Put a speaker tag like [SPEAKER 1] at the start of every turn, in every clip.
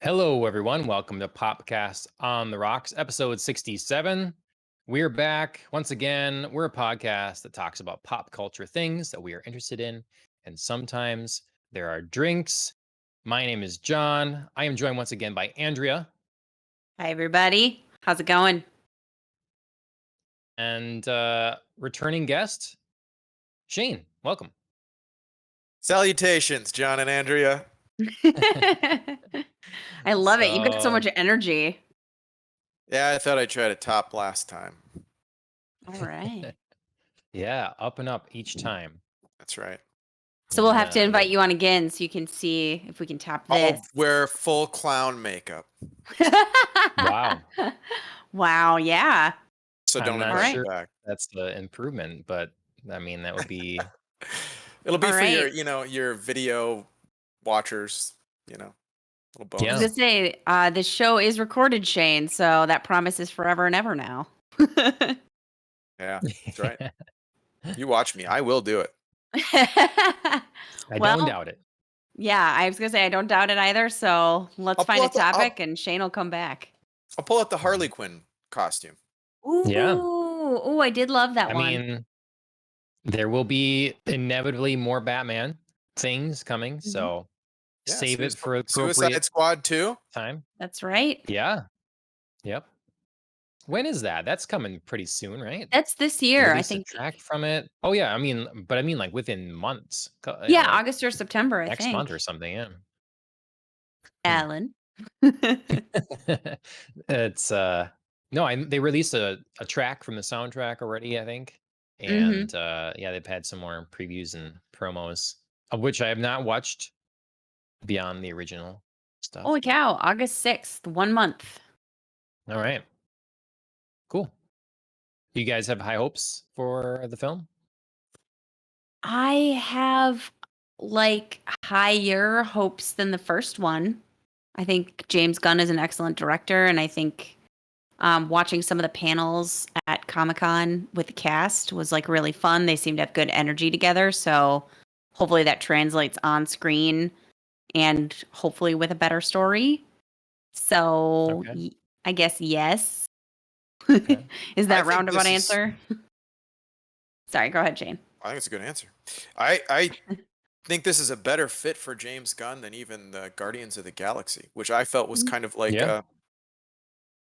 [SPEAKER 1] Hello, everyone. Welcome to Popcast on the Rocks, episode 67. We're back once again. We're a podcast that talks about pop culture things that we are interested in, and sometimes there are drinks. My name is John. I am joined once again by Andrea
[SPEAKER 2] Hi, everybody. How's it going?
[SPEAKER 1] and returning guest, Shane. Welcome.
[SPEAKER 3] Salutations, John and Andrea.
[SPEAKER 2] I love it. You got so
[SPEAKER 1] So,
[SPEAKER 2] much energy.
[SPEAKER 3] Yeah, I thought I'd try to top last time.
[SPEAKER 2] All right.
[SPEAKER 1] yeah, up and up each time.
[SPEAKER 3] That's right.
[SPEAKER 2] So we'll
[SPEAKER 1] And,
[SPEAKER 2] have to invite you on again so you can see if we can top
[SPEAKER 3] I'll
[SPEAKER 2] this.
[SPEAKER 3] wear full clown makeup,
[SPEAKER 1] wow.
[SPEAKER 2] Wow. Yeah.
[SPEAKER 3] so
[SPEAKER 1] I'm
[SPEAKER 3] don't
[SPEAKER 1] not
[SPEAKER 3] invite
[SPEAKER 2] Alright.
[SPEAKER 3] me
[SPEAKER 1] sure
[SPEAKER 3] back.
[SPEAKER 1] that's the improvement, but I mean, that would be.
[SPEAKER 3] It'll be
[SPEAKER 2] All
[SPEAKER 3] for your,
[SPEAKER 2] right.
[SPEAKER 3] your video watchers, little
[SPEAKER 2] I was
[SPEAKER 3] bonus.
[SPEAKER 1] Yeah.
[SPEAKER 2] going to say, this show is recorded, Shane. So that promise is forever and ever now.
[SPEAKER 3] Yeah, that's right. You watch me. I will do it.
[SPEAKER 1] I don't
[SPEAKER 2] Well,
[SPEAKER 1] doubt it.
[SPEAKER 2] yeah, I was going to say, I don't doubt it either. So let's
[SPEAKER 3] I'll
[SPEAKER 2] find
[SPEAKER 3] pull
[SPEAKER 2] a
[SPEAKER 3] out the
[SPEAKER 2] topic and Shane will come back.
[SPEAKER 3] I'll pull out the Harley Quinn costume.
[SPEAKER 1] Yeah.
[SPEAKER 2] Ooh, I did love that
[SPEAKER 1] I
[SPEAKER 2] one.
[SPEAKER 1] mean, there will be inevitably more Batman things coming,
[SPEAKER 2] Mhm.
[SPEAKER 1] so
[SPEAKER 3] Yeah,
[SPEAKER 1] save it for
[SPEAKER 3] Suicide
[SPEAKER 1] appropriate
[SPEAKER 3] Squad 2.
[SPEAKER 1] time.
[SPEAKER 2] That's right.
[SPEAKER 1] Yeah. Yep. When is that? That's coming pretty soon, right?
[SPEAKER 2] That's this
[SPEAKER 1] They
[SPEAKER 2] year, I
[SPEAKER 1] released a
[SPEAKER 2] think.
[SPEAKER 1] track from it. Oh yeah, I mean like within months.
[SPEAKER 2] Yeah,
[SPEAKER 1] Like
[SPEAKER 2] August or September, I
[SPEAKER 1] next month
[SPEAKER 2] think.
[SPEAKER 1] or something, yeah. Hmm.
[SPEAKER 2] Alan.
[SPEAKER 1] It's no, they released a track from the soundtrack already, I think.
[SPEAKER 2] Mhm.
[SPEAKER 1] And yeah, they've had some more previews and promos, of which I have not watched beyond the original stuff.
[SPEAKER 2] Holy cow, August 6th, 1 month.
[SPEAKER 1] All right. Cool. You guys have high hopes for the film?
[SPEAKER 2] I have, like, higher hopes than the first one. I think James Gunn is an excellent director, and I think, watching some of the panels at Comic-Con with the cast was, like, really fun. They seemed to have good energy together, so hopefully that translates on screen and hopefully with a better story. So,
[SPEAKER 1] Okay.
[SPEAKER 2] I guess yes.
[SPEAKER 1] Okay.
[SPEAKER 2] Is
[SPEAKER 3] I
[SPEAKER 2] that
[SPEAKER 3] think
[SPEAKER 2] roundabout
[SPEAKER 3] this is
[SPEAKER 2] answer? Sorry, go ahead, Shane.
[SPEAKER 3] I think it's a good answer. I think this is a better fit for James Gunn than even the Guardians of the Galaxy, which I felt was
[SPEAKER 2] Mm.
[SPEAKER 3] kind of like
[SPEAKER 1] Yeah.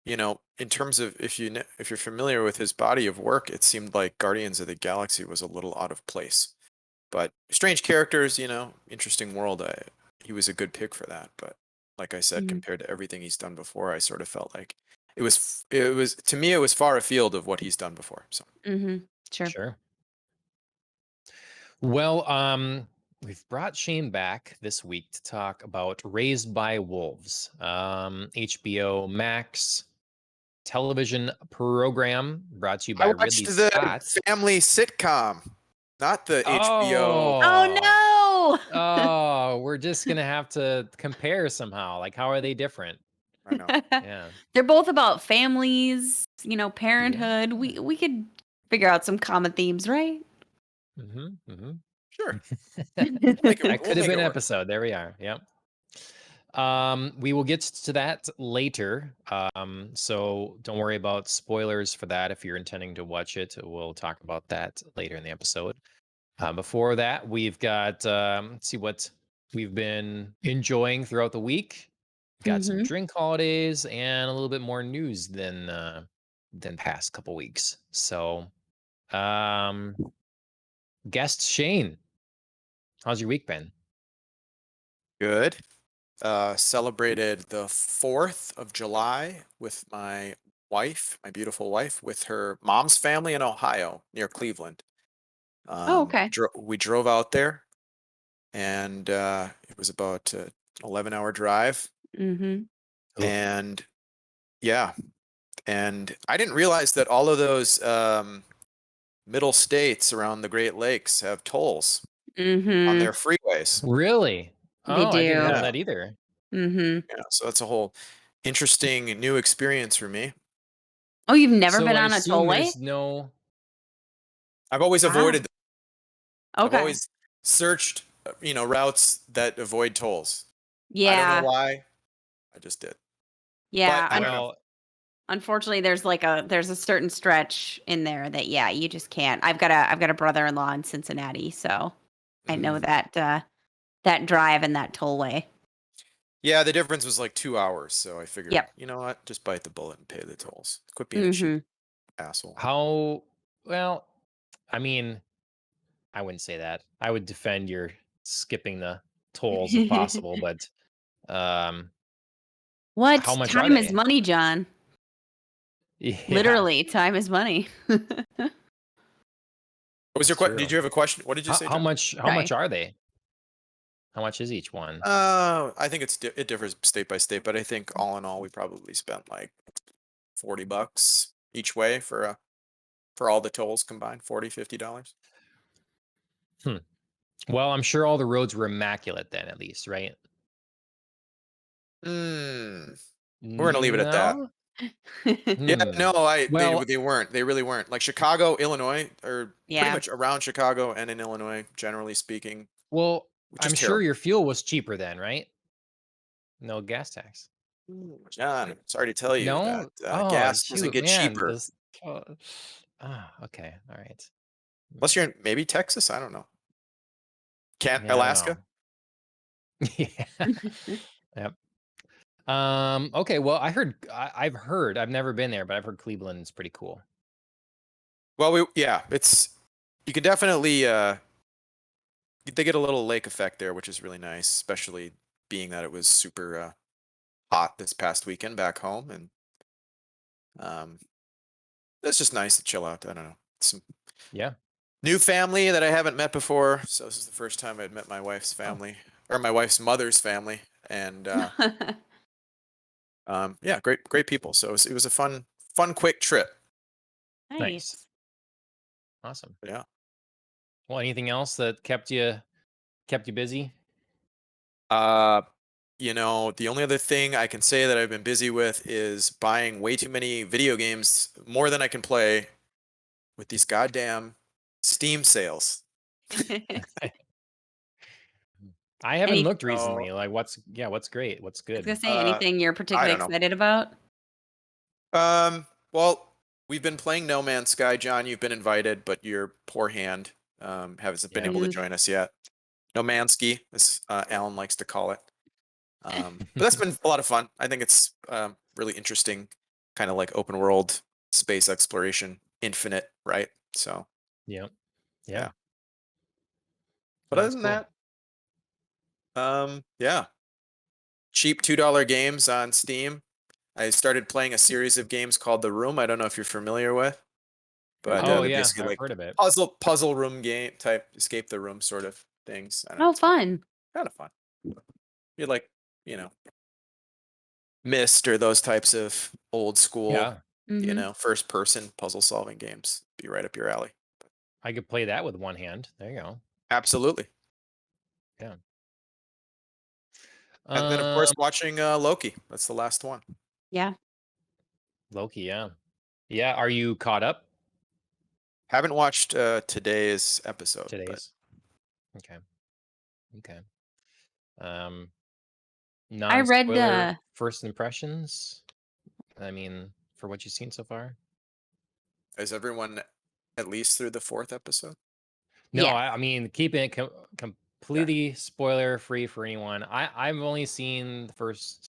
[SPEAKER 3] in terms of if you're familiar with his body of work, it seemed like Guardians of the Galaxy was a little out of place. But strange characters, interesting world. He was a good pick for that. But like I said,
[SPEAKER 2] Mhm.
[SPEAKER 3] compared to everything he's done before, I sort of felt like it was to me it was far afield of what he's done before. So
[SPEAKER 2] Mhm. Sure.
[SPEAKER 1] Sure. Well, we've brought Shane back this week to talk about Raised by Wolves, HBO Max television program brought to you
[SPEAKER 3] I
[SPEAKER 1] by Ridley
[SPEAKER 3] watched the
[SPEAKER 1] Scott.
[SPEAKER 3] family sitcom, not the HBO.
[SPEAKER 1] Oh,
[SPEAKER 2] Oh, no!
[SPEAKER 1] oh, we're just gonna have to compare somehow. Like, how are they different?
[SPEAKER 3] I know.
[SPEAKER 1] Yeah,
[SPEAKER 2] They're both about families,
[SPEAKER 1] yeah.
[SPEAKER 2] parenthood. We could figure out some common themes, right?
[SPEAKER 1] Mm-hmm.
[SPEAKER 3] Sure,
[SPEAKER 1] That
[SPEAKER 3] we'll
[SPEAKER 1] could have
[SPEAKER 3] make
[SPEAKER 1] been
[SPEAKER 3] it
[SPEAKER 1] an
[SPEAKER 3] work.
[SPEAKER 1] episode. There we are. Yep. We will get to that later. So don't worry about spoilers for that if you're intending to watch it. We'll talk about that later in the episode. Before that, we've got let's see what we've been enjoying throughout the week. Got some
[SPEAKER 2] Mhm.
[SPEAKER 1] drink holidays and a little bit more news than past couple weeks. So, um, guest Shane, how's your week been?
[SPEAKER 3] Good. Celebrated the 4th of July with my wife, my beautiful wife, with her mom's family in Ohio near Cleveland.
[SPEAKER 2] Oh, okay.
[SPEAKER 3] We drove out there, and it was about an 11-hour drive.
[SPEAKER 2] Mhm.
[SPEAKER 1] Oof.
[SPEAKER 3] And yeah, and I didn't realize that all of those middle states around the Great Lakes have tolls on their
[SPEAKER 2] Mhm.
[SPEAKER 3] freeways.
[SPEAKER 1] Really?
[SPEAKER 2] They
[SPEAKER 1] Oh, I didn't know
[SPEAKER 2] do.
[SPEAKER 3] Yeah,
[SPEAKER 1] that either.
[SPEAKER 2] Mhm.
[SPEAKER 3] yeah. So that's a whole interesting new experience for me.
[SPEAKER 2] Oh, you've never
[SPEAKER 1] So
[SPEAKER 2] been
[SPEAKER 1] I
[SPEAKER 2] on a
[SPEAKER 1] assume
[SPEAKER 2] tollway?
[SPEAKER 1] there's no.
[SPEAKER 3] I've always avoided
[SPEAKER 2] Wow.
[SPEAKER 3] I've
[SPEAKER 2] Okay.
[SPEAKER 3] always searched, routes that avoid tolls. I don't know
[SPEAKER 2] Yeah.
[SPEAKER 3] why. I just did.
[SPEAKER 2] Yeah,
[SPEAKER 3] But I don't know.
[SPEAKER 1] Well,
[SPEAKER 2] unfortunately, there's a certain stretch in there that you just can't. I've got a brother-in-law in Cincinnati, so I know
[SPEAKER 3] Mhm.
[SPEAKER 2] that drive and that tollway.
[SPEAKER 3] Yeah, the difference was like 2 hours, so I figured,
[SPEAKER 2] Yep.
[SPEAKER 3] you know what, just bite the bullet and pay the tolls. Quit being a cheap
[SPEAKER 2] Mhm.
[SPEAKER 3] asshole.
[SPEAKER 1] how well, I mean, I wouldn't say that. I would defend your skipping the tolls if possible, but um how
[SPEAKER 2] What?
[SPEAKER 1] much are
[SPEAKER 2] Time is
[SPEAKER 1] they?
[SPEAKER 2] money, John.
[SPEAKER 1] Yeah,
[SPEAKER 2] Literally, time is money.
[SPEAKER 3] What was your
[SPEAKER 1] that's
[SPEAKER 3] question? Did
[SPEAKER 1] true.
[SPEAKER 3] you have a question? What did you say,
[SPEAKER 1] How
[SPEAKER 3] John?
[SPEAKER 1] much
[SPEAKER 2] Sorry.
[SPEAKER 1] are they? How much is each one?
[SPEAKER 3] I think it differs state by state, but I think all in all, we probably spent like $40 each way for all the tolls combined, $40, $50.
[SPEAKER 1] Hmm. Well, I'm sure all the roads were immaculate then, at least, right?
[SPEAKER 3] Hmm. We're gonna leave it at that.
[SPEAKER 1] No?
[SPEAKER 3] Yeah,
[SPEAKER 1] Hmm.
[SPEAKER 3] no,
[SPEAKER 1] Well,
[SPEAKER 3] they weren't. They really weren't. Like Chicago, Illinois, or pretty
[SPEAKER 2] Yeah.
[SPEAKER 3] much around Chicago and in Illinois, generally speaking,
[SPEAKER 1] well, I'm
[SPEAKER 3] just
[SPEAKER 1] sure
[SPEAKER 3] terrible.
[SPEAKER 1] your fuel was cheaper then, right? No gas tax.
[SPEAKER 3] John, sorry to tell you that
[SPEAKER 1] No? Oh,
[SPEAKER 3] gas doesn't
[SPEAKER 1] shoot,
[SPEAKER 3] get
[SPEAKER 1] man.
[SPEAKER 3] cheaper
[SPEAKER 1] This oh, okay. All right.
[SPEAKER 3] unless you're in maybe Texas. I don't know. Can't
[SPEAKER 1] Yeah, I don't
[SPEAKER 3] Alaska?
[SPEAKER 1] know. Yeah. Yep. Okay, well, I've heard, I've never been there, but I've heard Cleveland's pretty cool.
[SPEAKER 3] Well, yeah, it's you can definitely they get a little lake effect there, which is really nice, especially being that it was super hot this past weekend back home, and um, it's just nice to chill out. I don't know. Some
[SPEAKER 1] Yeah.
[SPEAKER 3] new family that I haven't met before, so this is the first time I'd met my wife's
[SPEAKER 1] Oh,
[SPEAKER 3] family or my wife's mother's family, and yeah, great people. So it was a fun quick trip.
[SPEAKER 1] nice.
[SPEAKER 2] Nice.
[SPEAKER 1] Awesome.
[SPEAKER 3] Yeah.
[SPEAKER 1] Well, anything else that kept you busy?
[SPEAKER 3] Uh, the only other thing I can say that I've been busy with is buying way too many video games, more than I can play, with these goddamn Steam sales.
[SPEAKER 1] I haven't
[SPEAKER 2] Any
[SPEAKER 1] looked
[SPEAKER 3] So,
[SPEAKER 1] recently. Like what's great? What's
[SPEAKER 2] I was gonna
[SPEAKER 1] good?
[SPEAKER 2] say anything you're
[SPEAKER 3] I
[SPEAKER 2] particularly
[SPEAKER 3] don't know.
[SPEAKER 2] excited about?
[SPEAKER 3] Well, we've been playing No Man's Sky, John. You've been invited, but your poor hand hasn't been
[SPEAKER 1] Yeah.
[SPEAKER 3] able to
[SPEAKER 2] Mm.
[SPEAKER 3] join us yet. No Mansky, as Alan likes to call it. But that's been a lot of fun. I think it's really interesting, kind of like open world space exploration, infinite, right? So,
[SPEAKER 1] Yeah. Yeah.
[SPEAKER 3] yeah. But other
[SPEAKER 1] That's
[SPEAKER 3] than
[SPEAKER 1] cool.
[SPEAKER 3] that, yeah, cheap $2 games on Steam. I started playing a series of games called The Room. I don't know if you're familiar with, but
[SPEAKER 1] Oh
[SPEAKER 3] they're
[SPEAKER 1] yeah,
[SPEAKER 3] basically
[SPEAKER 1] I've
[SPEAKER 3] like
[SPEAKER 1] heard of it.
[SPEAKER 3] puzzle room game type, escape the room sort of things. I don't know.
[SPEAKER 2] Oh,
[SPEAKER 3] It's kind
[SPEAKER 2] fun.
[SPEAKER 3] of fun. You like, you know, Myst or those types of old school,
[SPEAKER 1] Yeah.
[SPEAKER 2] Mhm.
[SPEAKER 3] first person puzzle solving games. Be right up your alley.
[SPEAKER 1] I could play that with one hand. There you go.
[SPEAKER 3] Absolutely.
[SPEAKER 1] Yeah.
[SPEAKER 3] And then of course
[SPEAKER 1] Um,
[SPEAKER 3] watching Loki. That's the last one.
[SPEAKER 2] Yeah.
[SPEAKER 1] Loki, yeah. Yeah, are you caught up
[SPEAKER 3] Haven't watched today's episode, but
[SPEAKER 1] today's? Okay. Okay. Um,
[SPEAKER 2] I read
[SPEAKER 1] non-spoiler first impressions? I mean, for what you've seen so far?
[SPEAKER 3] is everyone at least through the fourth episode?
[SPEAKER 1] No,
[SPEAKER 2] yeah.
[SPEAKER 1] I mean, keeping it
[SPEAKER 3] Okay.
[SPEAKER 1] completely spoiler free for anyone. I've only seen the first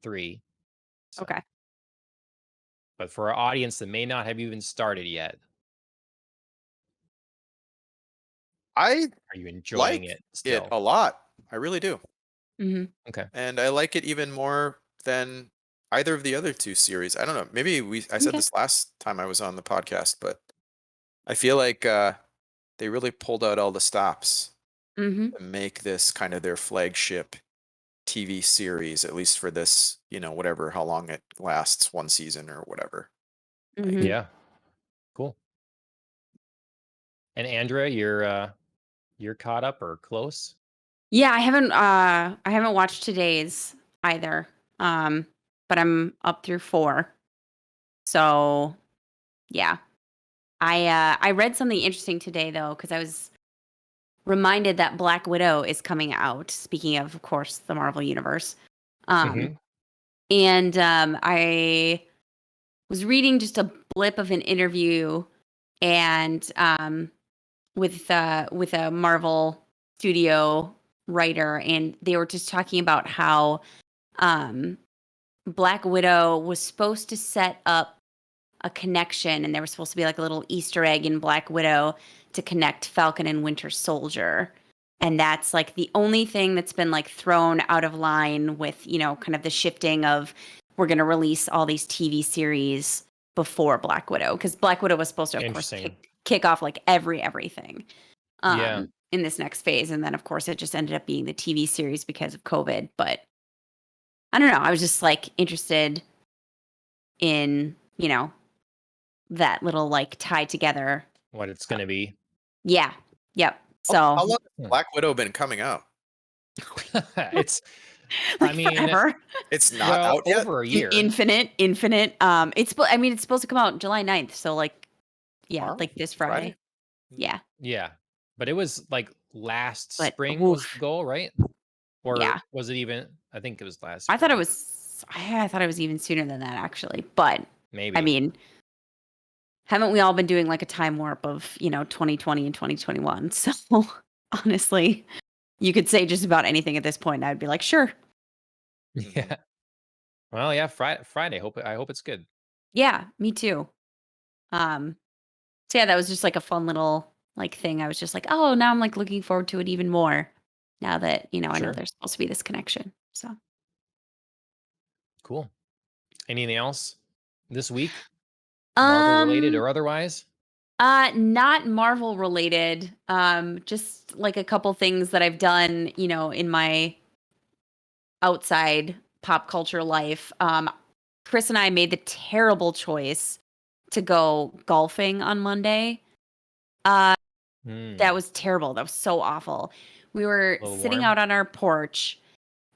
[SPEAKER 1] 3, so
[SPEAKER 2] Okay.
[SPEAKER 1] but for our audience that may not have even started yet,
[SPEAKER 3] I
[SPEAKER 1] are you enjoying
[SPEAKER 3] like
[SPEAKER 1] it
[SPEAKER 3] it
[SPEAKER 1] still?
[SPEAKER 3] a lot. I really do.
[SPEAKER 2] Mhm.
[SPEAKER 1] Okay.
[SPEAKER 3] And I like it even more than either of the other two series. I don't know. Maybe I said
[SPEAKER 2] Okay.
[SPEAKER 3] this last time I was on the podcast, but I feel like they really pulled out all the stops
[SPEAKER 2] Mhm.
[SPEAKER 3] to make this kind of their flagship TV series, at least for this, whatever, how long it lasts, one season or whatever. Like,
[SPEAKER 2] Mhm.
[SPEAKER 1] Yeah. Cool. And Andrea, you're caught up or close?
[SPEAKER 2] Yeah, I haven't watched today's either. Um, but I'm up through 4. So, yeah. I read something interesting today though cuz I was reminded that Black Widow is coming out. Speaking of course, the Marvel universe. Um,
[SPEAKER 1] Mhm.
[SPEAKER 2] And I was reading just a blip of an interview and with a Marvel studio writer, and they were just talking about how Black Widow was supposed to set up a connection, and there was supposed to be like a little Easter egg in Black Widow to connect Falcon and Winter Soldier. And that's like the only thing that's been like thrown out of line with, kind of the shifting of we're going to release all these TV series before Black Widow. Because Black Widow was supposed to, of course, kick off like everything in this next phase. And then, of course, it just ended up being the TV series because of COVID. But I don't know. I was just like interested in, that little like tie together.
[SPEAKER 1] What it's going to be.
[SPEAKER 2] Yeah. Yep. So
[SPEAKER 3] how long has Black Widow been coming out?
[SPEAKER 1] It's,
[SPEAKER 2] like
[SPEAKER 1] I mean,
[SPEAKER 2] forever.
[SPEAKER 3] It's not out yet.
[SPEAKER 1] Over a year.
[SPEAKER 2] Infinite. It's supposed to come out July 9th. So like, yeah,
[SPEAKER 3] Tomorrow?
[SPEAKER 2] like this Friday. Yeah.
[SPEAKER 1] Yeah. But it was like last
[SPEAKER 2] But,
[SPEAKER 1] spring
[SPEAKER 2] oof.
[SPEAKER 1] was the goal, right? Or
[SPEAKER 2] Yeah.
[SPEAKER 1] was it even, I think it was last
[SPEAKER 2] I
[SPEAKER 1] spring.
[SPEAKER 2] I thought it was even sooner than that, actually. But
[SPEAKER 1] Maybe.
[SPEAKER 2] I mean, haven't we all been doing like a time warp of, 2020 and 2021? So honestly, you could say just about anything at this point. And I'd be like, sure.
[SPEAKER 1] Yeah. Well, yeah, Friday. I hope it's good.
[SPEAKER 2] Yeah, me too. So yeah, that was just like a fun little like thing. I was just like, oh, now I'm like looking forward to it even more now that, I know
[SPEAKER 1] Sure.
[SPEAKER 2] there's supposed to be this connection. So
[SPEAKER 1] Cool. Anything else this week? Marvel related or otherwise?
[SPEAKER 2] Not Marvel related. Just like a couple things that I've done, in my outside pop culture life. Chris and I made the terrible choice to go golfing on Monday. That was terrible. That was so awful. We were sitting
[SPEAKER 1] warm.
[SPEAKER 2] out on our porch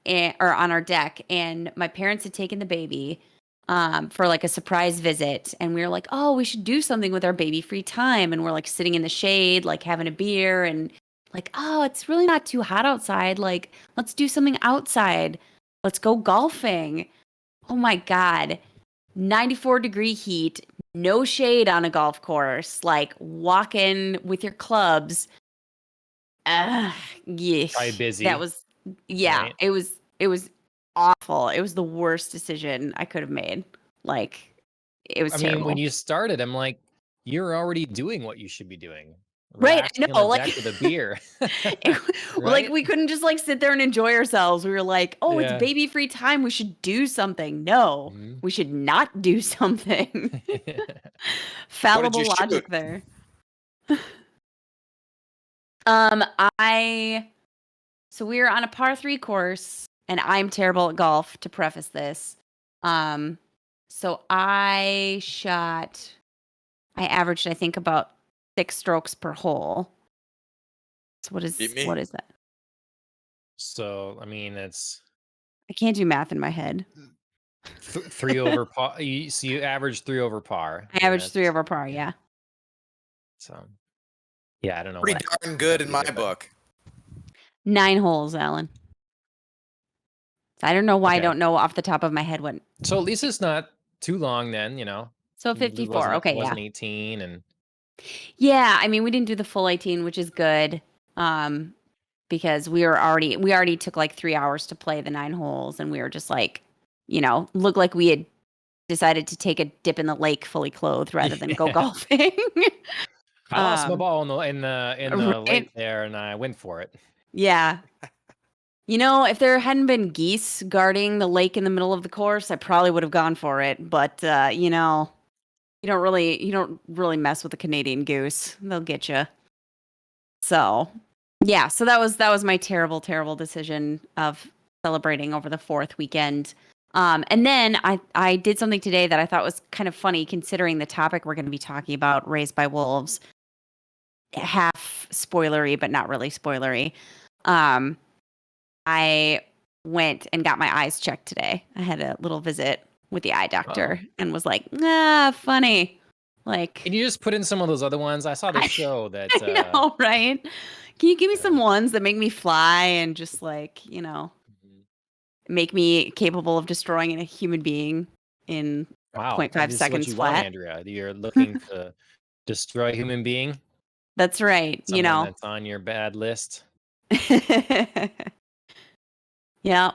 [SPEAKER 2] or on our deck, and my parents had taken the baby for like a surprise visit, and we were like, oh, we should do something with our baby free time. And we're like sitting in the shade, like having a beer, and like, oh, it's really not too hot outside. Like, let's do something outside. Let's go golfing. Oh my God. 94-degree heat, no shade on a golf course, like walking with your clubs. Yeah.
[SPEAKER 1] Probably busy.
[SPEAKER 2] That was, yeah,
[SPEAKER 1] right?
[SPEAKER 2] it was awful. It was the worst decision I could have made. Like, it was terrible.
[SPEAKER 1] I mean, when you started, I'm like, you're already doing what you should be doing.
[SPEAKER 2] Right, I
[SPEAKER 1] Relaxing
[SPEAKER 2] know,
[SPEAKER 1] on the
[SPEAKER 2] like
[SPEAKER 1] deck with a beer.
[SPEAKER 2] like we couldn't just like sit there and enjoy ourselves. We were like, oh,
[SPEAKER 1] Yeah.
[SPEAKER 2] it's baby free time. We should do something. No, we should not do something. Fallible
[SPEAKER 3] you
[SPEAKER 2] logic
[SPEAKER 3] shoot?
[SPEAKER 2] there. So we were on a par 3 course, and I'm terrible at golf, to preface this. So I averaged, I think, about 6 strokes per hole. So what is that?
[SPEAKER 1] So, I mean, it's
[SPEAKER 2] I can't do math in my head.
[SPEAKER 1] 3 over par. So you average 3 over par.
[SPEAKER 2] I averaged 3 over par, yeah.
[SPEAKER 1] So, yeah, I don't know.
[SPEAKER 3] Pretty darn good in my book.
[SPEAKER 2] 9 holes, Alan. I don't know why I don't know off the top of my head what.
[SPEAKER 1] So at least it's not too long then,
[SPEAKER 2] So 54, okay, yeah.
[SPEAKER 1] It wasn't 18 and.
[SPEAKER 2] Yeah, I mean, we didn't do the full 18, which is good. Because we already took like 3 hours to play the 9 holes, and we were just like, looked like we had decided to take a dip in the lake fully clothed rather than go golfing.
[SPEAKER 1] I lost my ball in the
[SPEAKER 2] right?
[SPEAKER 1] lake there, and I went for it.
[SPEAKER 2] Yeah. If there hadn't been geese guarding the lake in the middle of the course, I probably would have gone for it. But you don't really mess with the Canadian goose. They'll get you. So, yeah. So that was my terrible, terrible decision of celebrating over the 4th weekend. And then I did something today that I thought was kind of funny, considering the topic we're going to be talking about, Raised by Wolves. Half spoilery, but not really spoilery. I went and got my eyes checked today. I had a little visit with the eye doctor and was like, funny. Like,
[SPEAKER 1] can you just put in some of those other ones? I saw the show that.
[SPEAKER 2] I know, right? Can you give me some ones that make me fly and just like, make me capable of destroying a human being in
[SPEAKER 1] Wow,
[SPEAKER 2] 0.5
[SPEAKER 1] this is what
[SPEAKER 2] seconds
[SPEAKER 1] you want,
[SPEAKER 2] flat.
[SPEAKER 1] Andrea. You're looking to destroy a human being,
[SPEAKER 2] That's right.
[SPEAKER 1] someone that's on your bad list.
[SPEAKER 2] Yeah.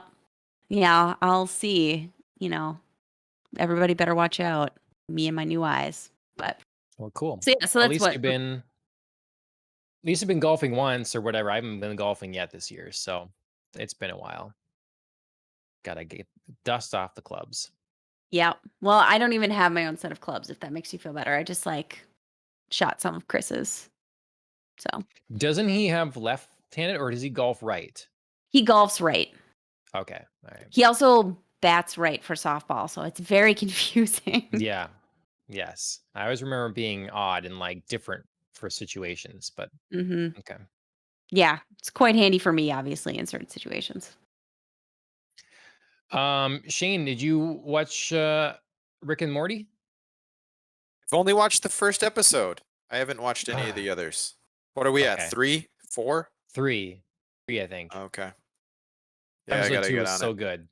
[SPEAKER 2] Yeah, I'll see. Everybody better watch out. Me and my new eyes. But
[SPEAKER 1] Well, cool.
[SPEAKER 2] so yeah, so
[SPEAKER 1] Well,
[SPEAKER 2] that's what
[SPEAKER 1] at least you've been golfing once or whatever. I haven't been golfing yet this year, so it's been a while. Gotta get dust off the clubs.
[SPEAKER 2] yeah. Well, I don't even have my own set of clubs, if that makes you feel better. I just shot some of Chris's. So
[SPEAKER 1] Doesn't he have left-handed or does he golf right?
[SPEAKER 2] he golfs right.
[SPEAKER 1] Okay, all right.
[SPEAKER 2] He also bats right for softball, so it's very confusing.
[SPEAKER 1] Yeah, yes. I always remember being odd and like different for situations, but
[SPEAKER 2] hmm
[SPEAKER 1] okay.
[SPEAKER 2] Yeah, it's quite handy for me, obviously, in certain situations.
[SPEAKER 1] Shane, did you watch Rick and Morty?
[SPEAKER 3] I've only watched the first episode. I haven't watched any of the others. What are we at?
[SPEAKER 1] Okay.
[SPEAKER 3] 3? 4?
[SPEAKER 1] Three, I think.
[SPEAKER 3] Okay. Yeah, I
[SPEAKER 1] Episode
[SPEAKER 3] gotta
[SPEAKER 1] 2
[SPEAKER 3] get
[SPEAKER 1] was
[SPEAKER 3] on
[SPEAKER 1] so
[SPEAKER 3] it.
[SPEAKER 1] good.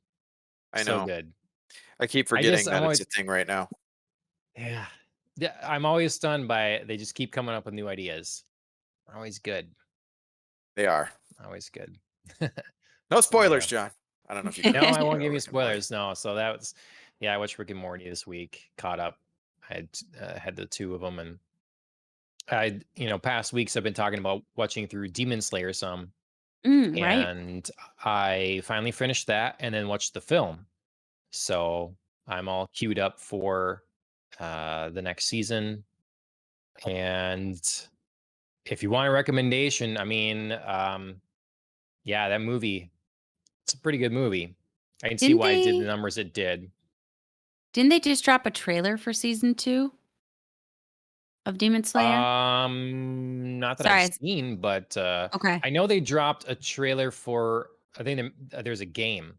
[SPEAKER 3] I
[SPEAKER 1] So
[SPEAKER 3] know.
[SPEAKER 1] good.
[SPEAKER 3] I keep forgetting
[SPEAKER 1] I'm
[SPEAKER 3] that it's
[SPEAKER 1] always
[SPEAKER 3] a thing right now.
[SPEAKER 1] yeah. Yeah, I'm always stunned by they just keep coming up with new ideas. Always good.
[SPEAKER 3] They are.
[SPEAKER 1] Always good.
[SPEAKER 3] No
[SPEAKER 1] So,
[SPEAKER 3] spoilers, John. I don't know if you can.
[SPEAKER 1] no, I won't
[SPEAKER 3] spoil
[SPEAKER 1] give you
[SPEAKER 3] Rick and Morty.
[SPEAKER 1] spoilers. No, so that was yeah, I watched Rick and Morty this week, caught up. I had the two of them, and past weeks I've been talking about watching through Demon Slayer some,
[SPEAKER 2] Right.
[SPEAKER 1] and I finally finished that and then watched the film. So I'm all queued up for the next season. And if you want a recommendation, I mean, yeah, that movie, it's a pretty good movie. I can see
[SPEAKER 2] Didn't
[SPEAKER 1] why it did the
[SPEAKER 2] they
[SPEAKER 1] numbers it did.
[SPEAKER 2] didn't they just drop a trailer for season 2 of Demon Slayer?
[SPEAKER 1] Not that I've
[SPEAKER 2] Sorry.
[SPEAKER 1] seen, but
[SPEAKER 2] Okay.
[SPEAKER 1] I know they dropped a trailer for. I think there's a game.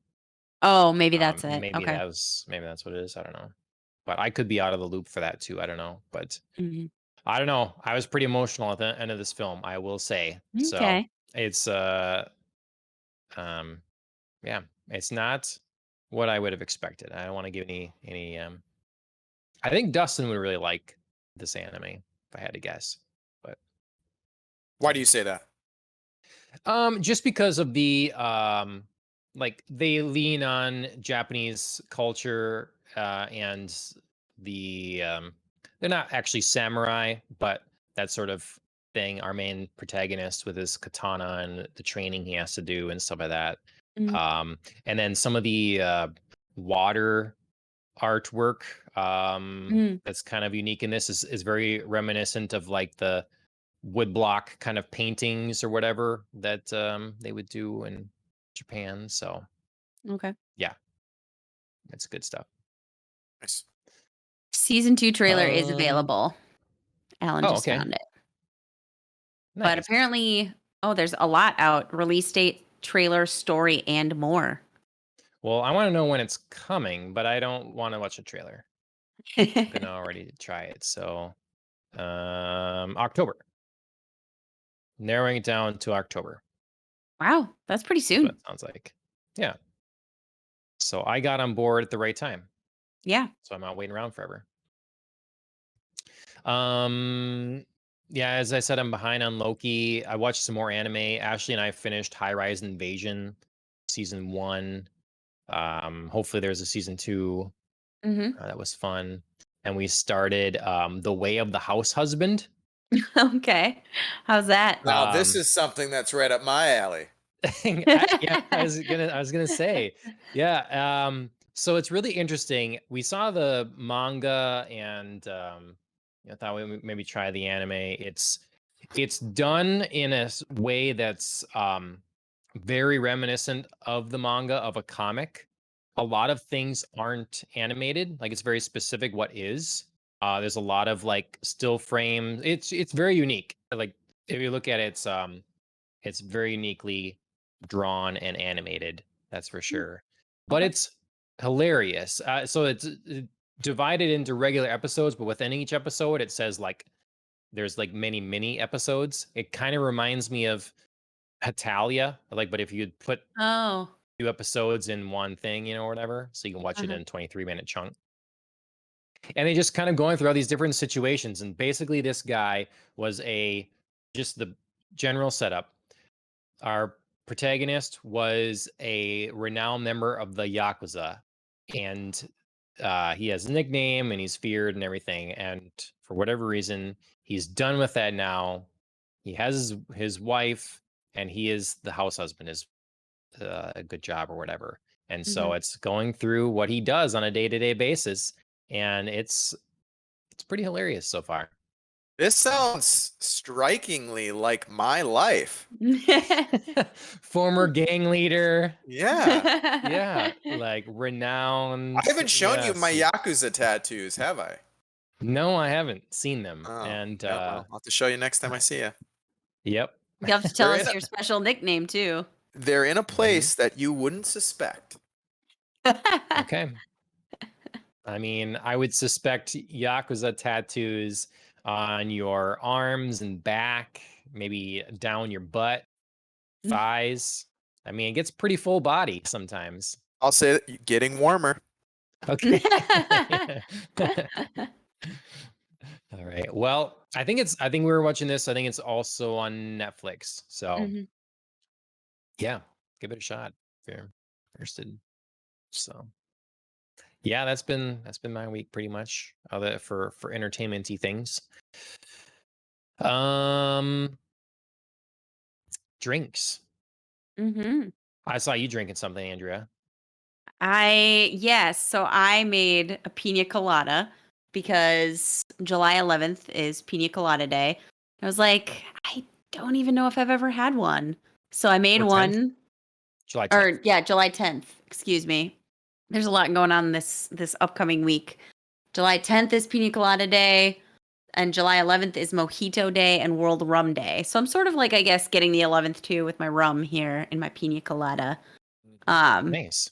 [SPEAKER 2] Oh, maybe that's it.
[SPEAKER 1] Maybe
[SPEAKER 2] Okay.
[SPEAKER 1] maybe that's what it is. I don't know, but I could be out of the loop for that too. I don't know, but
[SPEAKER 2] Mhm.
[SPEAKER 1] I don't know. I was pretty emotional at the end of this film, I will say. So
[SPEAKER 2] Okay.
[SPEAKER 1] it's um yeah, it's not what I would have expected. I don't want to give any I think Dustin would really like this anime if I had to guess. But
[SPEAKER 3] Why do you say that?
[SPEAKER 1] just because of the like they lean on Japanese culture and the they're not actually samurai, but that sort of thing. Our main protagonist with his katana and the training he has to do and stuff like that.
[SPEAKER 2] Mhm.
[SPEAKER 1] And then some of the water artwork
[SPEAKER 2] Mm,
[SPEAKER 1] that's kind of unique in this is very reminiscent of like the woodblock kind of paintings or whatever that they would do in Japan. So
[SPEAKER 2] okay.
[SPEAKER 1] yeah, it's good stuff.
[SPEAKER 3] Nice.
[SPEAKER 2] Season 2 trailer is
[SPEAKER 1] Um,
[SPEAKER 2] available. Alan
[SPEAKER 1] oh,
[SPEAKER 2] just
[SPEAKER 1] okay,
[SPEAKER 2] found it. But
[SPEAKER 1] nice.
[SPEAKER 2] apparently, there's a lot out. Release date, trailer, story, and more.
[SPEAKER 1] Well, I want to know when it's coming, but I don't want to watch a trailer. I'm gonna already try it. So October. Narrowing it down to October.
[SPEAKER 2] Wow, that's pretty
[SPEAKER 1] That's what
[SPEAKER 2] soon.
[SPEAKER 1] it sounds like. Yeah. So I got on board at the right time.
[SPEAKER 2] Yeah.
[SPEAKER 1] So I'm not waiting around forever. Um, yeah, as I said, I'm behind on Loki. I watched some more anime. Ashley and I finished High Rise Invasion season 1. Hopefully there's a season 2.
[SPEAKER 2] hmm
[SPEAKER 1] That was fun. And we started The Way of the House Husband.
[SPEAKER 2] Okay. How's that?
[SPEAKER 3] Now, this
[SPEAKER 1] Um,
[SPEAKER 3] is something that's right up my alley.
[SPEAKER 1] yeah, I was gonna say, yeah. So it's really interesting. We saw the manga and I thought we would maybe try the anime. It's done in a way that's very reminiscent of the manga of a comic. A lot of things aren't animated, like it's very specific what is. There's a lot of like still frames. It's very unique. Like if you look at it, it's very uniquely drawn and animated, that's for
[SPEAKER 2] Mm,
[SPEAKER 1] sure. But
[SPEAKER 2] okay.
[SPEAKER 1] it's hilarious. So it's divided into regular episodes, but within each episode, it says like there's like many mini episodes. It kind of reminds me of Hatalia, like, but if you'd put
[SPEAKER 2] Oh.
[SPEAKER 1] 2 episodes in one thing, or whatever, so you can watch it
[SPEAKER 2] Uh-huh.
[SPEAKER 1] in a 23-minute chunk. And they just kind of going through all these different situations, and basically this guy was just the general setup. Our protagonist was a renowned member of the Yakuza, and he has a nickname and he's feared and everything. And for whatever reason, he's done with that now. He has his wife, and he is the house husband, is a good job or whatever. And so
[SPEAKER 2] Mhm.
[SPEAKER 1] it's going through what he does on a day-to-day basis, and it's pretty hilarious so far.
[SPEAKER 3] This sounds strikingly like my life.
[SPEAKER 1] Former gang leader.
[SPEAKER 3] Yeah.
[SPEAKER 1] Yeah, like renowned.
[SPEAKER 3] I haven't shown you my
[SPEAKER 1] Yes.
[SPEAKER 3] Yakuza tattoos, have I?
[SPEAKER 1] No, I haven't seen them.
[SPEAKER 3] Oh,
[SPEAKER 1] And
[SPEAKER 3] yeah. Well, I'll have to show you next time I see you.
[SPEAKER 1] yep.
[SPEAKER 2] You have to tell
[SPEAKER 3] They're in
[SPEAKER 2] us
[SPEAKER 3] a,
[SPEAKER 2] your special nickname too.
[SPEAKER 3] they're in a
[SPEAKER 1] Mhm.
[SPEAKER 3] place that you wouldn't suspect.
[SPEAKER 1] Okay. I mean, I would suspect Yakuza tattoos on your arms and back, maybe down your butt, thighs. I mean, it gets pretty full body sometimes.
[SPEAKER 3] I'll say that getting warmer.
[SPEAKER 1] Okay. All right. Well, I think we were watching this. I think it's also on Netflix. So
[SPEAKER 2] Mhm.
[SPEAKER 1] yeah, give it a shot if you're interested. So yeah, that's been my week pretty much. Other for entertainment-y things. Um, drinks.
[SPEAKER 2] Mhm.
[SPEAKER 1] I saw you drinking something, Andrea.
[SPEAKER 2] Yes, so I made a pina colada because July 11th is Pina Colada Day. I was like, I don't even know if I've ever had one. So I made
[SPEAKER 1] Or 10th?
[SPEAKER 2] one,
[SPEAKER 1] July 10th.
[SPEAKER 2] or yeah, July 10th, excuse me. There's a lot going on this upcoming week. July 10th is Pina Colada Day, and July 11th is Mojito Day and World Rum Day. So I'm sort of like, I guess, getting the 11th too with my rum here in my Pina Colada. Um,
[SPEAKER 1] Nice.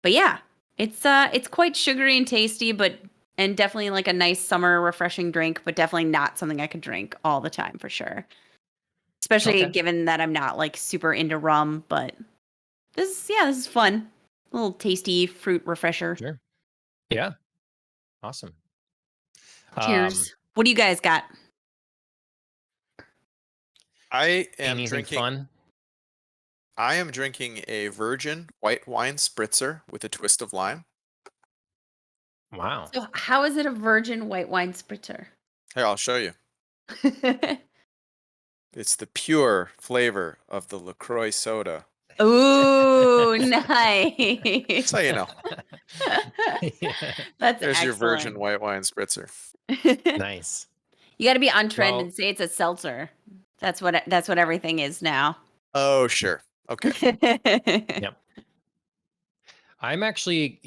[SPEAKER 2] but yeah, it's quite sugary and tasty, and definitely like a nice summer refreshing drink, but definitely not something I could drink all the time for sure. Especially
[SPEAKER 1] Okay.
[SPEAKER 2] given that I'm not like super into rum, but this is fun. A little tasty fruit refresher.
[SPEAKER 1] Sure. Yeah. Awesome.
[SPEAKER 2] Cheers. What do you guys got?
[SPEAKER 3] I am
[SPEAKER 1] Anything
[SPEAKER 3] drinking.
[SPEAKER 1] fun?
[SPEAKER 3] I am drinking a virgin white wine spritzer with a twist of lime.
[SPEAKER 1] Wow.
[SPEAKER 2] So how is it a virgin white wine spritzer?
[SPEAKER 3] Here, I'll show you. It's the pure flavor of the LaCroix soda.
[SPEAKER 2] Ooh, nice.
[SPEAKER 3] So you know,
[SPEAKER 1] Yeah.
[SPEAKER 2] That's
[SPEAKER 3] there's your virgin
[SPEAKER 2] excellent.
[SPEAKER 3] white wine spritzer.
[SPEAKER 1] Nice.
[SPEAKER 2] You got to be on trend
[SPEAKER 1] Well,
[SPEAKER 2] and say it's a seltzer. That's what everything is now.
[SPEAKER 3] Oh, sure. Okay.
[SPEAKER 1] yep. I'm actually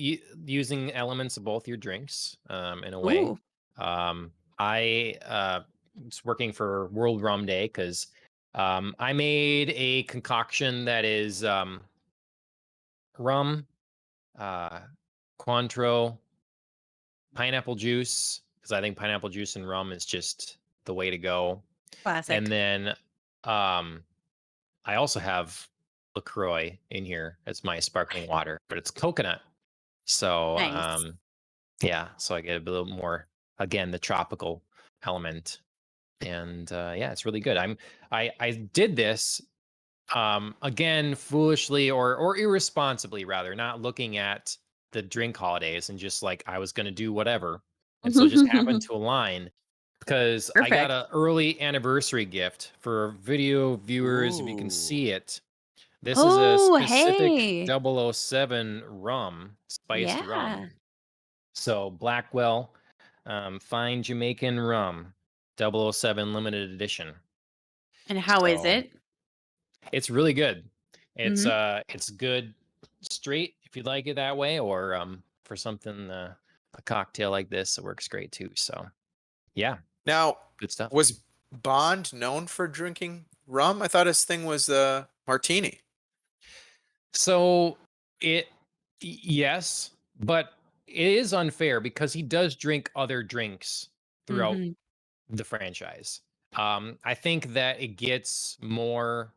[SPEAKER 1] using elements of both your drinks in a way.
[SPEAKER 2] Ooh.
[SPEAKER 1] I was working for World Rum Day because I made a concoction that is rum, uh, Cointreau, pineapple juice, because I think pineapple juice and rum is just the way to go. And
[SPEAKER 2] Classic.
[SPEAKER 1] then I also have LaCroix in here as my sparkling water, but it's coconut. So
[SPEAKER 2] Nice.
[SPEAKER 1] yeah, so I get a little more, again, the tropical element. And yeah, it's really good. I did this again foolishly or irresponsibly rather, not looking at the drink holidays and just like I was going to do whatever. And so it just happened to align because I got
[SPEAKER 2] Perfect.
[SPEAKER 1] an early anniversary gift for video viewers if you can
[SPEAKER 3] Ooh.
[SPEAKER 1] see it. This is a
[SPEAKER 2] Oh,
[SPEAKER 1] specific
[SPEAKER 2] hey.
[SPEAKER 1] 007 rum, spiced rum.
[SPEAKER 2] Yeah.
[SPEAKER 1] So Blackwell, fine Jamaican rum, 007 limited edition.
[SPEAKER 2] And how is
[SPEAKER 1] So
[SPEAKER 2] it?
[SPEAKER 1] it's really good.
[SPEAKER 2] Mhm.
[SPEAKER 1] It's good straight if you like it that way, or for something a cocktail like this, it works great too. So yeah,
[SPEAKER 3] Now,
[SPEAKER 1] good stuff.
[SPEAKER 3] was Bond known for drinking rum? I thought his thing was martini.
[SPEAKER 1] So yes, but it is unfair because he does drink other drinks throughout
[SPEAKER 2] Mhm.
[SPEAKER 1] the franchise. I think that it gets more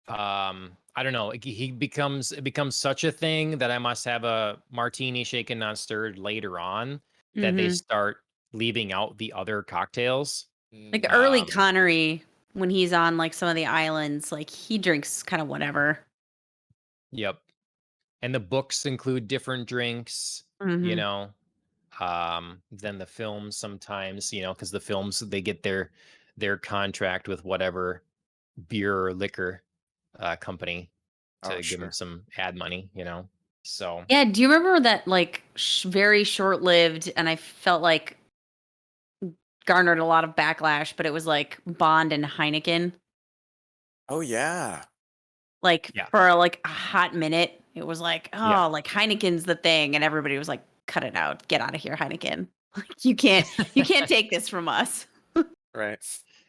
[SPEAKER 1] I don't know. It becomes such a thing that I must have a martini shaken not stirred later on that they
[SPEAKER 2] Hmm.
[SPEAKER 1] start leaving out the other cocktails.
[SPEAKER 2] Like
[SPEAKER 3] Mm.
[SPEAKER 2] early
[SPEAKER 1] Um,
[SPEAKER 2] Connery, when he's on like some of the islands, like he drinks kind of whatever.
[SPEAKER 1] yep. And the books include different drinks, you
[SPEAKER 2] Hmm.
[SPEAKER 1] know, than the films sometimes, because the films they get their contract with whatever beer or liquor company
[SPEAKER 3] Oh,
[SPEAKER 1] to give them
[SPEAKER 3] sure.
[SPEAKER 1] some ad money, So
[SPEAKER 2] Yeah, do you remember that like very short-lived, and I felt like garnered a lot of backlash, but it was like Bond and Heineken.
[SPEAKER 3] Oh yeah.
[SPEAKER 2] Like
[SPEAKER 1] yeah,
[SPEAKER 2] for like a hot minute, it was like,
[SPEAKER 1] yeah.
[SPEAKER 2] oh, like Heineken's the thing, and everybody was like, cut it out, get out of here, Heineken. Like you can't take this from us.
[SPEAKER 3] Right.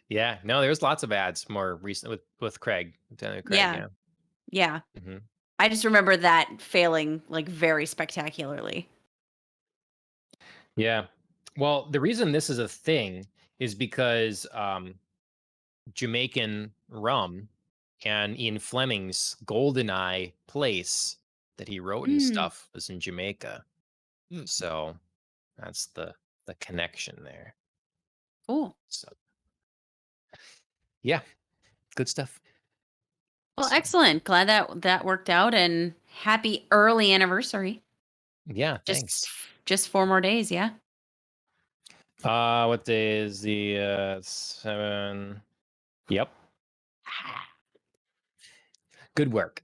[SPEAKER 1] Yeah, no, there's lots of ads more recent with Craig, Lieutenant Craig,
[SPEAKER 2] Yeah,
[SPEAKER 1] yeah.
[SPEAKER 2] yeah.
[SPEAKER 1] Hmm.
[SPEAKER 2] I just remember that failing like very spectacularly.
[SPEAKER 1] Yeah. Well, the reason this is a thing is because Jamaican rum and Ian Fleming's Goldeneye place that he wrote and
[SPEAKER 2] Mm,
[SPEAKER 1] stuff was in Jamaica.
[SPEAKER 3] Hmm.
[SPEAKER 1] So that's the connection there.
[SPEAKER 2] cool.
[SPEAKER 1] So yeah, good stuff.
[SPEAKER 2] Well,
[SPEAKER 1] So
[SPEAKER 2] excellent. Glad that that worked out, and happy early anniversary.
[SPEAKER 1] yeah,
[SPEAKER 2] Just
[SPEAKER 1] thanks.
[SPEAKER 2] just 4 more days, yeah.
[SPEAKER 1] What day is the 7? Yep. Good work.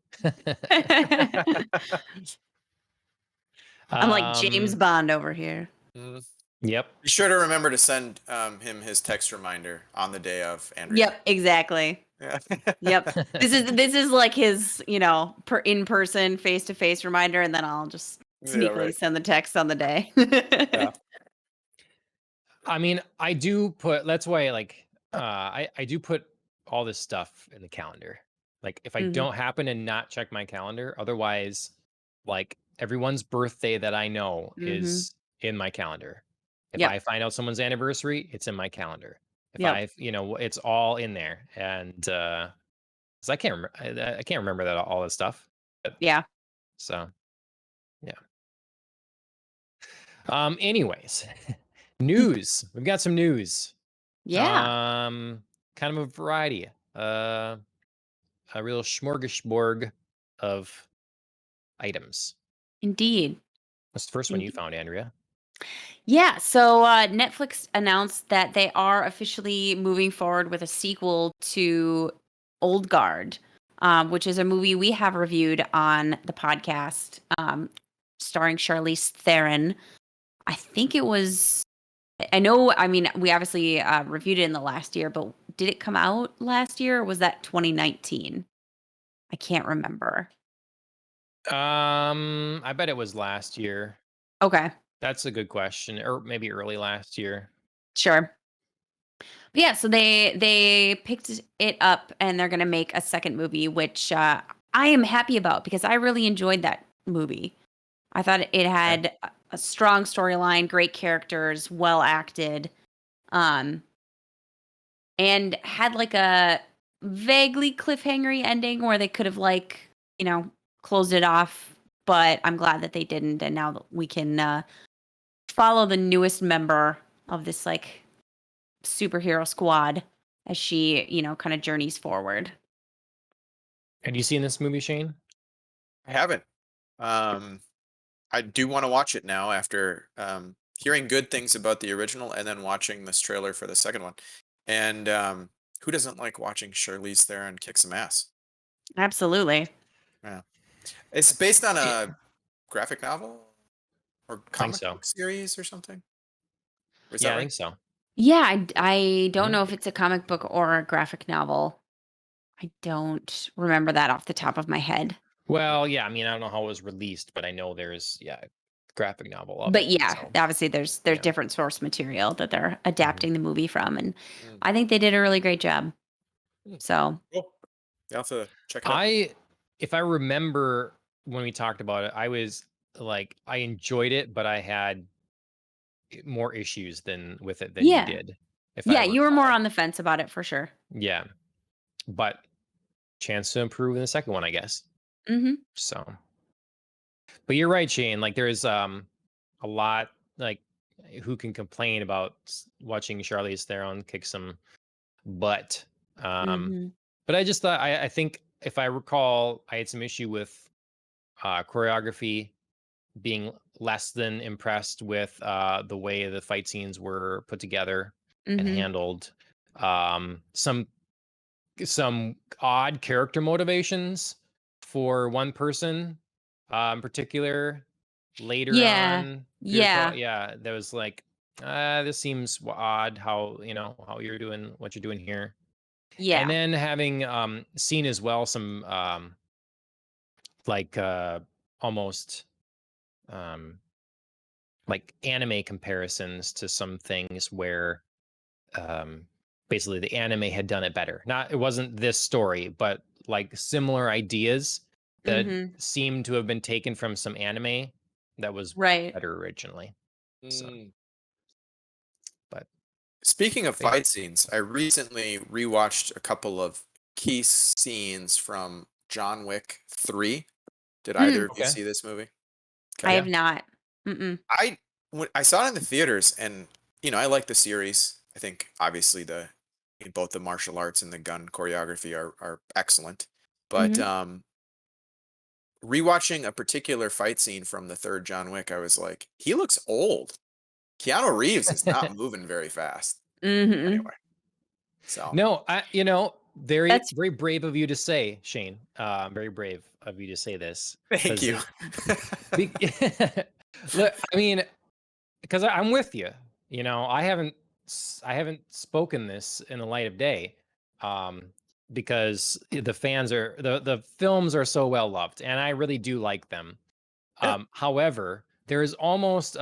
[SPEAKER 2] I'm like James
[SPEAKER 1] um,
[SPEAKER 2] Bond over here.
[SPEAKER 3] Mm.
[SPEAKER 1] yep.
[SPEAKER 3] Be sure to remember to send him his text reminder on the day of Andrea.
[SPEAKER 2] Yep, exactly.
[SPEAKER 3] Yeah.
[SPEAKER 2] Yep. This is like his, in person, face to face reminder, and then I'll just
[SPEAKER 3] Yeah,
[SPEAKER 2] sneakily
[SPEAKER 3] right.
[SPEAKER 2] send the text on the day.
[SPEAKER 3] Yeah.
[SPEAKER 1] I mean, I do put that's why I do put all this stuff in the calendar. Like if I
[SPEAKER 2] Hmm.
[SPEAKER 1] don't happen to not check my calendar, otherwise like everyone's birthday that I know
[SPEAKER 2] Hmm.
[SPEAKER 1] is in my calendar. If
[SPEAKER 2] Yep.
[SPEAKER 1] I find out someone's anniversary, it's in my calendar. If
[SPEAKER 2] Yep.
[SPEAKER 1] it's all in there. And 'cause I can't remember I can't remember that all this stuff.
[SPEAKER 2] Yeah.
[SPEAKER 1] So, yeah. Anyways, news. We've got some news.
[SPEAKER 2] Yeah.
[SPEAKER 1] Um, kind of a variety. A real smorgasbord of items.
[SPEAKER 2] Indeed.
[SPEAKER 1] What's the first one you
[SPEAKER 2] Indeed.
[SPEAKER 1] found, Andrea?
[SPEAKER 2] Yeah. So Netflix announced that they are officially moving forward with a sequel to Old Guard, which is a movie we have reviewed on the podcast, starring Charlize Theron. I think it was. I know. I mean, we obviously reviewed it in the last year, but did it come out last year, or was that 2019? I can't remember.
[SPEAKER 1] I bet it was last year.
[SPEAKER 2] Okay,
[SPEAKER 1] That's a good question, or maybe early last year.
[SPEAKER 2] sure. But yeah, so they picked it up, and they're gonna make a second movie, which I am happy about because I really enjoyed that movie. I thought it
[SPEAKER 1] Okay.
[SPEAKER 2] had a strong storyline, great characters, well acted, um, and had like a vaguely cliffhangery ending where they could have like closed it off. But I'm glad that they didn't, and now that we can follow the newest member of this like superhero squad as she kind of journeys forward.
[SPEAKER 1] Have you seen this movie, Shane?
[SPEAKER 3] I haven't. I do want to watch it now after hearing good things about the original and then watching this trailer for the second one. And who doesn't like watching Charlize Theron kick some ass?
[SPEAKER 2] Absolutely.
[SPEAKER 3] Yeah. It's based on
[SPEAKER 1] I
[SPEAKER 3] a graphic novel or
[SPEAKER 1] think
[SPEAKER 3] comic
[SPEAKER 1] so.
[SPEAKER 3] book series or something. Is that
[SPEAKER 1] Yeah, I
[SPEAKER 3] right?
[SPEAKER 1] think so.
[SPEAKER 2] Yeah, I don't
[SPEAKER 1] Mhm.
[SPEAKER 2] know if it's a comic book or a graphic novel. I don't remember that off the top of my head.
[SPEAKER 1] Well, yeah, I mean, I don't know how it was released, but I know there's graphic novel of
[SPEAKER 2] But
[SPEAKER 1] it.
[SPEAKER 2] yeah,
[SPEAKER 1] So
[SPEAKER 2] obviously there's
[SPEAKER 1] yeah.
[SPEAKER 2] different source material that they're
[SPEAKER 1] Mhm.
[SPEAKER 2] adapting the movie from, and
[SPEAKER 3] Mm.
[SPEAKER 2] I think they did a really great job.
[SPEAKER 3] Mm.
[SPEAKER 2] So,
[SPEAKER 3] Cool. You'll have to check it out.
[SPEAKER 1] If I remember when we talked about it, I was like, I enjoyed it, but I had more issues than with it than you
[SPEAKER 2] yeah.
[SPEAKER 1] did, if I
[SPEAKER 2] Yeah, you were more
[SPEAKER 1] recall.
[SPEAKER 2] on the fence about it for sure.
[SPEAKER 1] Yeah, but chance to improve in the second one, I guess.
[SPEAKER 2] Mm-hmm.
[SPEAKER 1] So, but you're right, Shane. Like there's a lot like who can complain about watching Charlize Theron kick some butt.
[SPEAKER 2] Mm-hmm.
[SPEAKER 1] But I just thought I think if I recall, I had some issue with choreography, being less than impressed with the way the fight scenes were put together and
[SPEAKER 2] Mm-hmm.
[SPEAKER 1] handled. Some odd character motivations for one person in particular later
[SPEAKER 2] Yeah.
[SPEAKER 1] on.
[SPEAKER 2] Yeah.
[SPEAKER 1] Yeah, there was like, this seems odd how, how you're doing what you're doing here. And
[SPEAKER 2] Yeah.
[SPEAKER 1] then having seen as well some like almost um like anime comparisons to some things where um basically the anime had done it better. Not it wasn't this story, but like similar ideas that
[SPEAKER 2] Mm-hmm.
[SPEAKER 1] seemed to have been taken from some anime that was
[SPEAKER 2] Right.
[SPEAKER 1] better originally. So,
[SPEAKER 3] Mm.
[SPEAKER 1] but
[SPEAKER 3] Speaking of
[SPEAKER 1] yeah.
[SPEAKER 3] fight scenes, I recently rewatched a couple of key scenes from John Wick 3. Did either of you
[SPEAKER 1] Okay.
[SPEAKER 3] see this movie?
[SPEAKER 2] I
[SPEAKER 3] Okay.
[SPEAKER 2] have not. Mm-mm.
[SPEAKER 3] When I saw it in the theaters, and I like the series. I think obviously both the martial arts and the gun choreography are excellent. But
[SPEAKER 2] Mm-hmm.
[SPEAKER 3] Rewatching a particular fight scene from the third John Wick, I was like, he looks old. Keanu Reeves is not moving very fast.
[SPEAKER 2] Mm-hmm.
[SPEAKER 3] Anyway, so
[SPEAKER 1] No, very
[SPEAKER 2] That's
[SPEAKER 1] very brave of you to say, Shane. Very brave of you to say this
[SPEAKER 3] thank
[SPEAKER 1] because
[SPEAKER 3] you.
[SPEAKER 1] look, I mean, because I'm with you. I haven't spoken this in the light of day, um, because the fans are the films are so well loved, and I really do like them.
[SPEAKER 3] Yeah.
[SPEAKER 1] However, there is almost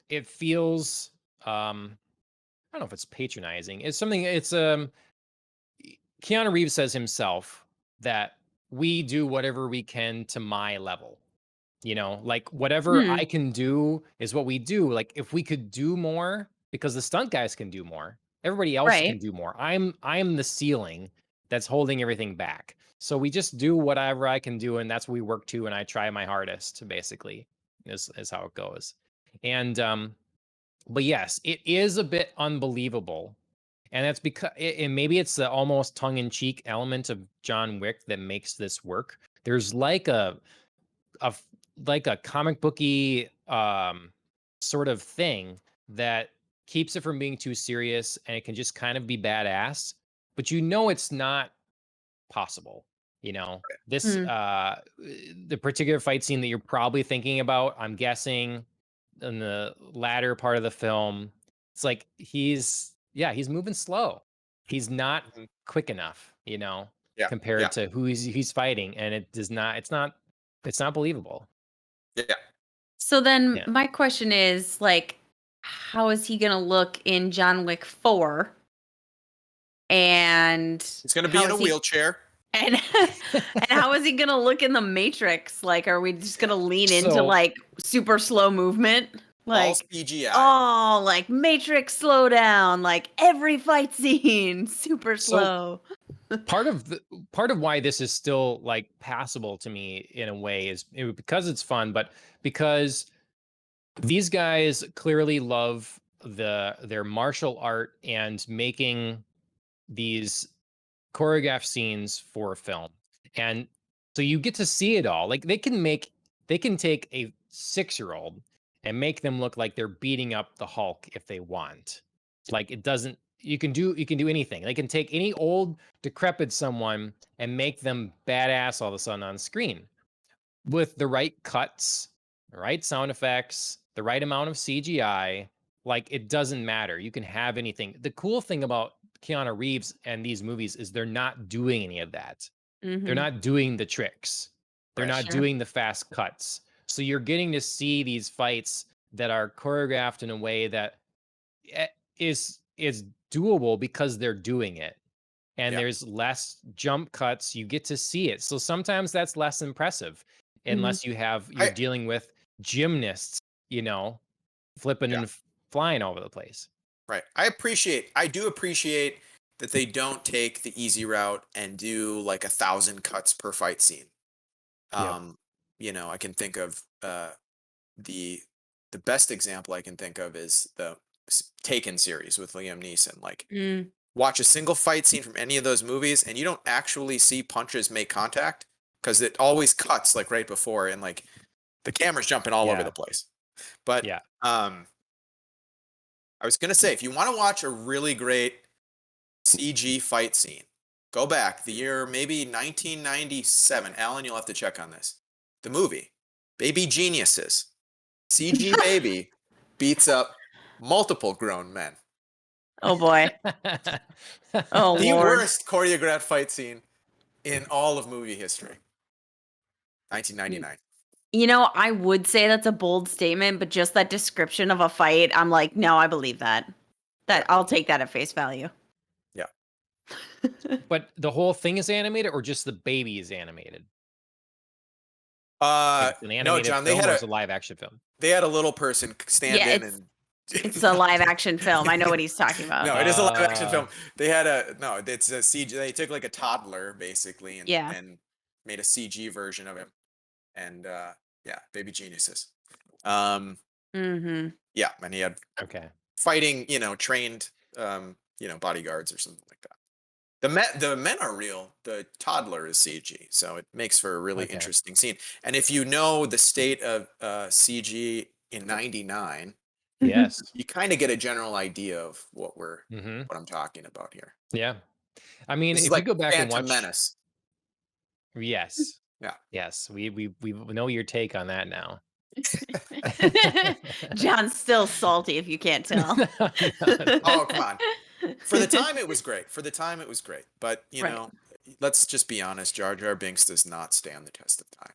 [SPEAKER 1] it feels I don't know if it's patronizing. It's something. It's Keanu Reeves says himself that we do whatever we can to my level. Like whatever
[SPEAKER 2] hmm.
[SPEAKER 1] I can do is what we do. Like if we could do more, because the stunt guys can do more, everybody else can
[SPEAKER 2] Right.
[SPEAKER 1] do more. I'm the ceiling that's holding everything back. So we just do whatever I can do, and that's what we work to, and I try my hardest, basically, is how it goes. And but yes, it is a bit unbelievable. And that's because, and maybe it's the almost tongue-in-cheek element of John Wick that makes this work. There's like a like a comic booky sort of thing that keeps it from being too serious, and it can just kind of be badass, but it's not possible. This
[SPEAKER 2] Hmm.
[SPEAKER 1] the particular fight scene that you're probably thinking about, I'm guessing in the latter part of the film, it's like he's moving slow. He's not
[SPEAKER 3] Mhm.
[SPEAKER 1] quick enough,
[SPEAKER 3] Yeah.
[SPEAKER 1] compared
[SPEAKER 3] Yeah.
[SPEAKER 1] to who he's fighting, and it's not believable.
[SPEAKER 3] Yeah.
[SPEAKER 2] So then
[SPEAKER 1] Yeah.
[SPEAKER 2] my question is like, how is he gonna look in John Wick 4? And
[SPEAKER 3] He's going to be
[SPEAKER 2] how
[SPEAKER 3] in a
[SPEAKER 2] is he
[SPEAKER 3] wheelchair.
[SPEAKER 2] and and how is he gonna look in the Matrix? Like, are we just gonna lean into
[SPEAKER 1] So
[SPEAKER 2] like super slow movement?
[SPEAKER 3] All
[SPEAKER 2] Like,
[SPEAKER 3] CGI.
[SPEAKER 2] oh, like Matrix slow down, like every fight scene, super
[SPEAKER 1] so
[SPEAKER 2] slow.
[SPEAKER 1] part of why this is still like passable to me in a way is because it's fun, but because these guys clearly love their martial art and making these choreographed scenes for a film. And so you get to see it all. Like they can take a 6-year-old and make them look like they're beating up the Hulk if they want. Like it doesn't you can do anything. They can take any old decrepit someone and make them badass all of a sudden on screen with the right cuts, the right sound effects, the right amount of CGI. Like it doesn't matter. You can have anything. The cool thing about Keanu Reeves and these movies is they're not doing any of that. They're
[SPEAKER 2] Mm-hmm.
[SPEAKER 1] not doing the tricks. They're
[SPEAKER 3] Right.
[SPEAKER 1] not
[SPEAKER 2] Sure.
[SPEAKER 1] doing the fast cuts. So you're getting to see these fights that are choreographed in a way that is doable because they're doing it. And
[SPEAKER 3] Yeah.
[SPEAKER 1] there's less jump cuts. You get to see it. So sometimes that's less impressive
[SPEAKER 2] Mm-hmm.
[SPEAKER 1] unless you're
[SPEAKER 3] I
[SPEAKER 1] dealing with gymnasts, flipping
[SPEAKER 3] yeah.
[SPEAKER 1] and flying all over the place.
[SPEAKER 3] Right. I do appreciate that they don't take the easy route and do like 1,000 cuts per fight scene.
[SPEAKER 1] Yep.
[SPEAKER 3] You know, I can think of the the best example I can think of is the Taken series with Liam Neeson. Like,
[SPEAKER 2] Mm,
[SPEAKER 3] watch a single fight scene from any of those movies, and you don't actually see punches make contact because it always cuts like right before, and like the camera's jumping all over
[SPEAKER 1] Yeah.
[SPEAKER 3] the place. But
[SPEAKER 1] Yeah.
[SPEAKER 3] I was gonna say, if you want to watch a really great CG fight scene, go back the year maybe 1997. Alan, you'll have to check on this. The movie Baby Geniuses. CG baby beats up multiple grown men.
[SPEAKER 2] oh boy. Oh
[SPEAKER 3] The
[SPEAKER 2] Lord.
[SPEAKER 3] worst choreographed fight scene in all of movie history. 1999.
[SPEAKER 2] You know, I would say that's a bold statement, but just that description of a fight, I'm like, no, I believe that.
[SPEAKER 3] Yeah.
[SPEAKER 2] I'll take that at face value.
[SPEAKER 3] Yeah.
[SPEAKER 1] But the whole thing is animated, or just the baby is animated? Like it's an
[SPEAKER 3] No,
[SPEAKER 1] animated
[SPEAKER 3] John,
[SPEAKER 1] film, or it's a live action film?
[SPEAKER 3] they had a little person stand
[SPEAKER 2] Yeah,
[SPEAKER 3] in
[SPEAKER 2] it's
[SPEAKER 3] and
[SPEAKER 2] it's a live action film. I know what he's talking about.
[SPEAKER 3] No, it is a live action
[SPEAKER 1] Uh,
[SPEAKER 3] film. They had a no, it's a CG. They took like a toddler basically
[SPEAKER 2] Yeah.
[SPEAKER 3] and made a CG version of him. And yeah, Baby Geniuses. Um
[SPEAKER 2] Mm-hmm.
[SPEAKER 3] yeah, and he had
[SPEAKER 1] Okay.
[SPEAKER 3] fighting, you know, trained you know, bodyguards or something like that. The men are real. The toddler is CG, so it makes for a really
[SPEAKER 1] Okay.
[SPEAKER 3] interesting scene. And if you know the state of CG in '99,
[SPEAKER 1] Yes.
[SPEAKER 3] you kind of get a general idea of
[SPEAKER 1] Mm-hmm.
[SPEAKER 3] what I'm talking about here.
[SPEAKER 1] Yeah. I mean,
[SPEAKER 3] This is
[SPEAKER 1] if you
[SPEAKER 3] like
[SPEAKER 1] go back and
[SPEAKER 3] Phantom
[SPEAKER 1] watch,
[SPEAKER 3] Menace.
[SPEAKER 1] yes,
[SPEAKER 3] Yeah.
[SPEAKER 1] yes, we know your take on that now.
[SPEAKER 2] John's still salty if you can't tell.
[SPEAKER 1] No, no.
[SPEAKER 3] Oh, come on. For the time, it was great. For the time, it was great. But you
[SPEAKER 2] Right.
[SPEAKER 3] know, let's just be honest. Jar Jar Binks does not stand the test of time.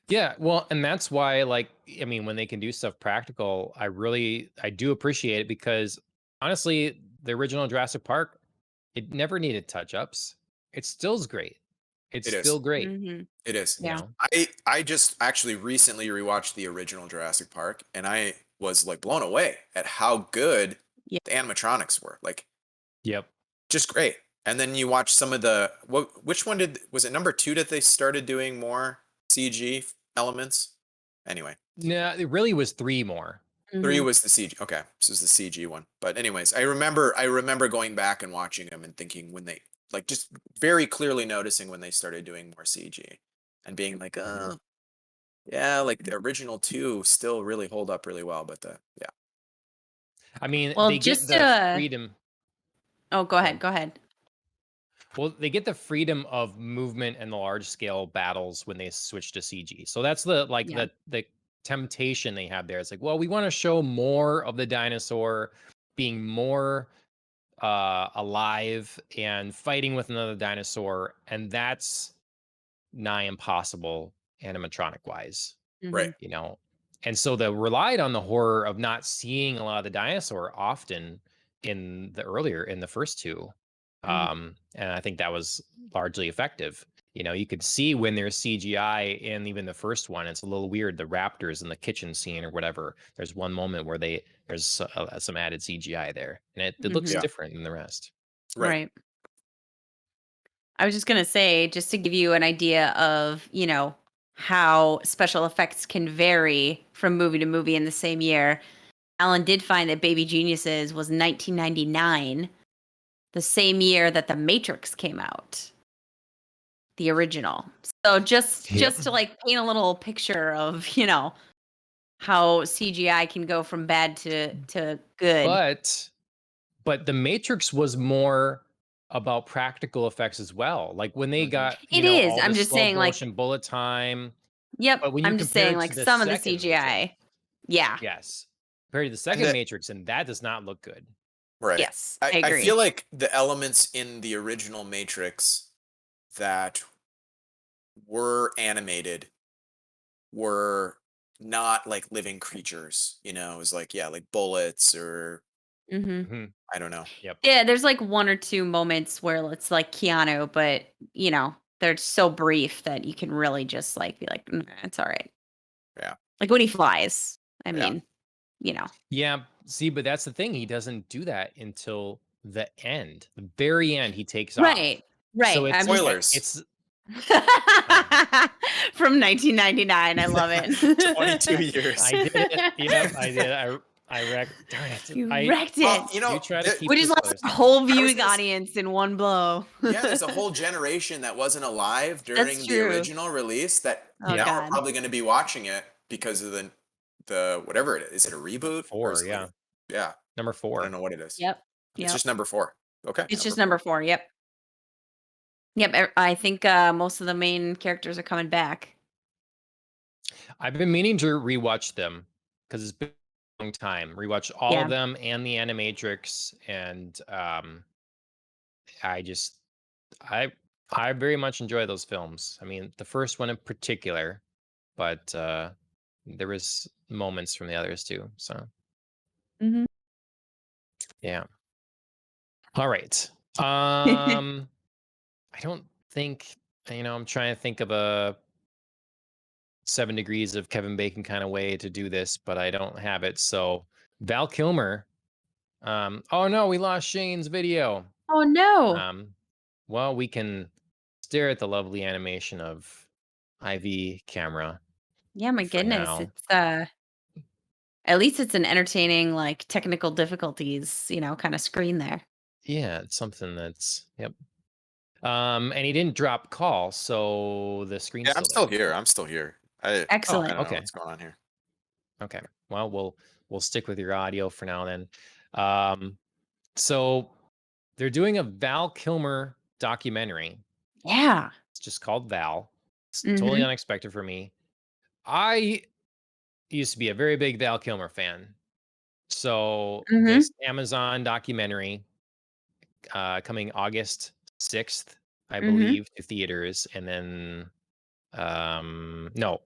[SPEAKER 1] Yeah, well, and that's why, like, I mean, when they can do stuff practical, I do appreciate it, because honestly, the original Jurassic Park, it never needed touch-ups. It still is great. It's
[SPEAKER 3] It
[SPEAKER 1] still
[SPEAKER 3] is.
[SPEAKER 1] great,
[SPEAKER 2] Mm-hmm.
[SPEAKER 3] It is.
[SPEAKER 1] you
[SPEAKER 2] Yeah.
[SPEAKER 1] know?
[SPEAKER 3] I just actually recently rewatched the original Jurassic Park, and I was like blown away at how good
[SPEAKER 2] Yeah.
[SPEAKER 3] the animatronics were. Like,
[SPEAKER 1] Yep.
[SPEAKER 3] just great. And then you watch some of which one was it number 2 that they started doing more CG elements? Anyway,
[SPEAKER 1] No, it really was 3 more.
[SPEAKER 3] 3
[SPEAKER 2] Mm-hmm.
[SPEAKER 3] was the CG. Okay, this is the CG one. But anyways, I remember going back and watching them and thinking when they like just very clearly noticing when they started doing more CG and being like,
[SPEAKER 1] Mhm.
[SPEAKER 3] yeah, like the original 2 still really hold up really well, but yeah.
[SPEAKER 1] I mean,
[SPEAKER 2] Well,
[SPEAKER 1] they get
[SPEAKER 2] just
[SPEAKER 1] the freedom.
[SPEAKER 2] oh, go
[SPEAKER 1] Go
[SPEAKER 2] ahead.
[SPEAKER 1] ahead.
[SPEAKER 2] Go ahead.
[SPEAKER 1] Well, they get the freedom of movement and the large scale battles when they switch to CG. So that's the like
[SPEAKER 2] Yeah.
[SPEAKER 1] the temptation they have there. It's like, well, we want to show more of the dinosaur being more alive and fighting with another dinosaur, and that's nigh impossible animatronic wise,
[SPEAKER 2] Mm-hmm.
[SPEAKER 3] Right.
[SPEAKER 1] you know. And so they relied on the horror of not seeing a lot of the dinosaur often in the first two.
[SPEAKER 2] Mm-hmm.
[SPEAKER 1] And I think that was largely effective. You know, you could see when there's CGI in even the first one. It's a little weird. The raptors in the kitchen scene or whatever. There's one moment where there's some added CGI there, and it looks
[SPEAKER 2] Mm-hmm.
[SPEAKER 3] Yeah.
[SPEAKER 1] different than the rest.
[SPEAKER 3] Right.
[SPEAKER 2] Right. I was just going to say, just to give you an idea of, how special effects can vary from movie to movie in the same year. Alan did find that Baby Geniuses was 1999, the same year that The Matrix came out, the original. So just
[SPEAKER 1] Yep.
[SPEAKER 2] to like paint a little picture of, how CGI can go from bad to good.
[SPEAKER 1] But the Matrix was more about practical effects as well. Like when they got,
[SPEAKER 2] It is.
[SPEAKER 1] all
[SPEAKER 2] I'm
[SPEAKER 1] the
[SPEAKER 2] just
[SPEAKER 1] slow
[SPEAKER 2] saying, like,
[SPEAKER 1] motion bullet time.
[SPEAKER 2] yep.
[SPEAKER 1] But when you
[SPEAKER 2] I'm just
[SPEAKER 1] compare
[SPEAKER 2] saying,
[SPEAKER 1] it to
[SPEAKER 2] like,
[SPEAKER 1] the
[SPEAKER 2] some of the
[SPEAKER 1] second Matrix,
[SPEAKER 2] CGI. Yeah.
[SPEAKER 1] yes, compared to the
[SPEAKER 3] And
[SPEAKER 1] second Matrix, and that does not look good.
[SPEAKER 3] right.
[SPEAKER 2] Yes,
[SPEAKER 3] I
[SPEAKER 2] I
[SPEAKER 3] feel
[SPEAKER 2] agree.
[SPEAKER 3] like the elements in the original Matrix that were animated were not like living creatures, you know, it was like, yeah, like bullets or
[SPEAKER 2] Hmm.
[SPEAKER 1] Mhm.
[SPEAKER 3] I don't know.
[SPEAKER 1] Yep.
[SPEAKER 2] Yeah, there's like one or two moments where it's like Keanu, but they're so brief that you can really just like be like, it's all right.
[SPEAKER 3] Yeah.
[SPEAKER 2] Like when he flies. I
[SPEAKER 3] Yeah.
[SPEAKER 2] mean,
[SPEAKER 1] Yeah. See, but that's the thing. He doesn't do that until the end, the very end, he takes off.
[SPEAKER 2] Right.
[SPEAKER 1] So
[SPEAKER 2] Right.
[SPEAKER 1] it's
[SPEAKER 2] I'm just
[SPEAKER 3] Spoilers.
[SPEAKER 1] it's
[SPEAKER 2] right.
[SPEAKER 1] so
[SPEAKER 2] I'm just
[SPEAKER 3] Spoilers.
[SPEAKER 2] from 1999. I love it.
[SPEAKER 3] 22 years.
[SPEAKER 1] I did it. Yep, I did. Darn it.
[SPEAKER 2] You wrecked
[SPEAKER 3] Well,
[SPEAKER 2] it.
[SPEAKER 3] you
[SPEAKER 1] Do
[SPEAKER 3] know,
[SPEAKER 1] try to keep
[SPEAKER 2] We
[SPEAKER 1] the
[SPEAKER 2] just lost
[SPEAKER 1] spoilers
[SPEAKER 2] our
[SPEAKER 1] down.
[SPEAKER 2] whole
[SPEAKER 3] I was
[SPEAKER 2] viewing
[SPEAKER 3] gonna
[SPEAKER 2] audience in one blow.
[SPEAKER 3] yeah, there's a whole generation that wasn't alive
[SPEAKER 2] That's
[SPEAKER 3] during the
[SPEAKER 2] true.
[SPEAKER 3] original release that
[SPEAKER 2] Oh
[SPEAKER 1] Yep.
[SPEAKER 3] now are
[SPEAKER 2] God.
[SPEAKER 3] probably going to be watching it because of the whatever it is. Is it a reboot or is
[SPEAKER 1] 4,
[SPEAKER 3] it
[SPEAKER 1] yeah.
[SPEAKER 3] yeah,
[SPEAKER 1] Number
[SPEAKER 3] I don't
[SPEAKER 1] 4.
[SPEAKER 3] know what it is.
[SPEAKER 2] Yep.
[SPEAKER 3] It's
[SPEAKER 2] Yep.
[SPEAKER 3] just number 4. Okay,
[SPEAKER 2] It's
[SPEAKER 3] number
[SPEAKER 2] just
[SPEAKER 3] 4.
[SPEAKER 2] number 4. Yep. Yep. I think most of the main characters are coming back.
[SPEAKER 1] I've been meaning to rewatch them because it's been a long time. Rewatch all of
[SPEAKER 2] Yeah.
[SPEAKER 1] them and the Animatrix, and I just I I very much enjoy those films. I mean, the first one in particular, but there was moments from the others too. So
[SPEAKER 2] Hmm.
[SPEAKER 1] yeah. All right. I don't think I'm trying to think of a 7 degrees of Kevin Bacon kind of way to do this, but I don't have it. So Val Kilmer. Oh no, we lost Shane's video.
[SPEAKER 2] Oh no.
[SPEAKER 1] Well, we can stare at the lovely animation of IV camera
[SPEAKER 2] Yeah, my
[SPEAKER 1] for
[SPEAKER 2] goodness.
[SPEAKER 1] now.
[SPEAKER 2] It's at least it's an entertaining, like technical difficulties, kind of screen there.
[SPEAKER 1] Yeah, it's something that's yep. And he didn't drop call, so the screen's
[SPEAKER 3] Yeah, I'm
[SPEAKER 1] still
[SPEAKER 3] still
[SPEAKER 1] there.
[SPEAKER 3] here. I'm still here. I
[SPEAKER 1] Oh,
[SPEAKER 3] I
[SPEAKER 2] Excellent.
[SPEAKER 3] don't know
[SPEAKER 1] okay.
[SPEAKER 3] what's going on here.
[SPEAKER 1] Okay. Well, we'll stick with your audio for now then. Um, so they're doing a Val Kilmer documentary.
[SPEAKER 2] Yeah.
[SPEAKER 1] It's just called Val. It's totally
[SPEAKER 2] Mhm.
[SPEAKER 1] unexpected for me. I used to be a very big Val Kilmer fan. So
[SPEAKER 2] Mhm.
[SPEAKER 1] this Amazon documentary coming August 6th, I
[SPEAKER 2] Mhm.
[SPEAKER 1] believe, to theaters, and then no,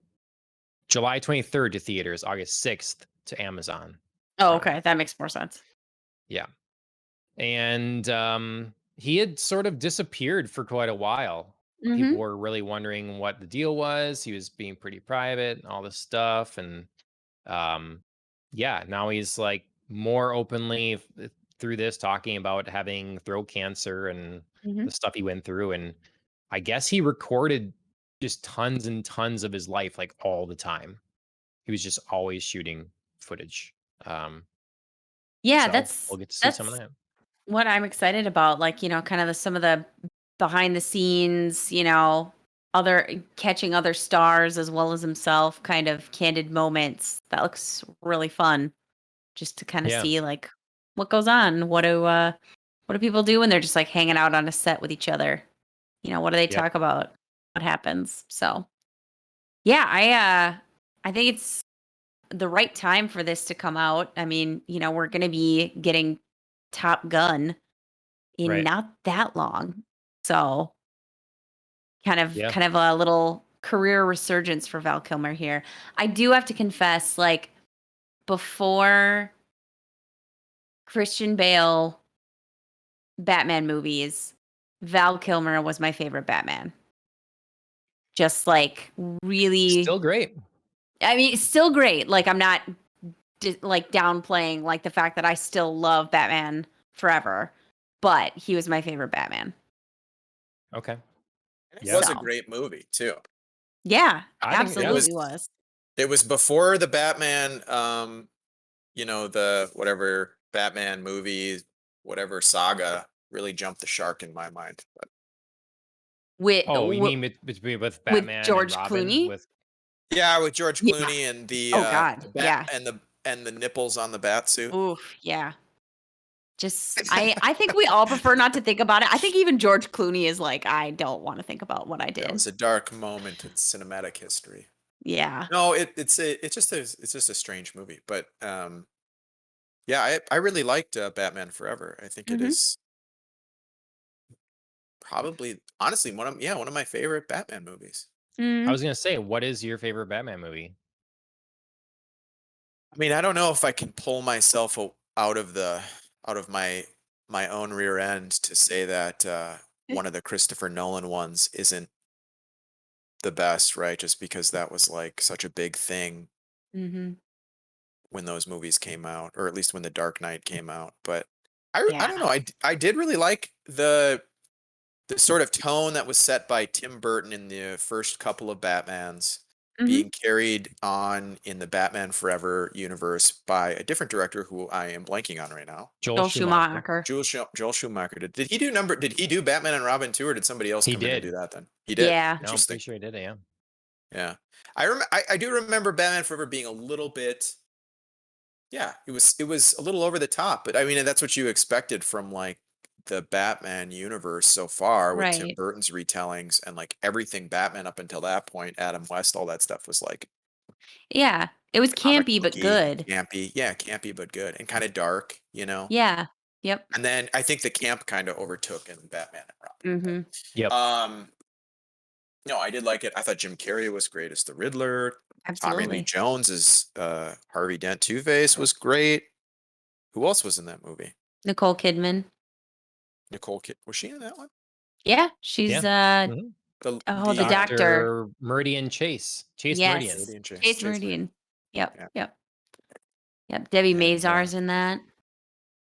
[SPEAKER 1] July 23rd to theaters, August 6th to Amazon
[SPEAKER 2] Oh,
[SPEAKER 1] Prime.
[SPEAKER 2] okay. That makes more sense.
[SPEAKER 1] Yeah. And he had sort of disappeared for quite a while. People
[SPEAKER 2] Mhm.
[SPEAKER 1] were really wondering what the deal was. He was being pretty private and all this stuff. And um, yeah, now he's like more openly through this talking about having throat cancer and
[SPEAKER 2] Mhm.
[SPEAKER 1] the stuff he went through. And I guess he recorded just tons and tons of his life, like all the time. He was just always shooting footage. Um,
[SPEAKER 2] Yeah,
[SPEAKER 1] so
[SPEAKER 2] that's
[SPEAKER 1] we'll get to see some of
[SPEAKER 2] that's
[SPEAKER 1] that.
[SPEAKER 2] what I'm excited about, like, kind of some of the behind the scenes, other catching other stars as well as himself, kind of candid moments. That looks really fun just to kind of
[SPEAKER 1] Yeah.
[SPEAKER 2] see like what goes on. What do people do when they're just like hanging out on a set with each other? What do they
[SPEAKER 1] Yep.
[SPEAKER 2] talk about? What happens? So, yeah, I think it's the right time for this to come out. I mean, we're going to be getting Top Gun in
[SPEAKER 1] Right.
[SPEAKER 2] not that long. So, kind of
[SPEAKER 1] Yeah.
[SPEAKER 2] kind of a little career resurgence for Val Kilmer here. I do have to confess, like before Christian Bale Batman movies, Val Kilmer was my favorite Batman. Just like really,
[SPEAKER 1] Still great.
[SPEAKER 2] I mean, it's still great. Like I'm not like downplaying like the fact that I still love Batman Forever, but he was my favorite Batman.
[SPEAKER 1] Okay.
[SPEAKER 3] And it
[SPEAKER 1] Yep.
[SPEAKER 3] was a
[SPEAKER 2] So,
[SPEAKER 3] great movie too.
[SPEAKER 2] yeah,
[SPEAKER 1] I think
[SPEAKER 3] It was
[SPEAKER 2] absolutely was.
[SPEAKER 3] it was before the Batman the whatever Batman movie, whatever saga really jumped the shark in my mind. But
[SPEAKER 2] With
[SPEAKER 1] Oh, you mean with
[SPEAKER 2] with
[SPEAKER 1] Batman and
[SPEAKER 2] George
[SPEAKER 1] Robin
[SPEAKER 2] Clooney?
[SPEAKER 1] with
[SPEAKER 3] yeah, with George
[SPEAKER 2] Yeah.
[SPEAKER 3] Clooney and
[SPEAKER 2] Oh God.
[SPEAKER 3] the bat
[SPEAKER 2] Yeah.
[SPEAKER 3] and the nipples on the bat suit.
[SPEAKER 2] Oof. Yeah. Just I think we all prefer not to think about it. I think even George Clooney is like, I don't want to think about what I
[SPEAKER 3] That
[SPEAKER 2] did.
[SPEAKER 3] was a dark moment in cinematic history.
[SPEAKER 2] Yeah.
[SPEAKER 3] No, it's just a strange movie, but yeah, I really liked Batman Forever. I think it
[SPEAKER 2] Mhm.
[SPEAKER 3] is probably honestly one of my favorite Batman movies.
[SPEAKER 1] I
[SPEAKER 2] Mhm.
[SPEAKER 1] was gonna say, what is your favorite Batman movie?
[SPEAKER 3] I mean, I don't know if I can pull myself out of my own rear end to say that one of the Christopher Nolan ones isn't the best, right? Just because that was like such a big thing
[SPEAKER 2] Mhm.
[SPEAKER 3] when those movies came out, or at least when The Dark Knight came out. But I don't know. I did really like the sort of tone that was set by Tim Burton in the first couple of Batmans being carried on in the Batman Forever universe by a different director who I am blanking on right now.
[SPEAKER 1] Joel
[SPEAKER 2] Joel
[SPEAKER 1] Schumacher.
[SPEAKER 2] Schumacher.
[SPEAKER 3] Joel Schumacher. Did he do Batman and Robin too, or did somebody else
[SPEAKER 1] He
[SPEAKER 3] come in and
[SPEAKER 1] did.
[SPEAKER 3] do that then? He did.
[SPEAKER 2] Yeah.
[SPEAKER 1] No, I'm
[SPEAKER 3] Interesting.
[SPEAKER 1] pretty sure he did. Yeah.
[SPEAKER 3] Yeah. I do remember Batman Forever being a little bit, yeah, it was a little over the top, but I mean that's what you expected from like the Batman universe so far with Tim
[SPEAKER 2] Right.
[SPEAKER 3] Burton's retellings and like everything Batman up until that point, Adam West, all that stuff was like
[SPEAKER 2] Yeah. It was
[SPEAKER 3] comic
[SPEAKER 2] campy but
[SPEAKER 3] booky,
[SPEAKER 2] good.
[SPEAKER 3] campy, yeah, campy but good and kind of dark, you know.
[SPEAKER 2] Yeah. Yep.
[SPEAKER 3] And then I think the camp kind of overtook in Batman and Robin.
[SPEAKER 2] Mm-hmm.
[SPEAKER 1] Yep.
[SPEAKER 3] No, I did like it. I thought Jim Carrey was great as the Riddler. Tommy Lee
[SPEAKER 2] Absolutely.
[SPEAKER 3] Jones as Harvey Dent Two-Face was great. Who else was in that movie?
[SPEAKER 2] Nicole Kidman.
[SPEAKER 3] Nicole Kid, was she in that one?
[SPEAKER 2] Yeah. She's
[SPEAKER 1] Mhm.
[SPEAKER 3] The
[SPEAKER 2] the doctor.
[SPEAKER 1] Meridian Chase. Chase
[SPEAKER 2] Yes.
[SPEAKER 1] Meridian.
[SPEAKER 3] Meridian Chase.
[SPEAKER 2] Chase Meridian. Yep.
[SPEAKER 3] Yeah.
[SPEAKER 2] Yep. Yep. Debbie
[SPEAKER 3] And,
[SPEAKER 2] Mazar's in that.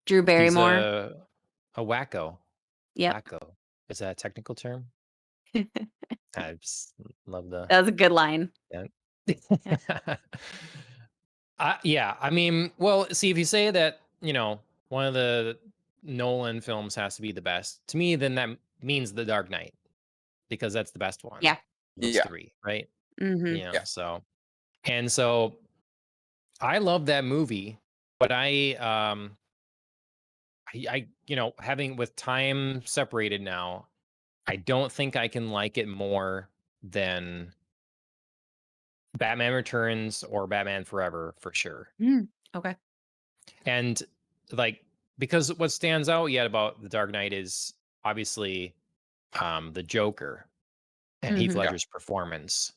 [SPEAKER 2] Drew
[SPEAKER 1] He's
[SPEAKER 2] Barrymore.
[SPEAKER 1] a wacko.
[SPEAKER 2] Yep.
[SPEAKER 1] Wacko. Is that a technical term? I just love the.
[SPEAKER 2] That was a good line.
[SPEAKER 1] Yeah. Yeah. I mean, well, see, if you say that, one of the Nolan films has to be the best, to me, then that means The Dark Knight, because that's the best one.
[SPEAKER 2] Yeah.
[SPEAKER 1] Those
[SPEAKER 3] Yeah.
[SPEAKER 1] three, right?
[SPEAKER 2] Mm-hmm.
[SPEAKER 3] Yeah.
[SPEAKER 1] So I love that movie, but having with time separated now, I don't think I can like it more than Batman Returns or Batman Forever for sure.
[SPEAKER 2] Okay.
[SPEAKER 1] And like, because what stands out yet about The Dark Knight is obviously the Joker and Heath
[SPEAKER 2] Mhm.
[SPEAKER 1] Ledger's performance.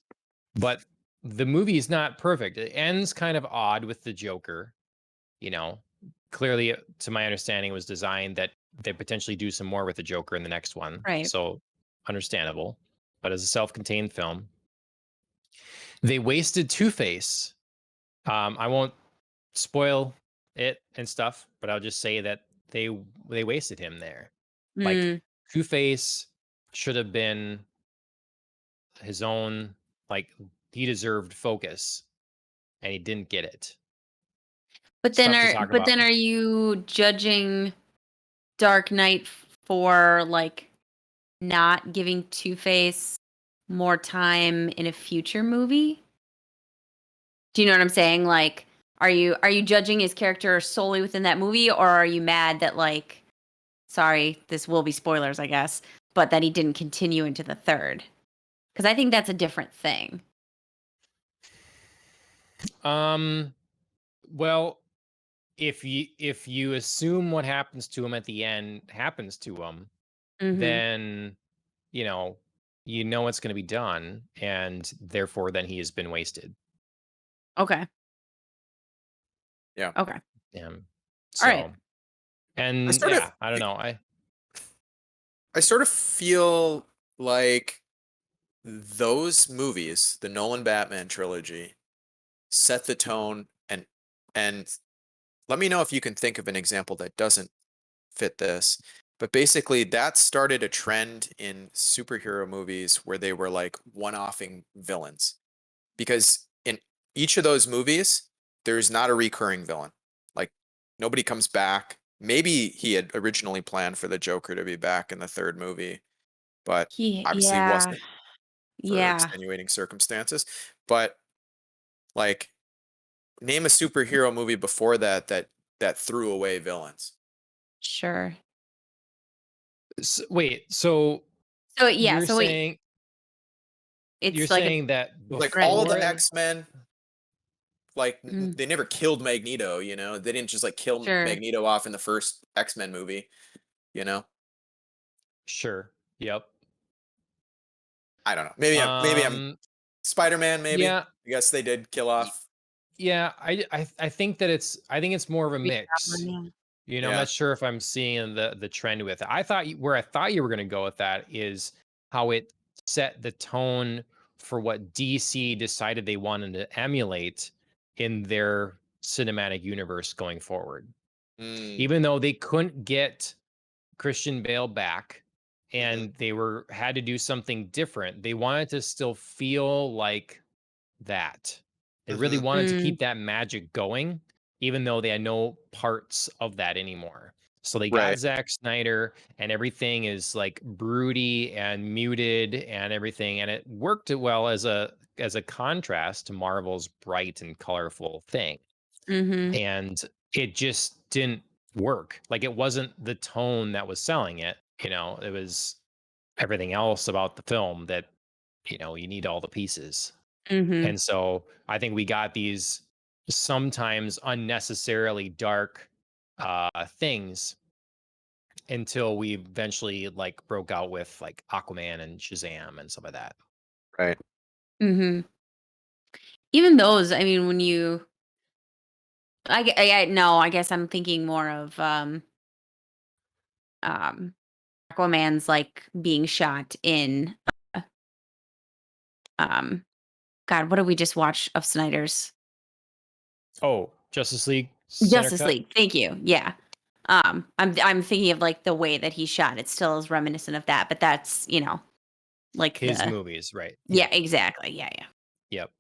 [SPEAKER 1] But the movie is not perfect. It ends kind of odd with the Joker, Clearly, to my understanding, it was designed that they potentially do some more with the Joker in the next one.
[SPEAKER 2] Right.
[SPEAKER 1] So understandable. But as a self-contained film, they wasted Two-Face. I won't spoil it and stuff, but I'll just say that they wasted him there. Like Two-Face should have been his own, like he deserved focus, and he didn't get it.
[SPEAKER 2] But
[SPEAKER 1] Stuff
[SPEAKER 2] then
[SPEAKER 1] to
[SPEAKER 2] are
[SPEAKER 1] talk
[SPEAKER 2] but
[SPEAKER 1] about.
[SPEAKER 2] then are you judging Dark Knight for like not giving Two-Face more time in a future movie? Do you know what I'm saying? Like, are you judging his character solely within that movie, or are you mad that like, sorry, this will be spoilers, I guess, but that he didn't continue into the third? Because I think that's a different thing.
[SPEAKER 1] Well, if you assume what happens to him at the end happens to him, then you know it's going to be done, and therefore then he has been wasted.
[SPEAKER 2] Okay.
[SPEAKER 3] Yeah.
[SPEAKER 2] Okay.
[SPEAKER 1] So,
[SPEAKER 2] all right.
[SPEAKER 1] And I don't know.
[SPEAKER 3] I sort of feel like those movies, the Nolan Batman trilogy, set the tone and let me know if you can think of an example that doesn't fit this. But basically that started a trend in superhero movies where they were like one-offing villains. Because in each of those movies, there's not a recurring villain. Like nobody comes back. Maybe he had originally planned for the Joker to be back in the third movie, but obviously wasn't for extenuating circumstances. But like name a superhero movie before that threw away villains.
[SPEAKER 2] Sure.
[SPEAKER 1] Wait, so you're saying
[SPEAKER 2] it's
[SPEAKER 1] you're
[SPEAKER 2] like
[SPEAKER 1] saying that
[SPEAKER 3] like all the
[SPEAKER 1] before
[SPEAKER 3] X-Men, like they never killed Magneto, they didn't just like kill Magneto off in the first X-Men movie,
[SPEAKER 1] Sure. Yep.
[SPEAKER 3] I don't know. Maybe I'm Spider-Man. Maybe.
[SPEAKER 1] Yeah.
[SPEAKER 3] I guess they did kill off.
[SPEAKER 1] Yeah, I think that it's more of a mix. I'm not sure if I'm seeing the trend with it. I thought where I thought you were going to go with that is how it set the tone for what DC decided they wanted to emulate in their cinematic universe going forward.
[SPEAKER 3] Mm,
[SPEAKER 1] Even though they couldn't get Christian Bale back
[SPEAKER 3] mhm.
[SPEAKER 1] and they had to do something different, they wanted to still feel like that. They really
[SPEAKER 3] Mhm.
[SPEAKER 1] wanted to
[SPEAKER 2] Mm,
[SPEAKER 1] keep that magic going, even though they had no parts of that anymore. So they got
[SPEAKER 3] Right.
[SPEAKER 1] Zack Snyder, and everything is like broody and muted and everything, and it worked well as a contrast to Marvel's bright and colorful thing.
[SPEAKER 2] mhm,
[SPEAKER 1] And it just didn't work. Like it wasn't the tone that was selling it. It was everything else about the film that you need all the pieces.
[SPEAKER 2] mhm.
[SPEAKER 1] And so I think we got these sometimes unnecessarily dark things until we eventually like broke out with like Aquaman and Shazam and stuff like that.
[SPEAKER 3] Right.
[SPEAKER 2] Mhm. Even those, I mean, when you no, I guess I'm thinking more of, um, Aquaman's, like, being shot in, uh, um God, what did we just watch of Snyder's?
[SPEAKER 1] Oh, Justice League Center
[SPEAKER 2] Justice
[SPEAKER 1] Cut,
[SPEAKER 2] League, thank you, yeah. I'm thinking of, like, the way that he shot, it still is reminiscent of that, but that's, like
[SPEAKER 1] his
[SPEAKER 2] the
[SPEAKER 1] movies, right?
[SPEAKER 2] yeah,
[SPEAKER 1] Yep,
[SPEAKER 2] exactly, yeah, yeah.
[SPEAKER 1] yep.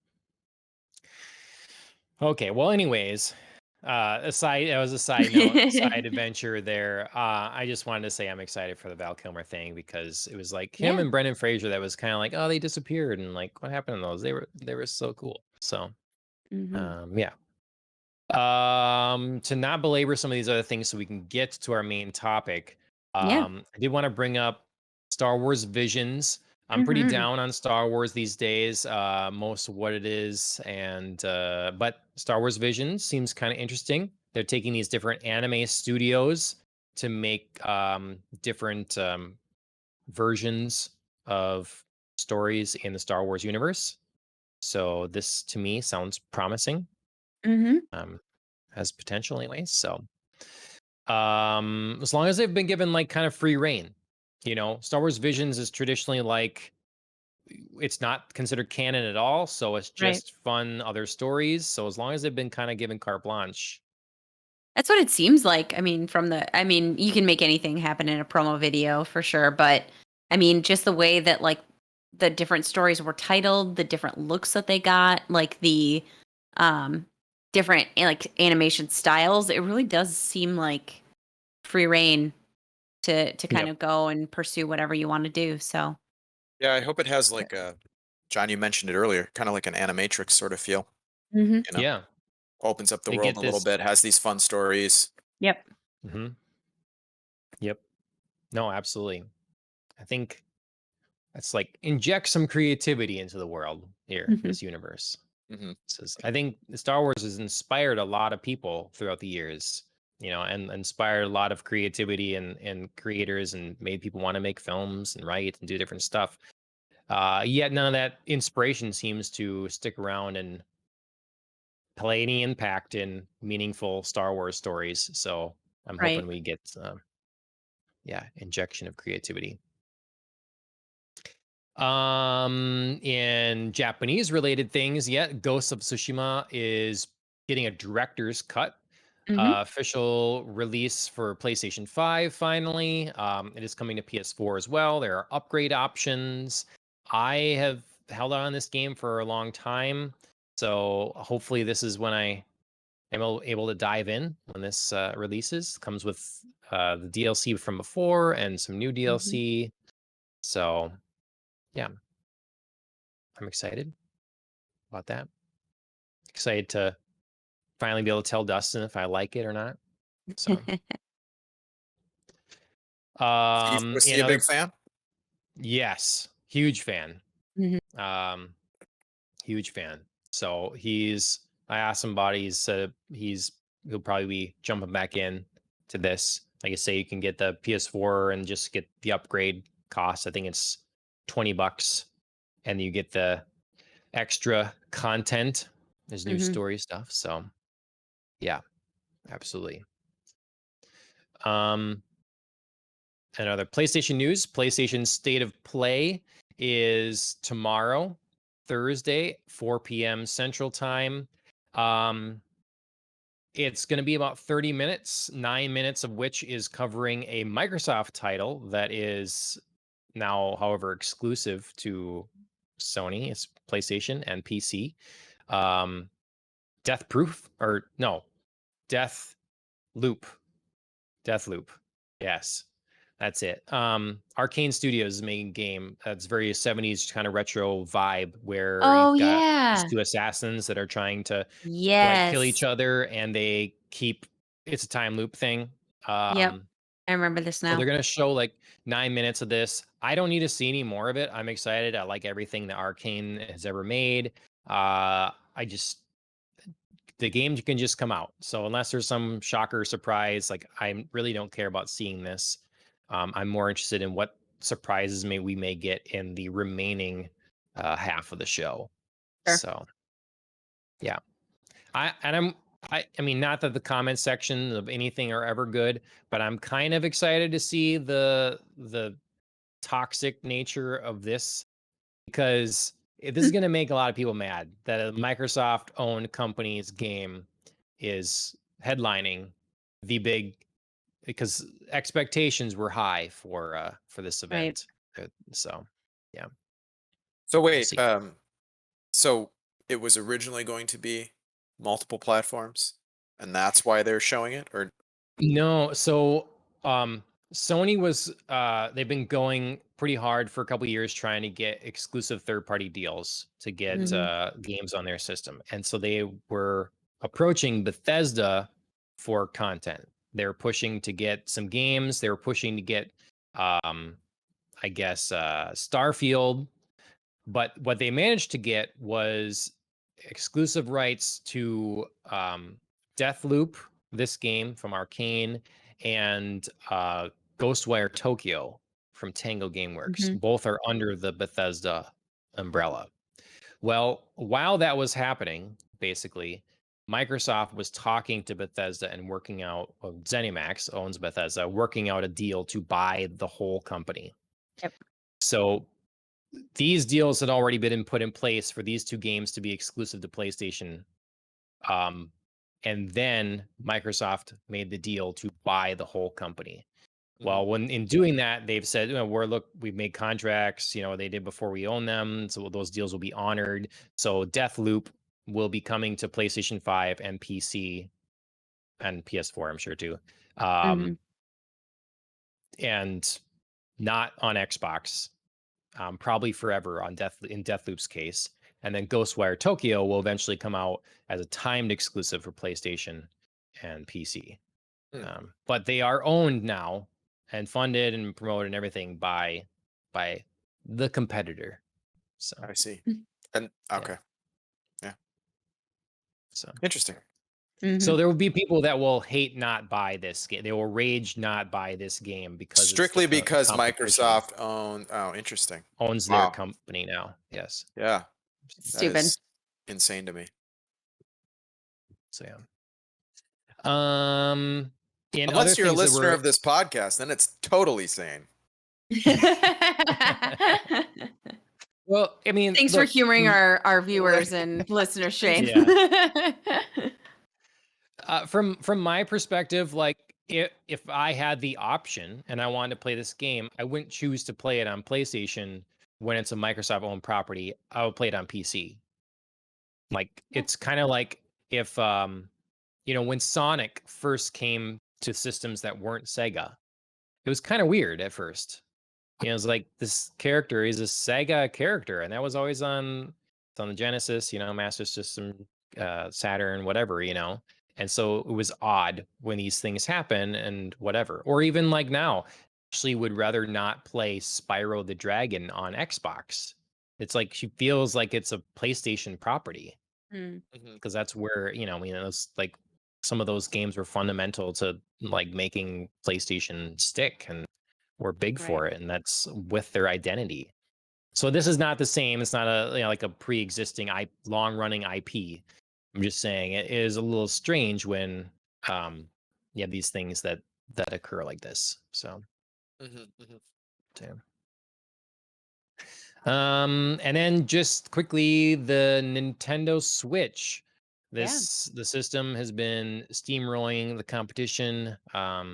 [SPEAKER 1] Okay, well, anyways, that was a side note, side adventure there. I just wanted to say I'm excited for the Val Kilmer thing because it was like him
[SPEAKER 2] Yeah,
[SPEAKER 1] and Brendan Fraser that was kind of like, oh, they disappeared and like what happened to those? They were so cool. So,
[SPEAKER 2] mhm.
[SPEAKER 1] yeah. To not belabor some of these other things so we can get to our main topic,
[SPEAKER 2] Yeah,
[SPEAKER 1] I did want to bring up Star Wars Visions. I'm pretty
[SPEAKER 2] mhm,
[SPEAKER 1] down on Star Wars these days, most of what it is, and but Star Wars Visions seems kind of interesting. They're taking these different anime studios to make different versions of stories in the Star Wars universe. So this to me sounds promising.
[SPEAKER 2] mhm,
[SPEAKER 1] Um, has potential anyway. So as long as they've been given like kind of free reign, Star Wars Visions is traditionally like it's not considered canon at all, so it's
[SPEAKER 2] right.
[SPEAKER 1] just fun other stories. So as long as they've been kind of given carte blanche.
[SPEAKER 2] That's what it seems like. I mean, you can make anything happen in a promo video for sure, but I mean, just the way that like the different stories were titled, the different looks that they got, like the um different like animation styles, it really does seem like free reign to kind
[SPEAKER 1] Yep.
[SPEAKER 2] of go and pursue whatever you want to do. So,
[SPEAKER 3] Yeah, I hope it has like a John, you mentioned it earlier, kind of like an animatrix sort of feel,
[SPEAKER 2] mhm.
[SPEAKER 3] you know.
[SPEAKER 1] Yeah.
[SPEAKER 3] Opens up the
[SPEAKER 1] They
[SPEAKER 3] world
[SPEAKER 1] get
[SPEAKER 3] a little
[SPEAKER 1] this.
[SPEAKER 3] bit, has these fun stories.
[SPEAKER 2] Yep.
[SPEAKER 1] Hmm. Yep. No, absolutely. I think that's like inject some creativity into the world here,
[SPEAKER 2] Mhm.
[SPEAKER 1] this universe.
[SPEAKER 3] Mhm.
[SPEAKER 1] Says I think Star Wars has inspired a lot of people throughout the years, and inspired a lot of creativity and creators and made people want to make films and write and do different stuff. Yet none of that inspiration seems to stick around and play any impact in meaningful Star Wars stories. So I'm hoping
[SPEAKER 2] Right.
[SPEAKER 1] we get, injection of creativity. In Japanese related things, Ghost of Tsushima is getting a director's cut.
[SPEAKER 2] Mhm.
[SPEAKER 1] Official release for PlayStation 5 finally. It is coming to PS4 as well. There are upgrade options. I have held on this game for a long time, so hopefully this is when I am able to dive in when this releases. Comes with the DLC from before and some new
[SPEAKER 2] Mhm.
[SPEAKER 1] DLC. So yeah, I'm excited about that. Excited to finally be able to tell Dustin if I like it or not. So,
[SPEAKER 3] Was he
[SPEAKER 1] in
[SPEAKER 3] a big
[SPEAKER 1] other,
[SPEAKER 3] fan?
[SPEAKER 1] yes, huge fan.
[SPEAKER 2] Mhm.
[SPEAKER 1] Um, huge fan. So I asked him about it. He said he'll probably be jumping back in to this. Like I say, you can get the PS4 and just get the upgrade cost. I think it's $20, and you get the extra content. There's new
[SPEAKER 2] Mhm.
[SPEAKER 1] story stuff. So, yeah, absolutely. Um, and other PlayStation news, PlayStation State of Play is tomorrow, Thursday, 4 p.m. Central Time. Um, It's going to be about 30 minutes, 9 minutes of which is covering a Microsoft title that is now, however, exclusive to Sony. It's PlayStation and PC. Death Proof, or no, Death Loop. Death Loop. Yes. That's it. Arcane Studios is making a game that's very 70s kind of retro vibe where
[SPEAKER 2] Oh
[SPEAKER 1] you've got these
[SPEAKER 2] yeah.
[SPEAKER 1] two assassins that are trying to like kill each
[SPEAKER 2] Yes.
[SPEAKER 1] other, and they keep it's a time loop thing.
[SPEAKER 2] Yep. I remember this
[SPEAKER 1] So
[SPEAKER 2] now.
[SPEAKER 1] they're gonna show like 9 minutes of this. I don't need to see any more of it. I'm excited. I like everything that Arcane has ever made. I just the game can just come out. So unless there's some shocker or surprise, like I really don't care about seeing this. I'm more interested in what surprises we may get in the remaining half of the show.
[SPEAKER 2] Sure.
[SPEAKER 1] So yeah, I mean, not that the comment section of anything are ever good, but I'm kind of excited to see the toxic nature of this, because this is going to make a lot of people mad that a Microsoft owned company's game is headlining the big, because expectations were high for this
[SPEAKER 2] Right.
[SPEAKER 1] event. So yeah,
[SPEAKER 3] So
[SPEAKER 1] we'll
[SPEAKER 3] wait,
[SPEAKER 1] see.
[SPEAKER 3] so it was originally going to be multiple platforms, and that's why they're showing it, or
[SPEAKER 1] No, so Sony was they've been going pretty hard for a couple years trying to get exclusive third-party deals to get games on their system. And so they were approaching Bethesda for content. They're pushing to get some games, they were pushing to get I guess Starfield, but what they managed to get was exclusive rights to Deathloop, this game from Arcane, and Ghostwire Tokyo from Tango Gameworks. Both are under the Bethesda umbrella. Well, while that was happening, basically, Microsoft was talking to Bethesda and working out, well, ZeniMax owns Bethesda, working out a deal to buy the whole company.
[SPEAKER 2] Yep.
[SPEAKER 1] So these deals had already been put in place for these two games to be exclusive to PlayStation. And then Microsoft made the deal to buy the whole company. Well, when in doing that, they've said, we've made contracts, they did before we own them. So those deals will be honored. So Deathloop will be coming to PlayStation 5 and PC and PS4, I'm sure too. And not on Xbox. Probably forever in Deathloop's case. And then Ghostwire Tokyo will eventually come out as a timed exclusive for PlayStation and PC. But they are owned now and funded and promoted and everything by the competitor. So
[SPEAKER 3] I see. And okay, yeah,
[SPEAKER 1] so
[SPEAKER 3] interesting.
[SPEAKER 1] so there will be people that will hate not buy this game. They will rage not buy this game because
[SPEAKER 3] Strictly
[SPEAKER 1] it's the
[SPEAKER 3] because
[SPEAKER 1] competition
[SPEAKER 3] Microsoft interesting.
[SPEAKER 1] owns their company now. Yes.
[SPEAKER 3] Yeah, that
[SPEAKER 2] Stupid.
[SPEAKER 3] is insane to me.
[SPEAKER 1] So yeah. In
[SPEAKER 3] Unless
[SPEAKER 1] other
[SPEAKER 3] you're a
[SPEAKER 1] things that
[SPEAKER 3] listener
[SPEAKER 1] were
[SPEAKER 3] of this podcast, then it's totally sane.
[SPEAKER 1] well, I mean,
[SPEAKER 2] Thanks for
[SPEAKER 1] look,
[SPEAKER 2] humoring our viewers and listeners, Shane.
[SPEAKER 1] From my perspective, like if I had the option and I wanted to play this game, I wouldn't choose to play it on PlayStation when it's a Microsoft owned property. I would play it on PC. Like it's kind of like if when Sonic first came to systems that weren't Sega, it was kind of weird at first. It's like this character is a Sega character, and that was always it's on the Genesis, Master System, Saturn, whatever, And so it was odd when these things happen and whatever. Or even like now, actually would rather not play Spyro the Dragon on Xbox. It's like she feels like it's a PlayStation property because that's where, it's like some of those games were fundamental to like making PlayStation stick and were big for it, and that's with their identity. So this is not the same. It's not a like a pre-existing long running IP. I'm just saying it is a little strange when you have these things that occur like this. So and then just quickly, the Nintendo Switch
[SPEAKER 2] Yeah.
[SPEAKER 1] The system has been steamrolling the competition all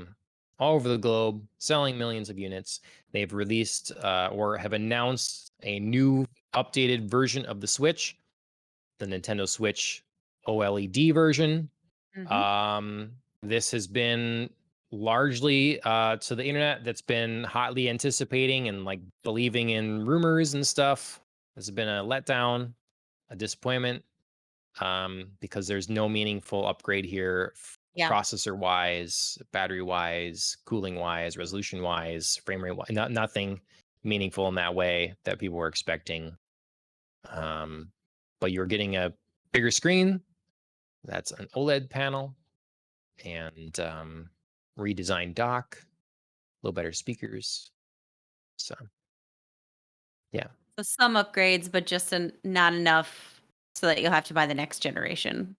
[SPEAKER 1] over the globe, selling millions of units. They've released or have announced a new updated version of the Switch, the Nintendo Switch OLED version. This has been largely to the internet that's been hotly anticipating and like believing in rumors and stuff. This has been a letdown, a disappointment, because there's no meaningful upgrade here,
[SPEAKER 2] Yeah.
[SPEAKER 1] processor wise, battery wise, cooling wise, resolution wise, frame rate wise, nothing meaningful in that way that people were expecting. But you're getting a bigger screen. That's an OLED panel and redesigned dock, a little better speakers. So, yeah.
[SPEAKER 2] So some upgrades, but just not enough so that you'll have to buy the next generation.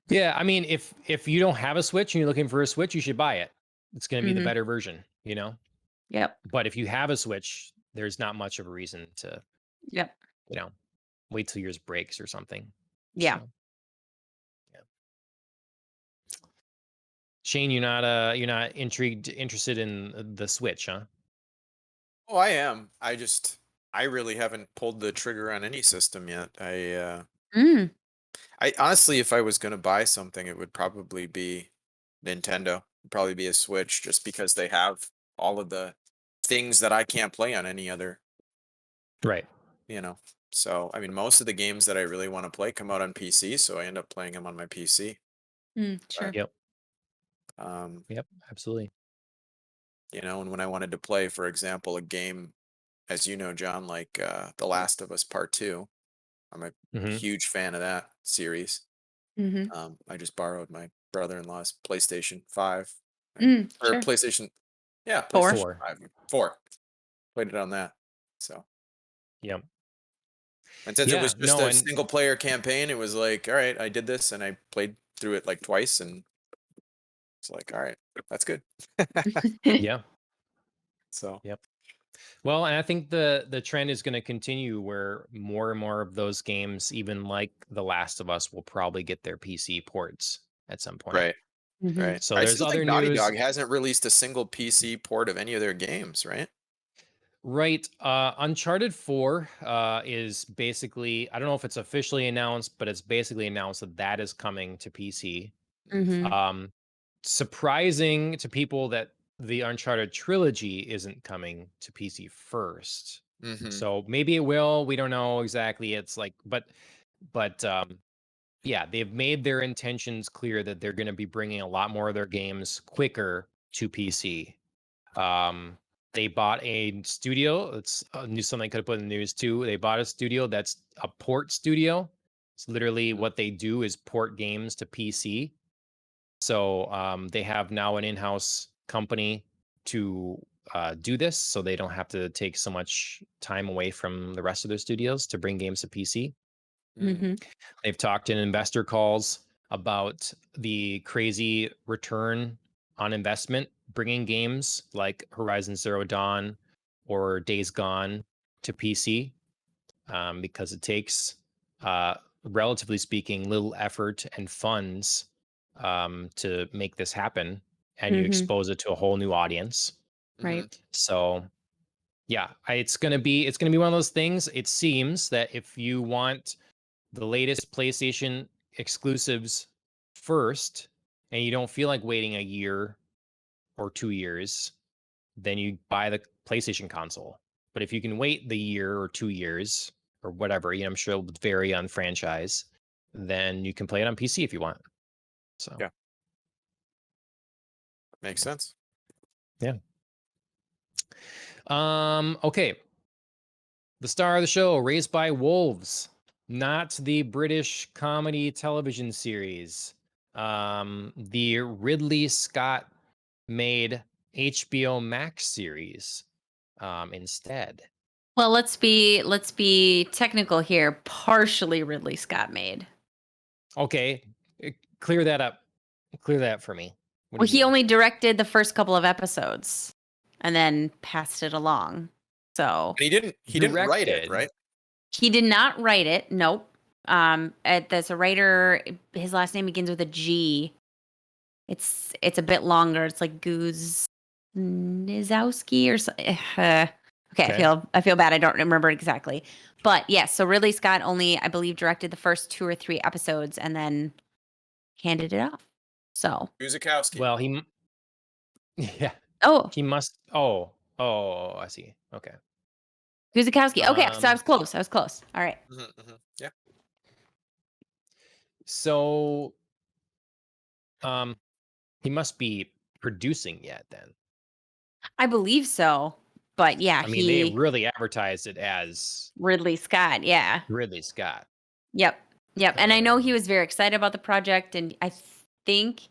[SPEAKER 1] Yeah, I mean, if you don't have a Switch and you're looking for a Switch, you should buy it. It's going to be the better version, you know?
[SPEAKER 2] Yep.
[SPEAKER 1] But if you have a Switch, there's not much of a reason to,
[SPEAKER 2] Yep.
[SPEAKER 1] you know, wait till yours breaks or something.
[SPEAKER 2] Yeah.
[SPEAKER 1] So, yeah. Shane, you're not interested in the Switch, huh?
[SPEAKER 3] Oh, I am. I really haven't pulled the trigger on any system yet.
[SPEAKER 2] Mm.
[SPEAKER 3] I honestly, if I was going to buy something, it would probably be Nintendo. It'd probably be a Switch, just because they have all of the things that I can't play on any other,
[SPEAKER 1] Right.
[SPEAKER 3] you know. So, I mean, most of the games that I really want to play come out on PC, so I end up playing them on my PC.
[SPEAKER 2] Sure.
[SPEAKER 1] Yep.
[SPEAKER 3] Um,
[SPEAKER 1] Yep. Absolutely.
[SPEAKER 3] and when I wanted to play, for example, a game, as you know, John, like The Last of Us Part 2, I'm a
[SPEAKER 1] Hmm.
[SPEAKER 3] huge fan of that series.
[SPEAKER 2] Mm-hmm.
[SPEAKER 3] I just borrowed my brother-in-law's PlayStation 5 or
[SPEAKER 2] Sure.
[SPEAKER 3] PlayStation, yeah,
[SPEAKER 2] Four.
[SPEAKER 3] PlayStation 5, 4. Played it on that. So,
[SPEAKER 1] Yep.
[SPEAKER 3] and since it
[SPEAKER 1] Yeah.
[SPEAKER 3] was just
[SPEAKER 1] No.
[SPEAKER 3] a
[SPEAKER 1] And
[SPEAKER 3] single player campaign, it was like, all right, I did this and I played through it like twice, and it's like, all right, that's good.
[SPEAKER 1] yeah.
[SPEAKER 3] So,
[SPEAKER 1] Yep. Well, and I think the trend is going to continue where more and more of those games, even like The Last of Us, will probably get their PC ports at some point.
[SPEAKER 3] right,
[SPEAKER 2] Mm-hmm.
[SPEAKER 3] right.
[SPEAKER 1] So
[SPEAKER 3] I
[SPEAKER 1] there's
[SPEAKER 3] seems like
[SPEAKER 1] other
[SPEAKER 3] Naughty
[SPEAKER 1] news.
[SPEAKER 3] Dog hasn't released a single PC port of any of their games, right?
[SPEAKER 1] Right. Uncharted 4 is basically, I don't know if it's officially announced, but it's basically announced that that is coming to PC.
[SPEAKER 2] Mm-hmm.
[SPEAKER 1] Um, Surprising to people that the Uncharted trilogy isn't coming to PC first.
[SPEAKER 3] Mm-hmm.
[SPEAKER 1] So maybe it will. We don't know exactly. It's like, but yeah, they've made their intentions clear that they're going to be bringing a lot more of their games quicker to PC. They bought a studio. It's something I could have put in the news too. They bought a studio that's a port studio. It's literally what they do is port games to PC. So they have now an in-house company to do this, so they don't have to take so much time away from the rest of their studios to bring games to PC.
[SPEAKER 2] Mm-hmm.
[SPEAKER 1] They've talked in investor calls about the crazy return on investment bringing games like Horizon Zero Dawn or Days Gone to PC, because it takes, relatively speaking, little effort and funds to make this happen, and you
[SPEAKER 2] Mm-hmm.
[SPEAKER 1] expose it to a whole new audience.
[SPEAKER 2] Right.
[SPEAKER 1] So yeah, it's gonna be one of those things. It seems that if you want the latest PlayStation exclusives first, and you don't feel like waiting a year or 2 years, then you buy the PlayStation console. But if you can wait the year or 2 years or whatever, I'm sure it'll vary on franchise, then you can play it on PC if you want. So
[SPEAKER 3] Yeah, makes sense.
[SPEAKER 1] yeah. Okay. The star of the show, Raised by Wolves, not the British comedy television series. The Ridley Scott made HBO Max series instead.
[SPEAKER 2] Well, let's be technical here. Partially Ridley Scott made.
[SPEAKER 1] Okay, clear that up. Clear that for me. What do
[SPEAKER 2] Well,
[SPEAKER 1] you
[SPEAKER 2] he
[SPEAKER 1] mean?
[SPEAKER 2] only directed the first couple of episodes and then passed it along. So
[SPEAKER 3] And he didn't write it,
[SPEAKER 1] Directed.
[SPEAKER 3] right?
[SPEAKER 2] he did not write it. Nope. There's a writer. His last name begins with a G. It's a bit longer. It's like Guz Nizowski or so. Okay,
[SPEAKER 1] Okay.
[SPEAKER 2] I feel bad. I don't remember exactly, but yes. So Ridley Scott only, I believe, directed the first 2 or 3 episodes and then handed it off. So
[SPEAKER 3] Guzikowski.
[SPEAKER 1] Well, yeah,
[SPEAKER 2] oh,
[SPEAKER 1] he must. Oh, I see. Okay.
[SPEAKER 2] Guzikowski. Okay, so I
[SPEAKER 1] Um,
[SPEAKER 2] was close. I was close. All right.
[SPEAKER 3] Yeah.
[SPEAKER 1] so um, he must be producing yet then.
[SPEAKER 2] I believe so. But yeah,
[SPEAKER 1] I mean, they
[SPEAKER 2] he
[SPEAKER 1] really advertised it as
[SPEAKER 2] Ridley Scott. Yeah.
[SPEAKER 1] Ridley Scott.
[SPEAKER 2] Yep. Yep. And I know he
[SPEAKER 1] Um,
[SPEAKER 2] was very excited about the project, and I think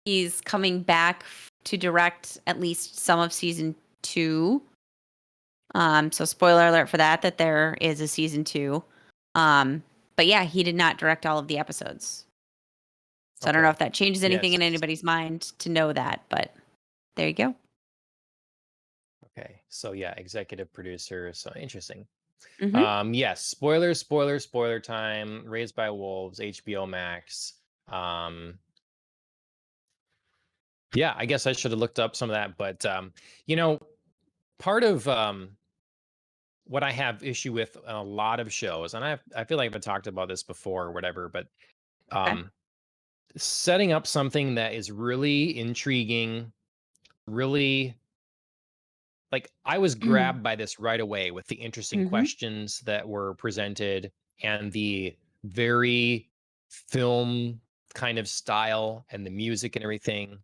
[SPEAKER 2] he's coming back to direct at least some of season 2. So spoiler alert for that there is a season 2. But yeah, he did not direct all of the episodes. So I don't know
[SPEAKER 1] okay.
[SPEAKER 2] if that changes anything
[SPEAKER 1] Yes.
[SPEAKER 2] in anybody's mind to know that, but there you go.
[SPEAKER 1] Okay. So yeah, executive producer. So interesting.
[SPEAKER 2] Hmm.
[SPEAKER 1] Yes. Spoiler time. Raised by Wolves. HBO Max. Yeah, I guess I should have looked up some of that, but you know, part of what I have issue with a lot of shows, and I feel like I've talked about this before or whatever, but
[SPEAKER 2] Okay.
[SPEAKER 1] um, setting up something that is really intriguing, really like I was grabbed by this right away with the interesting
[SPEAKER 2] Hmm.
[SPEAKER 1] questions that were presented and the very film kind of style and the music and everything.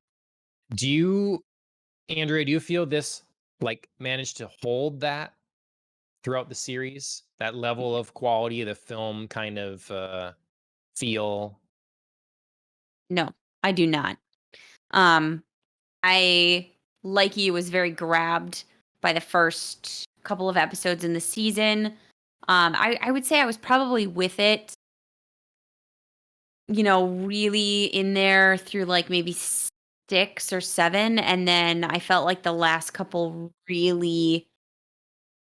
[SPEAKER 1] Do you, Andrea, do you feel this like managed to hold that throughout the series? That level of quality of the film kind of feel?
[SPEAKER 2] No, I do not. Um, I, like you, was very grabbed by the first couple of episodes in the season. I would say I was probably with it, really in there through like maybe 6 or 7. And then I felt like the last couple really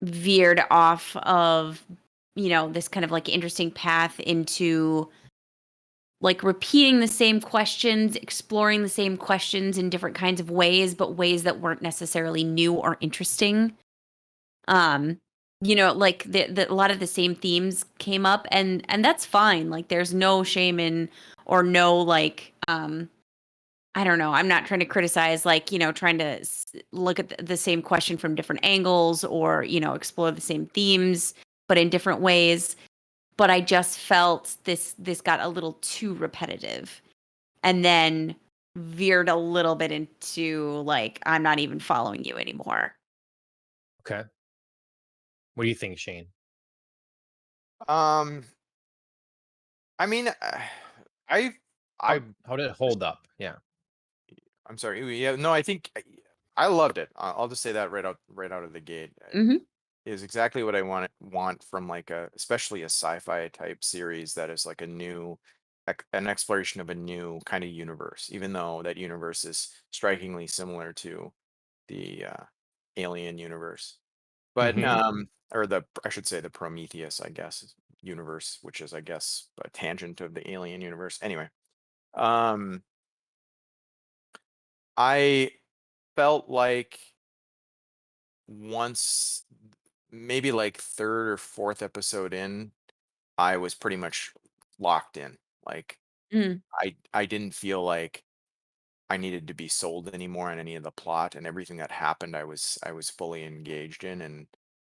[SPEAKER 2] veered off of, this kind of like interesting path into like repeating the same questions, exploring the same questions in different kinds of ways, but ways that weren't necessarily new or interesting. Um, like a lot of the same themes came up, and that's fine. Like there's no shame in, or no like I don't know. I'm not trying to criticize, like, trying to look at the same question from different angles, or, explore the same themes, but in different ways. But I just felt this got a little too repetitive, and then veered a little bit into like, I'm not even following you anymore.
[SPEAKER 1] Okay. What do you think, Shane?
[SPEAKER 3] Um, I mean, I, I,
[SPEAKER 1] How did it hold up? Yeah.
[SPEAKER 3] I'm sorry. Yeah, no, I think I loved it. I'll just say that right out of the gate.
[SPEAKER 2] Hmm.
[SPEAKER 3] Is exactly what I want from like especially a sci-fi type series that is like an exploration of a new kind of universe, even though that universe is strikingly similar to the Alien universe. But
[SPEAKER 1] Hmm.
[SPEAKER 3] or I should say the Prometheus, I guess, universe, which is I guess a tangent of the Alien universe. Anyway, um, I felt like once maybe like third or fourth episode in, I was pretty much locked in. Like
[SPEAKER 2] Mm.
[SPEAKER 3] I didn't feel like I needed to be sold anymore on any of the plot, and everything that happened I was fully engaged in and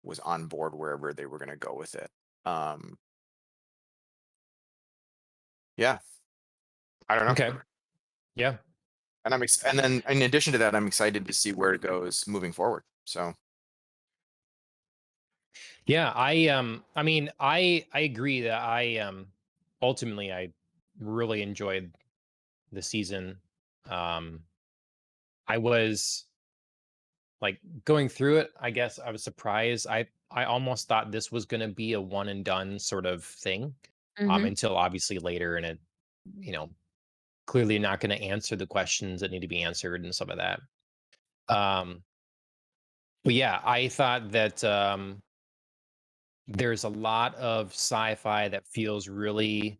[SPEAKER 3] was on board wherever they were going to go with it. Um yeah, I don't know.
[SPEAKER 1] Okay. Yeah.
[SPEAKER 3] And and then in addition to that, I'm excited to see where it goes moving forward. So,
[SPEAKER 1] Yeah. I mean, I agree that ultimately I really enjoyed the season. Um, I was like going through it, I guess I was surprised. I almost thought this was going to be a one and done sort of thing,
[SPEAKER 2] Hmm.
[SPEAKER 1] until obviously later, and it, you know, clearly not going to answer the questions that need to be answered and some of that. Um, but yeah, I thought that there's a lot of sci-fi that feels really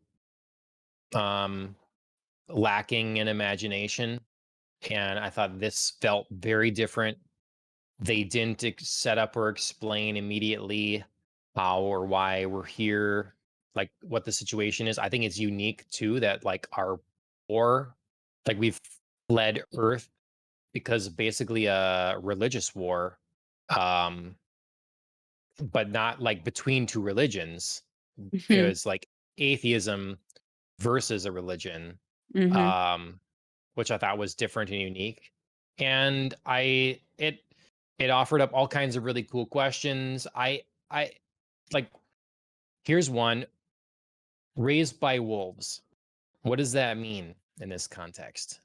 [SPEAKER 1] lacking in imagination, and I thought this felt very different. They didn't set up or explain immediately how or why we're here, like what the situation is. I think it's unique too that like our war, like we've fled Earth because basically a religious war, um, but not like between two religions. It
[SPEAKER 2] Mhm.
[SPEAKER 1] was like atheism versus a religion,
[SPEAKER 2] Mhm.
[SPEAKER 1] um, which I thought was different and unique. And it offered up all kinds of really cool questions. I like here's one: raised by wolves. What does that mean in this context?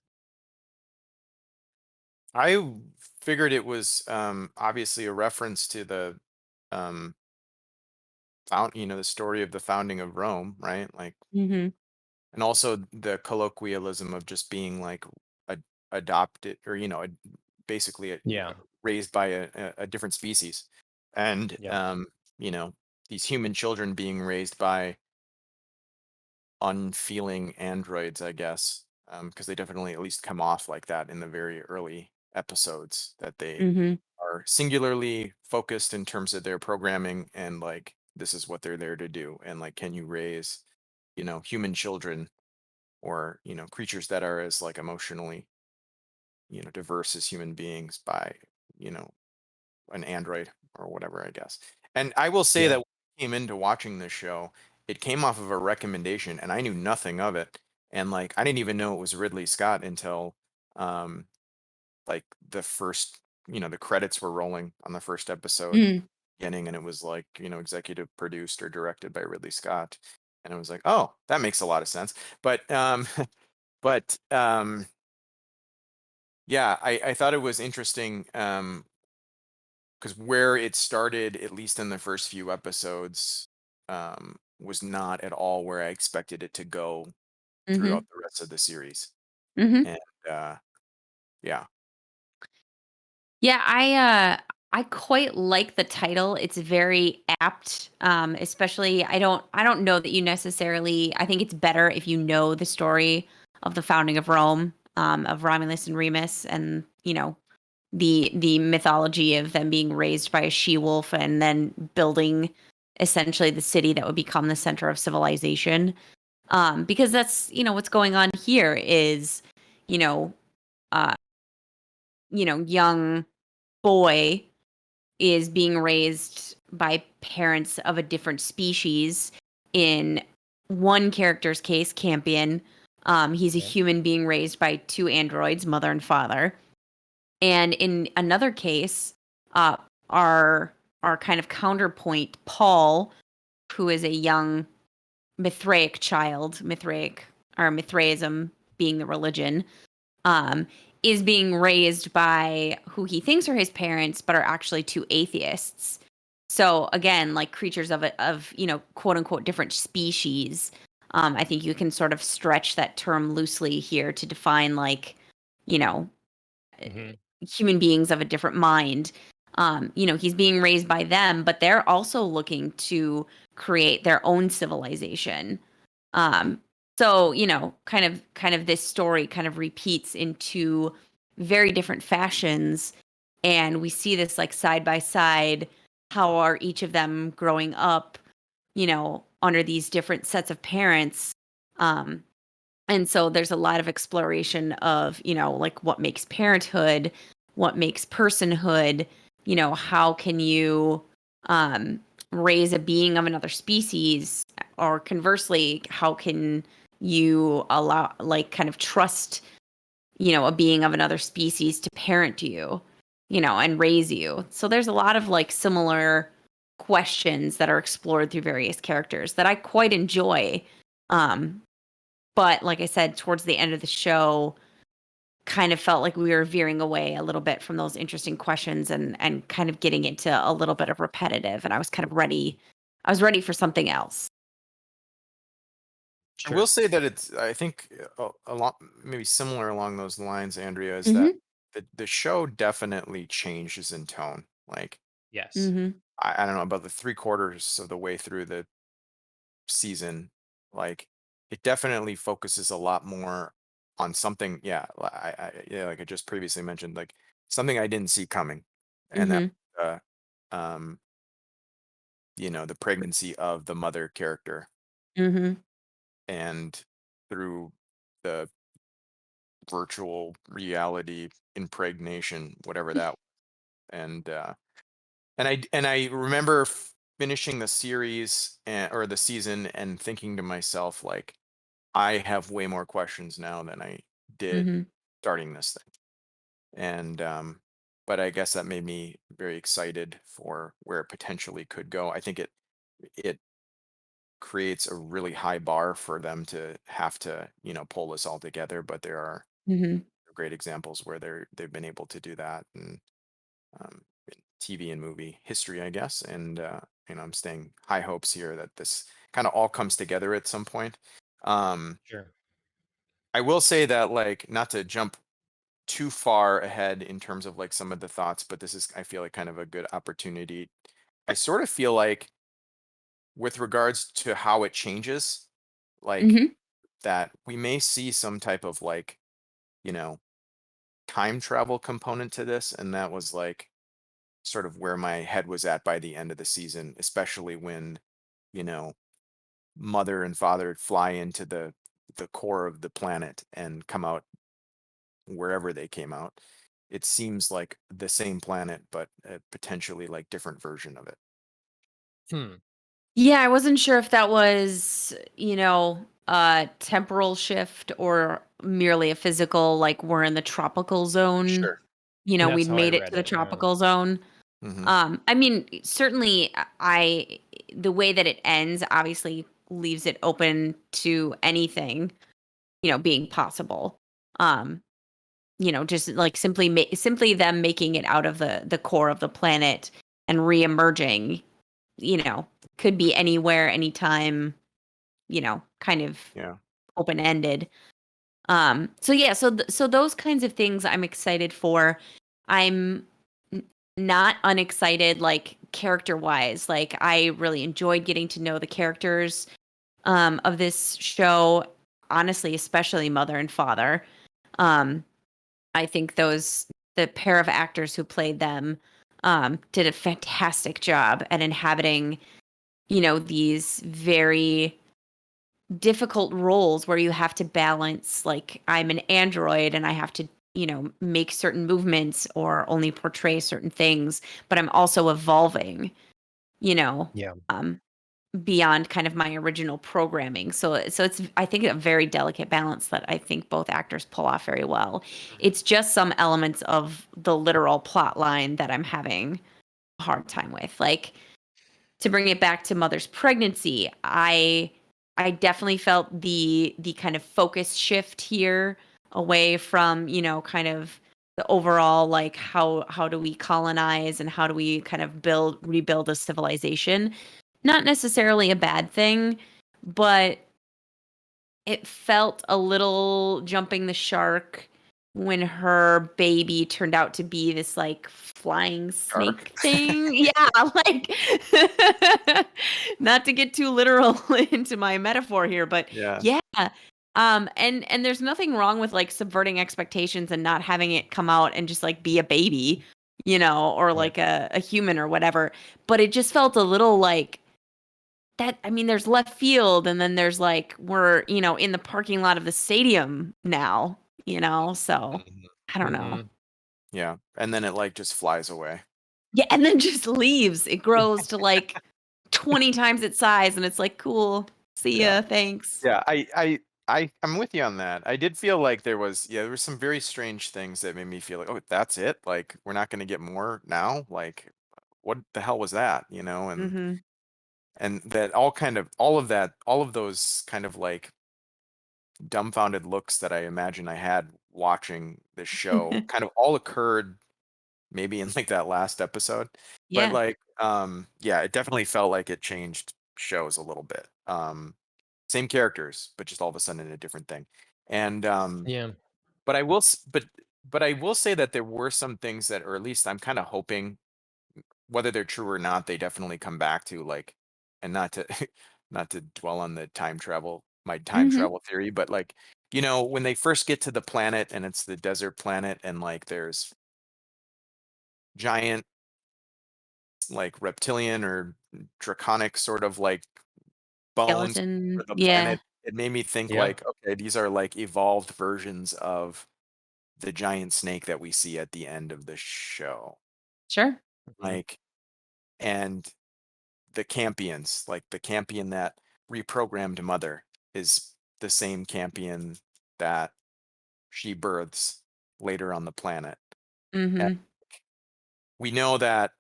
[SPEAKER 3] I figured it was obviously a reference to the um, the story of the founding of Rome, right? Like,
[SPEAKER 2] Mhm.
[SPEAKER 3] and also the colloquialism of just being like a, adopted, or basically
[SPEAKER 1] Yeah.
[SPEAKER 3] raised by a different species, and
[SPEAKER 1] Yep.
[SPEAKER 3] you know these human children being raised by unfeeling androids, I guess, because they definitely at least come off like that in the very early episodes, that they
[SPEAKER 2] Mhm.
[SPEAKER 3] are singularly focused in terms of their programming, and like this is what they're there to do, and like, can you raise human children, or creatures that are as like emotionally diverse as human beings by you know an android or whatever, I guess. And I will say that
[SPEAKER 1] Yeah.
[SPEAKER 3] when I came into watching this show, it came off of a recommendation and I knew nothing of it. And like I didn't even know it was Ridley Scott until um like the first, the credits were rolling on the first episode
[SPEAKER 2] Mm.
[SPEAKER 3] beginning, and it was like, executive produced or directed by Ridley Scott. And I was like, oh, that makes a lot of sense. But but yeah, I thought it was interesting, because where it started, at least in the first few episodes, was not at all where I expected it to go throughout
[SPEAKER 2] Mhm.
[SPEAKER 3] the rest of the series.
[SPEAKER 2] Mhm.
[SPEAKER 3] And yeah.
[SPEAKER 2] Yeah, I quite like the title. It's very apt. Especially I don't know that you necessarily I think it's better if you know the story of the founding of Rome, of Romulus and Remus, and the mythology of them being raised by a she-wolf and then building essentially the city that would become the center of civilization. Because that's, what's going on here is, you know, uh, young boy is being raised by parents of a different species. In one character's case, Campion, he's a
[SPEAKER 1] Yeah.
[SPEAKER 2] human being raised by two androids, mother and father. And in another case, uh, our kind of counterpoint, Paul, who is a young Mithraic child, Mithraic or Mithraism being the religion, um, is being raised by who he thinks are his parents, but are actually two atheists. So again, like creatures of quote unquote different species. I think you can sort of stretch that term loosely here to define like, you know,
[SPEAKER 1] Hmm.
[SPEAKER 2] human beings of a different mind. He's being raised by them, but they're also looking to create their own civilization. Um, so, kind of this story kind of repeats in two very different fashions. And we see this like side by side. How are each of them growing up, under these different sets of parents? Um, and so there's a lot of exploration of, like what makes parenthood, what makes personhood, how can you um, raise a being of another species, or conversely, how can you allow, like, kind of trust, a being of another species to parent you, and raise you. So there's a lot of like similar questions that are explored through various characters that I quite enjoy. Um, but like I said, towards the end of the show, kind of felt like we were veering away a little bit from those interesting questions and kind of getting into a little bit of repetitive. And I was kind of ready. I was ready for something else.
[SPEAKER 3] I will
[SPEAKER 1] Sure.
[SPEAKER 3] say that it's, I think, a lot maybe similar along those lines, Andrea, is that
[SPEAKER 2] Mhm.
[SPEAKER 3] the show definitely changes in tone. Like,
[SPEAKER 1] Yes.
[SPEAKER 2] Mhm.
[SPEAKER 3] I don't know, about the 3/4 of the way through the season, like, it definitely focuses a lot more on something, yeah, yeah, like I just previously mentioned, like, something I didn't see coming, and that,
[SPEAKER 2] Mhm.
[SPEAKER 3] uh, um, the pregnancy of the mother character,
[SPEAKER 2] Mhm.
[SPEAKER 3] and through the virtual reality impregnation, whatever that, and, and I remember finishing the series, or the season, and thinking to myself, like, I have way more questions now than I did
[SPEAKER 2] Mhm.
[SPEAKER 3] starting this thing. And but I guess that made me very excited for where it potentially could go. I think it creates a really high bar for them to have to, pull this all together, but there are
[SPEAKER 2] Mhm.
[SPEAKER 3] great examples where they've been able to do that, and in TV and movie history, I guess. And I'm staying high hopes here that this kind of all comes together at some point. Um,
[SPEAKER 1] Sure.
[SPEAKER 3] I will say that, like, not to jump too far ahead in terms of like some of the thoughts, but this is, I feel like, kind of a good opportunity. I sort of feel like, with regards to how it changes, like,
[SPEAKER 2] Mhm.
[SPEAKER 3] that we may see some type of, like, you know, time travel component to this. And that was like sort of where my head was at by the end of the season, especially when, you know, mother and father fly into the core of the planet and come out wherever they came out. It seems like the same planet, but a potentially like different version of it.
[SPEAKER 1] Hmm.
[SPEAKER 2] Yeah, I wasn't sure if that was, a temporal shift or merely a physical, like we're in the tropical zone.
[SPEAKER 3] Sure.
[SPEAKER 2] We'd
[SPEAKER 1] That's how I
[SPEAKER 2] made it
[SPEAKER 1] read
[SPEAKER 2] to the
[SPEAKER 1] it. Yeah.
[SPEAKER 2] tropical zone.
[SPEAKER 3] Hmm.
[SPEAKER 2] I mean, certainly, the way that it ends obviously leaves it open to anything, being possible. Um, just like simply them making it out of the core of the planet and reemerging, you know, could be anywhere, anytime, kind of
[SPEAKER 3] Yeah.
[SPEAKER 2] open ended. So yeah, so those kinds of things I'm excited for. I'm n- not unexcited, like character wise. Like I really enjoyed getting to know the characters of this show. Honestly, especially mother and father. Um, I think the pair of actors who played them did a fantastic job at inhabiting, these very difficult roles where you have to balance, like, I'm an android and I have to, make certain movements or only portray certain things, but I'm also evolving, you know,
[SPEAKER 1] Yeah.
[SPEAKER 2] um, beyond kind of my original programming. So it's, I think, a very delicate balance that I think both actors pull off very well.
[SPEAKER 1] Mhm.
[SPEAKER 2] It's just some elements of the literal plot line that I'm having a hard time with. Like, to bring it back to mother's pregnancy, I definitely felt the kind of focus shift here away from, kind of the overall, like, how do we colonize and how do we kind of rebuild a civilization. Not necessarily a bad thing, but it felt a little jumping the shark when her baby turned out to be this, like, flying
[SPEAKER 3] Dark.
[SPEAKER 2] snake thing. Yeah, like, not to get too literal into my metaphor here, but
[SPEAKER 3] Yeah.
[SPEAKER 2] yeah. And there's nothing wrong with, like, subverting expectations and not having it come out and just, like, be a baby, or
[SPEAKER 1] Right.
[SPEAKER 2] like a human or whatever. But it just felt a little like that. I mean, there's left field, and then there's, like, we're, in the parking lot of the stadium now, so
[SPEAKER 3] Hmm.
[SPEAKER 2] I don't know.
[SPEAKER 1] Hmm.
[SPEAKER 3] Yeah. And then it like just flies away.
[SPEAKER 2] Yeah, and then just leaves. It grows to, like, 20 times its size, and it's like, "Cool. See
[SPEAKER 3] Yeah.
[SPEAKER 2] ya. Thanks."
[SPEAKER 3] Yeah. I'm with you on that. I did feel like there was some very strange things that made me feel like, oh, that's it. Like, we're not going to get more now. Like, what the hell was that?
[SPEAKER 2] Mhm.
[SPEAKER 3] And that all of those kind of like dumbfounded looks that I imagine I had watching this show kind of all occurred maybe in like that last episode. But
[SPEAKER 2] Yeah.
[SPEAKER 3] like, yeah, it definitely felt like it changed shows a little bit. Same characters, but just all of a sudden a different thing. And
[SPEAKER 1] Yeah.
[SPEAKER 3] but but I will say that there were some things that, or at least I'm kind of hoping whether they're true or not, they definitely come back to, like, and not to not to dwell on the time
[SPEAKER 2] Mhm.
[SPEAKER 3] travel theory, but like, you know, when they first get to the planet and it's the desert planet and like there's giant like reptilian or draconic sort of like bones for
[SPEAKER 2] Skeleton.
[SPEAKER 3] the
[SPEAKER 2] Yeah.
[SPEAKER 3] planet, it made me think
[SPEAKER 1] Yeah.
[SPEAKER 3] like, okay, these are like evolved versions of the giant snake that we see at the end of the show.
[SPEAKER 2] Sure.
[SPEAKER 1] Mhm.
[SPEAKER 3] Like, and the Campions, like the Campion that reprogrammed Mother is the same Campion that she births later on the planet. And
[SPEAKER 2] Mhm.
[SPEAKER 3] we know that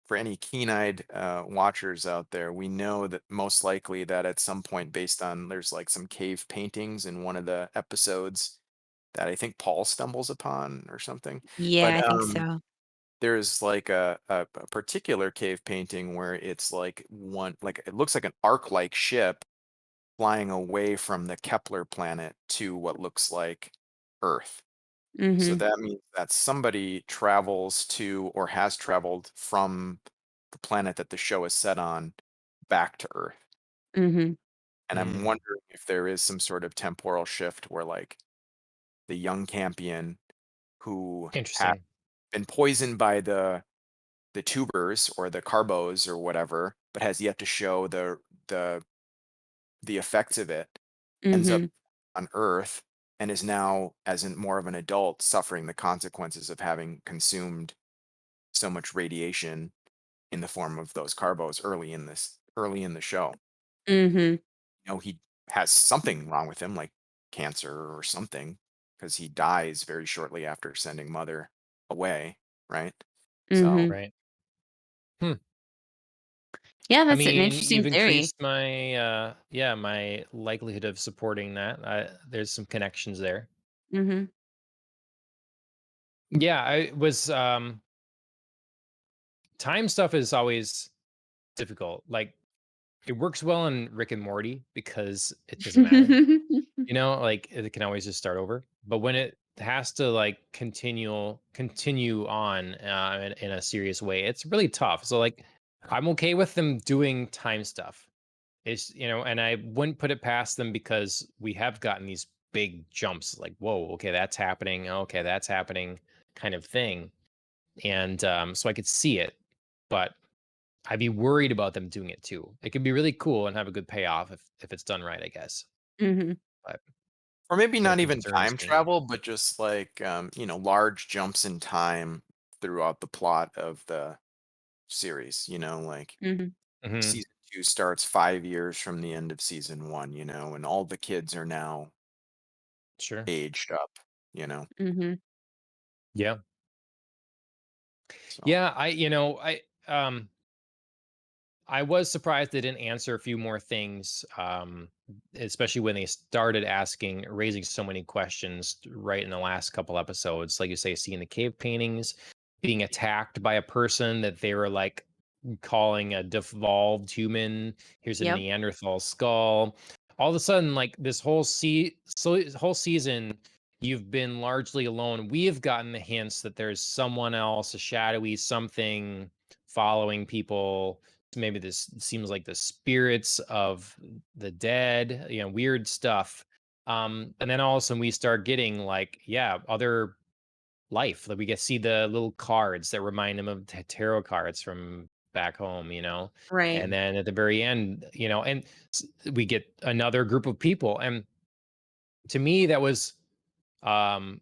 [SPEAKER 3] for any keen-eyed watchers out there, we know that most likely that at some point, based on there's like some cave paintings in one of the episodes that I think Paul stumbles upon or something.
[SPEAKER 2] Yeah,
[SPEAKER 3] But
[SPEAKER 2] I think so.
[SPEAKER 3] there's like a particular cave painting where it's like one, like it looks like an arc-like ship flying away from the Kepler planet to what looks like Earth. So
[SPEAKER 2] Mhm.
[SPEAKER 3] that means that somebody travels to or has traveled from the planet that the show is set on back to Earth.
[SPEAKER 2] Mhm.
[SPEAKER 3] And I'm
[SPEAKER 1] Mm.
[SPEAKER 3] wondering if there is some sort of temporal shift where like the young Campion who had
[SPEAKER 1] Interesting.
[SPEAKER 3] been poisoned by the tubers or the carbos or whatever, but has yet to show the the effects of it, ends up
[SPEAKER 2] Mhm.
[SPEAKER 3] on Earth and is now, as in more of an adult, suffering the consequences of having consumed so much radiation in the form of those carbos early in the show.
[SPEAKER 2] Mhm.
[SPEAKER 3] You know, he has something wrong with him, like cancer or something, because he dies very shortly after sending Mother away, right? So
[SPEAKER 2] Mhm.
[SPEAKER 1] Right. Hmm.
[SPEAKER 2] Yeah,
[SPEAKER 1] I
[SPEAKER 2] that's an
[SPEAKER 1] mean,
[SPEAKER 2] interesting
[SPEAKER 1] you've
[SPEAKER 2] theory.
[SPEAKER 1] increased my yeah, my likelihood of supporting that. There's some connections there.
[SPEAKER 2] Mhm.
[SPEAKER 1] Yeah, I was time stuff is always difficult. Like it works well in Rick and Morty because it doesn't matter. You know, like it can always just start over. But when it has to like continue on in a serious way, it's really tough. So like I'm okay with them doing time stuff. It's and I wouldn't put it past them because we have gotten these big jumps like, whoa, okay, that's happening. Okay, that's happening kind of thing. And so I could see it, but I'd be worried about them doing it too. It can be really cool and have a good payoff if it's done right, I guess.
[SPEAKER 2] Mhm.
[SPEAKER 1] But
[SPEAKER 3] or maybe
[SPEAKER 1] it
[SPEAKER 3] not even
[SPEAKER 1] concerns
[SPEAKER 3] time
[SPEAKER 1] me.
[SPEAKER 3] travel, but just like you know, large jumps in time throughout the plot of the series. You know, like
[SPEAKER 2] Mhm.
[SPEAKER 1] Hmm.
[SPEAKER 3] season two starts 5 years from the end of season one. You know, and all the kids are now
[SPEAKER 1] Sure.
[SPEAKER 3] aged up. You know,
[SPEAKER 2] Mhm.
[SPEAKER 1] Yeah.
[SPEAKER 3] so
[SPEAKER 1] Yeah. I was surprised they didn't answer a few more things, especially when they started raising so many questions right in the last couple episodes. Like you say, seeing the cave paintings, being attacked by a person that they were like calling a devolved human. Here's a
[SPEAKER 2] Yep.
[SPEAKER 1] Neanderthal skull. All of a sudden, like this whole season, you've been largely alone. We have gotten the hints that there's someone else, a shadowy something following people. Maybe this seems like the spirits of the dead, weird stuff. And then all of a sudden we start getting like, yeah, other life. Like we get see the little cards that remind him of tarot cards from back home,
[SPEAKER 2] Right.
[SPEAKER 1] and then at the very end, and we get another group of people. And to me, that was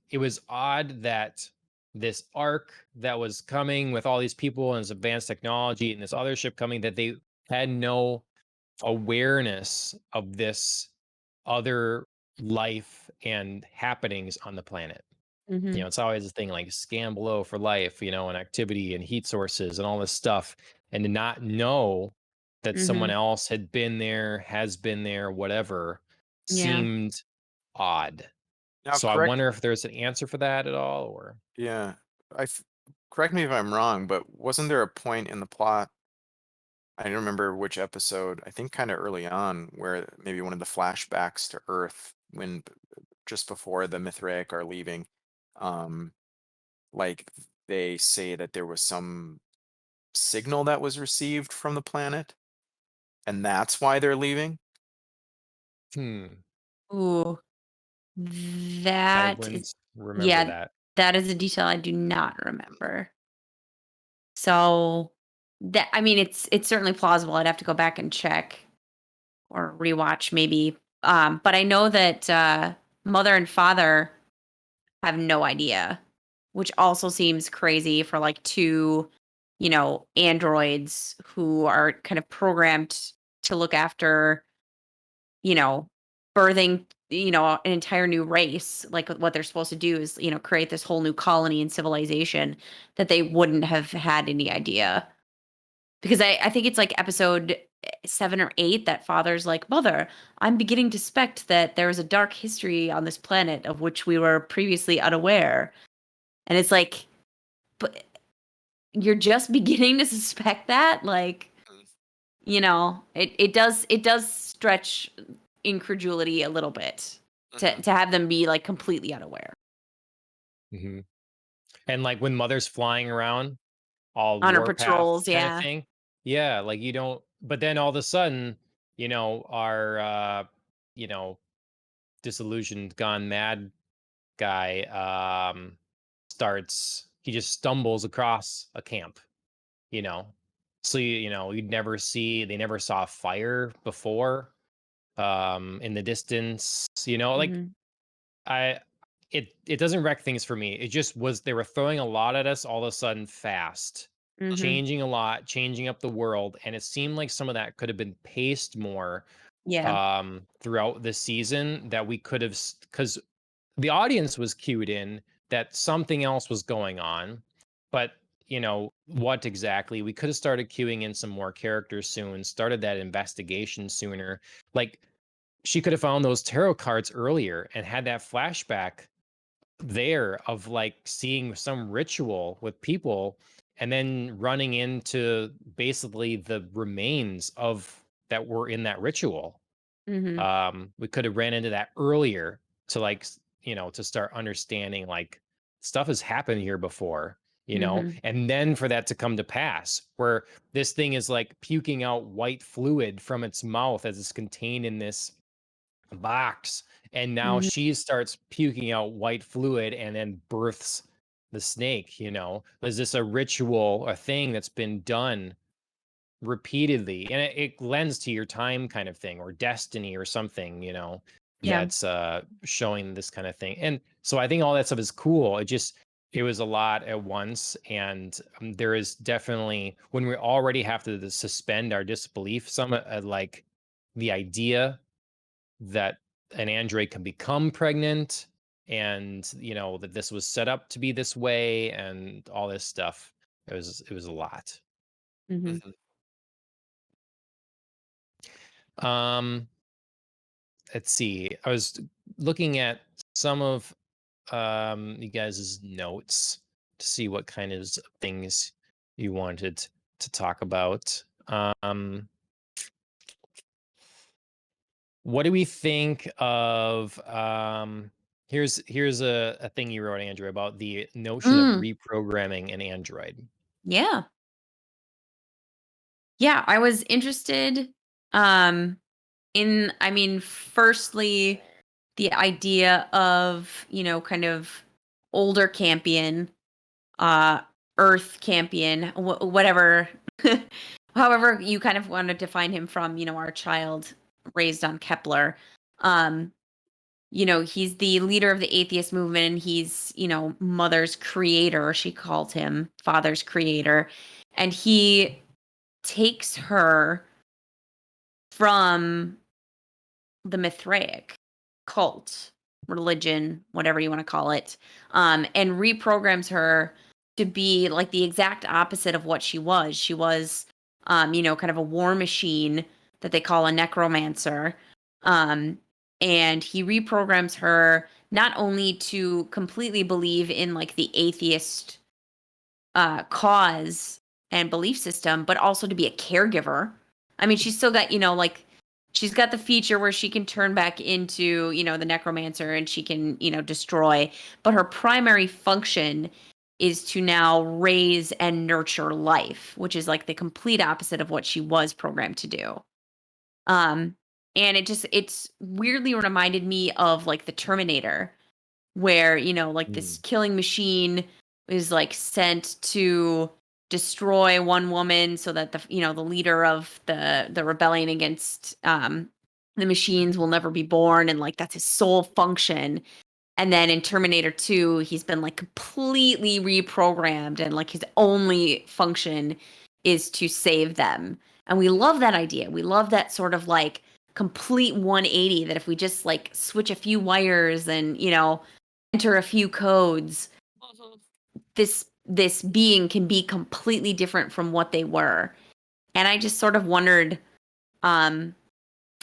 [SPEAKER 1] it was odd that this arc that was coming with all these people and this advanced technology and this other ship coming, that they had no awareness of this other life and happenings on the planet.
[SPEAKER 2] Mhm.
[SPEAKER 1] It's always a thing like scan below for life, and activity and heat sources and all this stuff. And to not know that someone
[SPEAKER 2] Mhm.
[SPEAKER 1] else had been there, has been there, whatever,
[SPEAKER 2] Yeah.
[SPEAKER 1] seemed odd.
[SPEAKER 3] now
[SPEAKER 1] So I
[SPEAKER 3] correct.
[SPEAKER 1] wonder if there's an answer for that at all, or
[SPEAKER 3] Yeah, I f- correct me if I'm wrong, but wasn't there a point in the plot? I don't remember which episode. I think kind of early on, where maybe one of the flashbacks to Earth when just before the Mithraic are leaving, um, like they say that there was some signal that was received from the planet, and that's why they're leaving.
[SPEAKER 1] Hmm.
[SPEAKER 2] Ooh,
[SPEAKER 1] I
[SPEAKER 2] that is,
[SPEAKER 1] wouldn't remember
[SPEAKER 2] yeah,
[SPEAKER 1] that.
[SPEAKER 2] that is a detail I do not remember. So that, I mean, it's certainly plausible. I'd have to go back and check or rewatch maybe. But I know that mother and father have no idea, which also seems crazy for like two, androids who are kind of programmed to look after, you know, birthing, an entire new race. Like what they're supposed to do is, create this whole new colony and civilization that they wouldn't have had any idea. Because I think it's like episode 7 or 8 that father's like, Mother, I'm beginning to suspect that there is a dark history on this planet of which we were previously unaware. And it's like, but you're just beginning to suspect that? Like, it does stretch incredulity a little bit
[SPEAKER 3] Mhm.
[SPEAKER 2] to have them be like completely unaware
[SPEAKER 1] Hmm. And like when Mother's flying around, all
[SPEAKER 2] on her
[SPEAKER 1] warpath
[SPEAKER 2] patrols.
[SPEAKER 1] kind of
[SPEAKER 2] Yeah.
[SPEAKER 1] thing. Yeah, like you don't. But then all of a sudden, our you know disillusioned, gone mad guy starts. He just stumbles across a camp. You know, so you'd never see. They never saw fire before. In the distance, like
[SPEAKER 2] Hmm.
[SPEAKER 1] I it doesn't wreck things for me. It just was they were throwing a lot at us all of a sudden fast,
[SPEAKER 2] Hmm.
[SPEAKER 1] changing a lot, changing up the world, and it seemed like some of that could have been paced more
[SPEAKER 2] Yeah.
[SPEAKER 1] throughout the season that we could have because the audience was cued in that something else was going on, but what exactly? We could have started queuing in some more characters soon, started that investigation sooner. Like she could have found those tarot cards earlier and had that flashback there of like seeing some ritual with people and then running into basically the remains of that were in that ritual.
[SPEAKER 2] Hmm.
[SPEAKER 1] We could have ran into that earlier to like to start understanding like stuff has happened here before,
[SPEAKER 2] Hmm.
[SPEAKER 1] and then for that to come to pass where this thing is like puking out white fluid from its mouth as it's contained in this box, and now
[SPEAKER 2] Hmm.
[SPEAKER 1] she starts puking out white fluid and then births the snake. Is this a ritual, a thing that's been done repeatedly, and it lends to your time kind of thing or destiny or something,
[SPEAKER 2] Yeah.
[SPEAKER 1] that's showing this kind of thing. And so I think all that stuff is cool. It was a lot at once, and there is definitely when we already have to suspend our disbelief some like the idea that an android can become pregnant, and that this was set up to be this way and all this stuff. It was a lot.
[SPEAKER 2] Hmm.
[SPEAKER 3] Mhm.
[SPEAKER 1] um let's see, I was looking at some of you guys' notes to see what kind of things you wanted to talk about. What do we think of here's a thing you wrote, Andrew, about the notion of
[SPEAKER 2] Mm,
[SPEAKER 1] reprogramming an android.
[SPEAKER 2] yeah. Yeah, I was interested um I mean, firstly, the idea of, kind of older Campion, uh Earth Campion, whatever however you kind of want to define him from, our child raised on Kepler. Um he's the leader of the atheist movement, and he's, mother's creator, she called him, father's creator. And he takes her from the Mithraic cult, religion, whatever you want to call it, and reprograms her to be like the exact opposite of what she was. She was, kind of a war machine that they call a necromancer. Um, and he reprograms her not only to completely believe in like the atheist cause and belief system, but also to be a caregiver. I mean, she's still got, like she's got the feature where she can turn back into, the necromancer, and she can, destroy. But her primary function is to now raise and nurture life, which is like the complete opposite of what she was programmed to do. Um, and it's weirdly reminded me of like the Terminator, where, like this
[SPEAKER 1] Mm.
[SPEAKER 2] killing machine is like sent to destroy one woman so that the leader of the rebellion against the machines will never be born, and like that's his sole function. And then in Terminator 2, he's been like completely reprogrammed, and like his only function is to save them. And we love that idea. We love that sort of like complete 180, that if we just like switch a few wires and, enter a few codes, this being can be completely different from what they were. And I just sort of wondered, um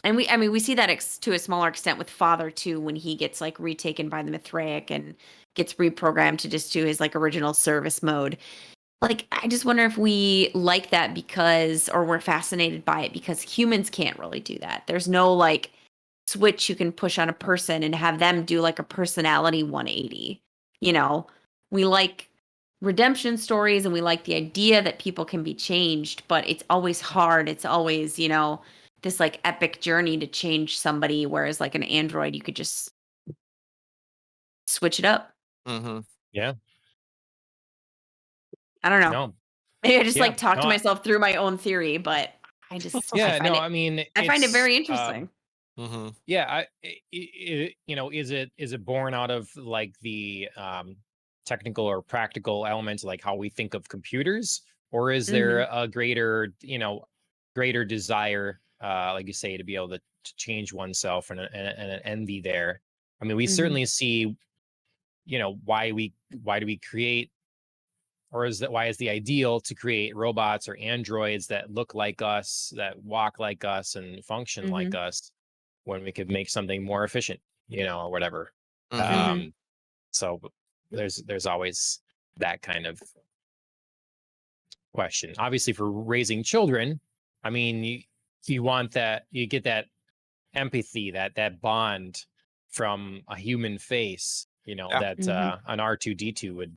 [SPEAKER 2] and we see that to a smaller extent with Father too, when he gets like retaken by the Mithraic and gets reprogrammed to just do his like original service mode. Like, I just wonder if we like that or we're fascinated by it because humans can't really do that. There's no like switch you can push on a person and have them do like a personality 180. You know, we like redemption stories and we like the idea that people can be changed, but it's always hard. It's always, this like epic journey to change somebody, whereas like an android, you could just switch it up.
[SPEAKER 3] Mm-hmm.
[SPEAKER 1] Yeah.
[SPEAKER 2] I don't know.
[SPEAKER 1] No.
[SPEAKER 2] Maybe I just
[SPEAKER 1] Yeah.
[SPEAKER 2] like talk
[SPEAKER 1] No,
[SPEAKER 2] to myself through my own theory, but I
[SPEAKER 1] yeah. No.
[SPEAKER 2] find it
[SPEAKER 1] I mean,
[SPEAKER 2] I find it
[SPEAKER 1] it's
[SPEAKER 2] very interesting.
[SPEAKER 3] Mm-hmm.
[SPEAKER 1] yeah. Is it born out of like the technical or practical elements, like how we think of computers, or is there
[SPEAKER 2] Mhm.
[SPEAKER 1] a greater desire, like you say, to be able to change oneself and an envy there? I mean, we
[SPEAKER 2] Mhm.
[SPEAKER 1] certainly see, why do we create, or why is the ideal to create robots or androids that look like us, that walk like us and function like
[SPEAKER 2] Mhm.
[SPEAKER 1] us, when we could make something more efficient, or whatever.
[SPEAKER 3] Mm-hmm.
[SPEAKER 2] Mhm.
[SPEAKER 1] So there's always that kind of question. Obviously, for raising children, I mean, you want that, you get that empathy, that bond from a human face,
[SPEAKER 3] Yeah.
[SPEAKER 1] that
[SPEAKER 2] Mhm.
[SPEAKER 1] an R2D2 would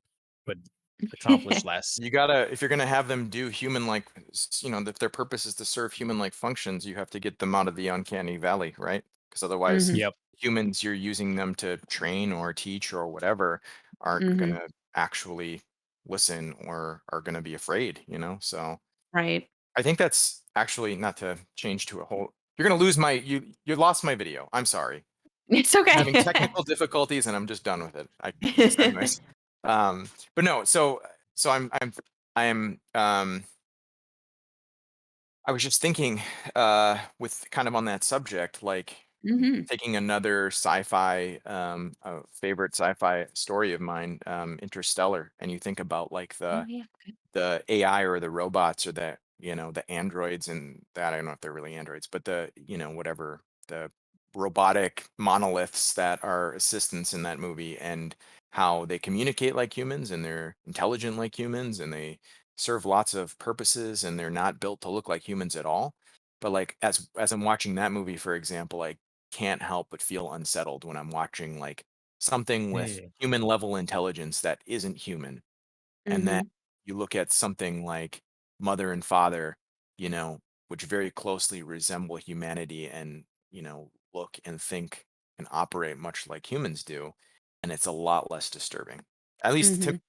[SPEAKER 1] accomplish less.
[SPEAKER 3] You gotta, if you're gonna have them do human-like, if their purpose is to serve human-like functions, you have to get them out of the uncanny valley, right? Because otherwise,
[SPEAKER 2] Mhm.
[SPEAKER 1] Yep.
[SPEAKER 3] humans you're using them to train or teach or whatever aren't
[SPEAKER 2] Mhm.
[SPEAKER 3] gonna actually listen or are gonna be afraid, So
[SPEAKER 2] Right.
[SPEAKER 3] I think that's actually, not to change to a whole. You're gonna lose you lost my video. I'm sorry.
[SPEAKER 2] It's
[SPEAKER 3] I'm having
[SPEAKER 2] okay.
[SPEAKER 3] technical difficulties and I'm just done with it. Anyways. But no, so I was just thinking, with kind of on that subject, like
[SPEAKER 2] Mhm.
[SPEAKER 3] taking another sci-fi, favorite sci-fi story of mine, Interstellar, and you think about like
[SPEAKER 2] Oh, yeah.
[SPEAKER 3] the AI or the robots or the androids, and that I don't know if they're really androids, but whatever, the robotic monoliths that are assistants in that movie, and how they communicate like humans and they're intelligent like humans and they serve lots of purposes and they're not built to look like humans at all. But like as I'm watching that movie, for example, I can't help but feel unsettled when I'm watching like something with
[SPEAKER 1] Hmm.
[SPEAKER 3] human level intelligence that isn't human, and then
[SPEAKER 2] Mhm.
[SPEAKER 3] you look at something like Mother and Father, you know, which very closely resemble humanity and, look and think and operate much like humans do. And it's a lot less disturbing. At least to
[SPEAKER 2] Mhm.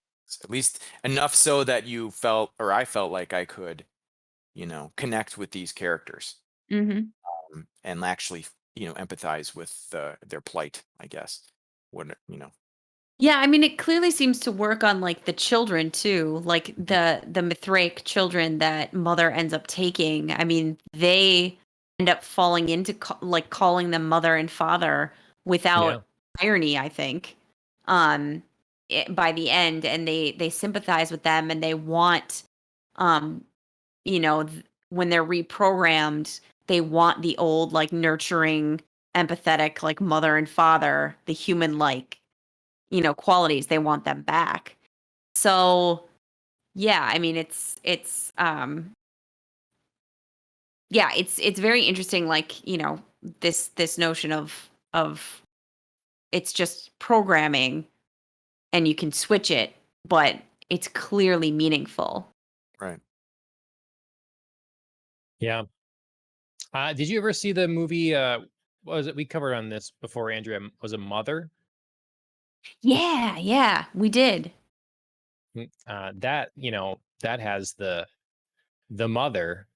[SPEAKER 3] at least enough so that you felt, or I felt like I could, connect with these characters,
[SPEAKER 2] Mhm.
[SPEAKER 3] and actually, empathize with their plight, I guess. What.
[SPEAKER 2] Yeah, I mean, it clearly seems to work on like the children too, like the Mithraic children that Mother ends up taking. I mean, they end up falling into like calling them Mother and Father
[SPEAKER 1] Yeah.
[SPEAKER 2] without irony, I think. Um, by the end, and they sympathize with them, and they want, um, when they're reprogrammed, they want the old like nurturing, empathetic like mother and father, the human like qualities, they want them back. So, yeah, I mean, yeah, it's very interesting, like, this notion of it's just programming and you can switch it, but it's clearly meaningful.
[SPEAKER 3] Right.
[SPEAKER 1] Yeah. Did you ever see the movie? What was it? We covered on this before, Andrea. Was it Mother?
[SPEAKER 2] Yeah, we did.
[SPEAKER 1] That that has the mother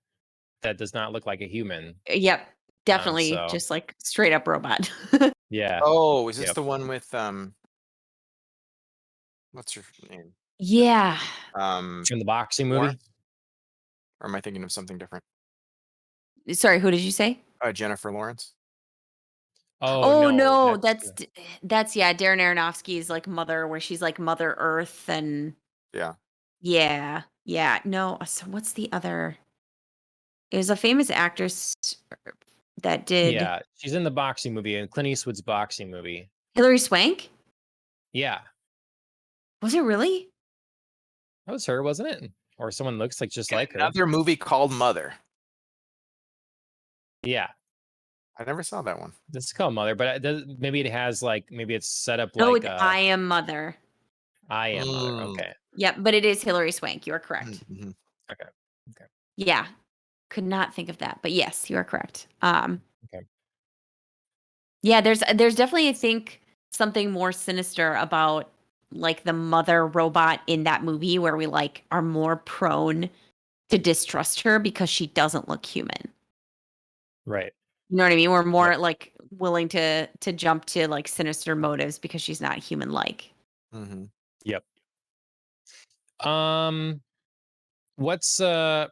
[SPEAKER 1] that does not look like a human.
[SPEAKER 2] Yep, definitely
[SPEAKER 1] So
[SPEAKER 2] just like straight up robot.
[SPEAKER 1] yeah,
[SPEAKER 3] Oh, is this
[SPEAKER 1] yep.
[SPEAKER 3] the one with what's her name?
[SPEAKER 2] Yeah.
[SPEAKER 1] In the boxing movie.
[SPEAKER 3] Lawrence? Or am I thinking of something different?
[SPEAKER 2] Sorry, who did you say?
[SPEAKER 3] Jennifer Lawrence.
[SPEAKER 1] Oh
[SPEAKER 2] Oh
[SPEAKER 1] no,
[SPEAKER 2] no,
[SPEAKER 1] that's
[SPEAKER 2] that's yeah, Darren Aronofsky's like Mother, where she's like Mother Earth, and
[SPEAKER 3] Yeah.
[SPEAKER 2] yeah. No, so what's the other? It was a famous actress that did
[SPEAKER 1] yeah. She's in the boxing movie, in Clint Eastwood's boxing movie.
[SPEAKER 2] Hilary Swank.
[SPEAKER 1] Yeah,
[SPEAKER 2] Was it really?
[SPEAKER 1] that was her, wasn't it? Or someone looks like just like her.
[SPEAKER 3] Another movie called Mother.
[SPEAKER 1] Yeah,
[SPEAKER 3] I never saw that one.
[SPEAKER 1] this is called Mother, but maybe it has like maybe it's set up
[SPEAKER 2] No,
[SPEAKER 1] like
[SPEAKER 2] it's I Am Mother.
[SPEAKER 1] I Am Mother.
[SPEAKER 3] Mm.
[SPEAKER 1] Okay,
[SPEAKER 2] Yep, but it is Hilary Swank. You are correct.
[SPEAKER 3] Mhm.
[SPEAKER 1] okay,
[SPEAKER 2] Yeah, could not think of that, but yes, you are correct.
[SPEAKER 1] okay.
[SPEAKER 2] Yeah, there's definitely, I think, something more sinister about like the mother robot in that movie, where we like are more prone to distrust her because she doesn't look human.
[SPEAKER 1] Right.
[SPEAKER 2] You know what I mean? We're
[SPEAKER 1] Yep.
[SPEAKER 2] more like willing to jump to like sinister motives because she's not human like.
[SPEAKER 3] Mhm.
[SPEAKER 1] Yep. What's how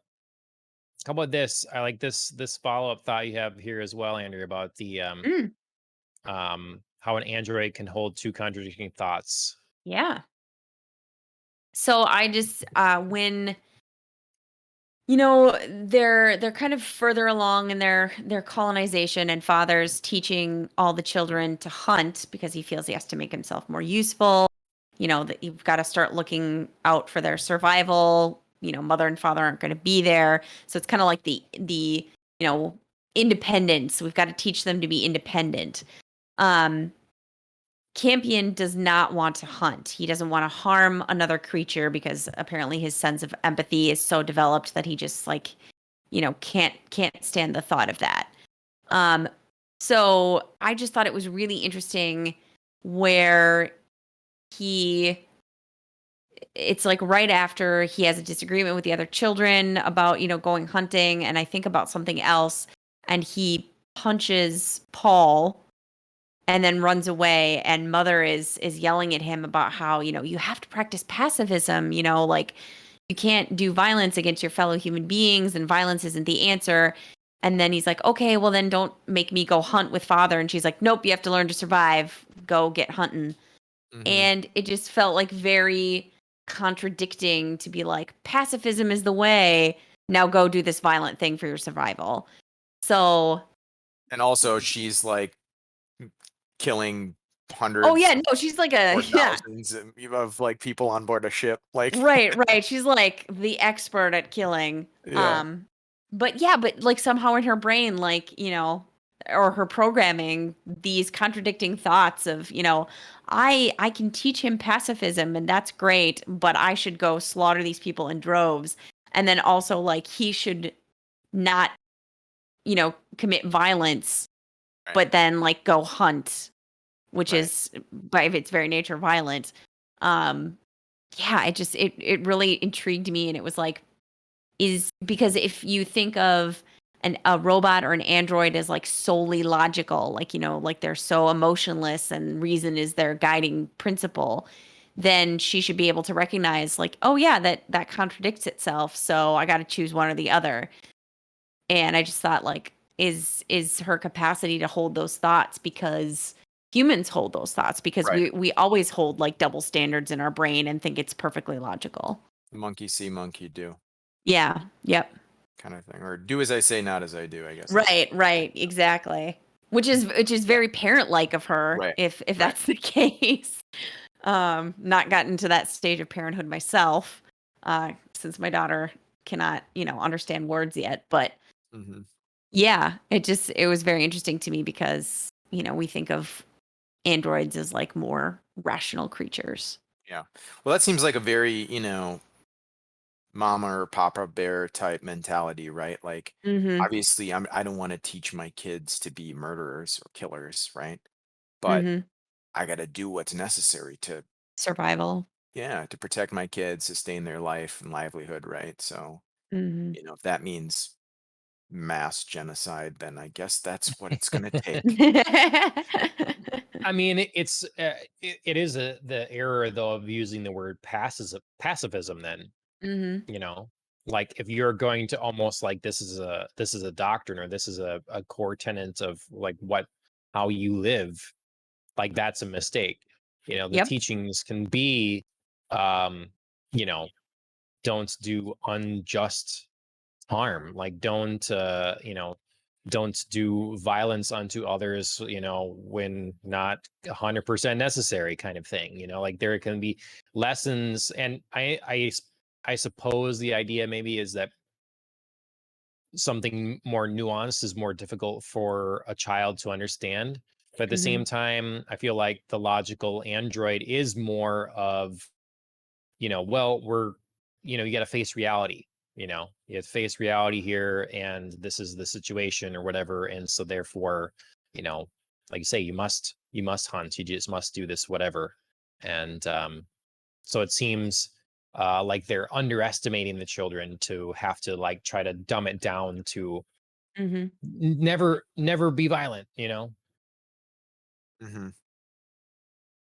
[SPEAKER 1] about this? I like this follow-up thought you have here as well, Andrew, about the
[SPEAKER 2] Mm,
[SPEAKER 1] how an android can hold two contradicting thoughts.
[SPEAKER 2] yeah. So I just when they're kind of further along in their colonization, and father's teaching all the children to hunt because he feels he has to make himself more useful. That you've got to start looking out for their survival. Mother and father aren't going to be there, so it's kind of like the independence. We've got to teach them to be independent. um Campion does not want to hunt. He doesn't want to harm another creature because apparently his sense of empathy is so developed that he just like, can't stand the thought of that. Um, so I just thought it was really interesting where he it's like right after he has a disagreement with the other children about, going hunting, and I think about something else, and he punches Paul and then runs away, and mother is yelling at him about how, you have to practice pacifism, like you can't do violence against your fellow human beings, and violence isn't the answer. And then he's like, okay, well then don't make me go hunt with father. And she's like, nope, you have to learn to survive, go get hunting.
[SPEAKER 3] Mhm.
[SPEAKER 2] And it just felt like very contradicting to be like, pacifism is the way, now go do this violent thing for your survival. So
[SPEAKER 3] And also, she's like killing
[SPEAKER 2] oh
[SPEAKER 3] hundreds
[SPEAKER 2] yeah, no, she's like
[SPEAKER 3] or
[SPEAKER 2] yeah.
[SPEAKER 3] thousands of like people on board a ship. Like,
[SPEAKER 2] Right. She's like the expert at killing.
[SPEAKER 3] yeah,
[SPEAKER 2] But like somehow in her brain, like, or her programming, these contradicting thoughts of, I can teach him pacifism and that's great, but I should go slaughter these people in droves. And then also like he should not, commit violence,
[SPEAKER 3] right.
[SPEAKER 2] but then like go hunt, which
[SPEAKER 3] Right.
[SPEAKER 2] is by its very nature violent. Um yeah, it really intrigued me, and it was like, is because if you think of a robot or an android as like solely logical, like like they're so emotionless and reason is their guiding principle, then she should be able to recognize like, oh yeah, that contradicts itself, so I got to choose one or the other. And I just thought like, is her capacity to hold those thoughts, because humans hold those thoughts because
[SPEAKER 3] Right.
[SPEAKER 2] we always hold like double standards in our brain and think it's perfectly logical.
[SPEAKER 3] Monkey see, monkey do
[SPEAKER 2] Yeah. Yep.
[SPEAKER 3] kind of thing, or do as I say, not as I do. I guess.
[SPEAKER 2] Right, exactly. Which is very parent like of her,
[SPEAKER 3] Right.
[SPEAKER 2] if
[SPEAKER 3] Right.
[SPEAKER 2] that's the case. Not gotten to that stage of parenthood myself, since my daughter cannot, understand words yet. But
[SPEAKER 3] Mm-hmm.
[SPEAKER 2] yeah, it was very interesting to me because, we think of androids as like more rational creatures.
[SPEAKER 3] Yeah. Well, that seems like a very, mama or papa bear type mentality, right? Like,
[SPEAKER 2] Mhm.
[SPEAKER 3] obviously, I don't want to teach my kids to be murderers or killers, right? But
[SPEAKER 2] Mhm.
[SPEAKER 3] I got to do what's necessary to,
[SPEAKER 2] Survival.
[SPEAKER 3] yeah, to protect my kids, sustain their life and livelihood, right? So,
[SPEAKER 2] Mhm.
[SPEAKER 3] if that means mass genocide, then I guess that's what it's going to take.
[SPEAKER 1] I mean, it is the error though of using the word pacifism. Then
[SPEAKER 2] Mhm.
[SPEAKER 1] you know, like if you're going to almost like this is a doctrine or this is a core tenet of like what how you live, like that's a mistake. The
[SPEAKER 2] Yep.
[SPEAKER 1] teachings can be, um, you know, don't do unjust harm, like don't do violence unto others, when not 100% necessary, kind of thing. Like there can be lessons, and I suppose the idea maybe is that something more nuanced is more difficult for a child to understand, but at the
[SPEAKER 2] Mhm.
[SPEAKER 1] same time I feel like the logical android is more of, well, you got to face reality. You have to face reality here, and this is the situation or whatever. And so therefore, you know, like you say, you must hunt, you just must do this, whatever. And so it seems like they're underestimating the children to have to like try to dumb it down to
[SPEAKER 2] Mhm.
[SPEAKER 1] never be violent.
[SPEAKER 3] Hmm.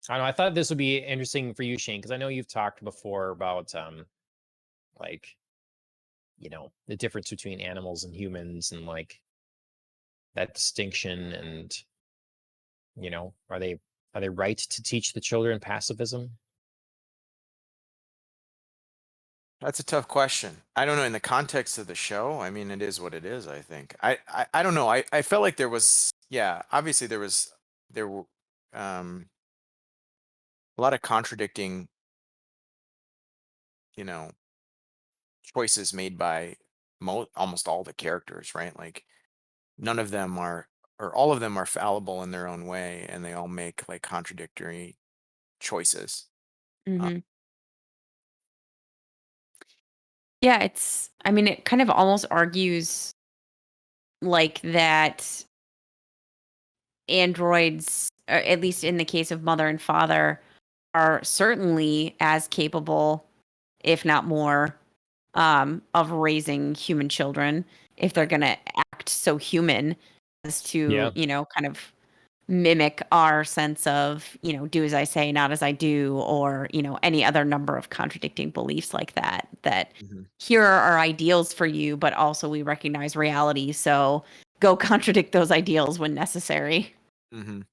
[SPEAKER 1] I don't know. I thought this would be interesting for you, Shane, because I know you've talked before about like the difference between animals and humans and like that distinction. And are they right to teach the children pacifism?
[SPEAKER 3] That's a tough question. I don't know. In the context of the show, I mean, it is what it is, I think. I don't know. I felt like there was, yeah, obviously there were um, a lot of contradicting, you know, choices made by almost all the characters, right? Like none of them are, or all of them are fallible in their own way, and they all make like contradictory choices. Uh,
[SPEAKER 2] Mhm. Yeah, I mean, it kind of almost argues like that androids, or at least in the case of mother and father, are certainly as capable, if not more, of raising human children if they're going to act so human as to,
[SPEAKER 1] Yeah.
[SPEAKER 2] kind of mimic our sense of, do as I say, not as I do, or, any other number of contradicting beliefs like that, that
[SPEAKER 3] mhm,
[SPEAKER 2] here are our ideals for you, but also we recognize reality. So go contradict those ideals when necessary.
[SPEAKER 3] mhm,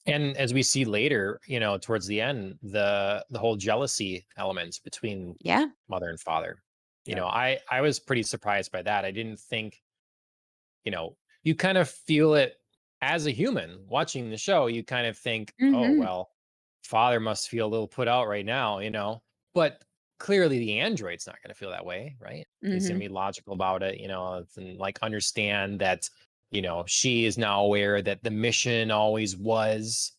[SPEAKER 1] And as we see later, towards the end, the whole jealousy element between
[SPEAKER 2] Yeah.
[SPEAKER 1] mother and father.
[SPEAKER 3] yeah.
[SPEAKER 1] I was pretty surprised by that. I didn't think, you kind of feel it as a human watching the show. You kind of think, oh,
[SPEAKER 2] Hmm.
[SPEAKER 1] well, father must feel a little put out right now. But clearly the android's not going to feel that way, right? He's going
[SPEAKER 2] Hmm.
[SPEAKER 1] to be logical about it, and like understand that, she is now aware that the mission always was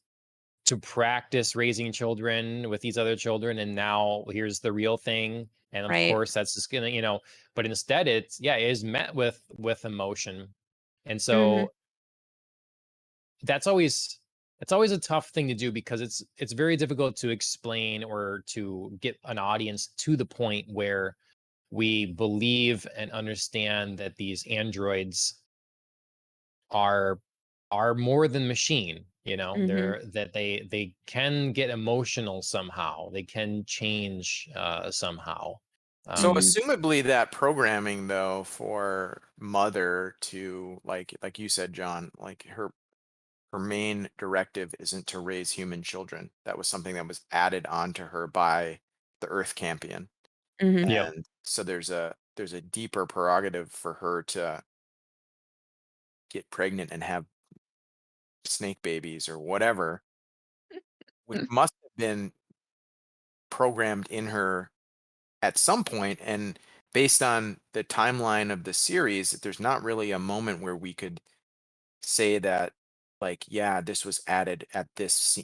[SPEAKER 1] to practice raising children with these other children, and now here's the real thing. And of
[SPEAKER 2] Right.
[SPEAKER 1] course that's just gonna, but instead it is met with emotion. And
[SPEAKER 2] Hmm.
[SPEAKER 1] so that's always a tough thing to do, because it's very difficult to explain or to get an audience to the point where we believe and understand that these androids are are more than machine.
[SPEAKER 2] Hmm.
[SPEAKER 1] They're that they can get emotional somehow, they can change somehow.
[SPEAKER 3] So
[SPEAKER 1] um
[SPEAKER 2] Hmm.
[SPEAKER 3] assumably that programming though for mother to like you said, John, like her main directive isn't to raise human children. That was something that was added onto her by the Earth Campion.
[SPEAKER 2] Hmm.
[SPEAKER 1] yep.
[SPEAKER 3] And so there's a deeper prerogative for her to get pregnant and have snake babies or whatever, which must have been programmed in her at some point. And based on the timeline of the series, there's not really a moment where we could say that like, yeah, this was added at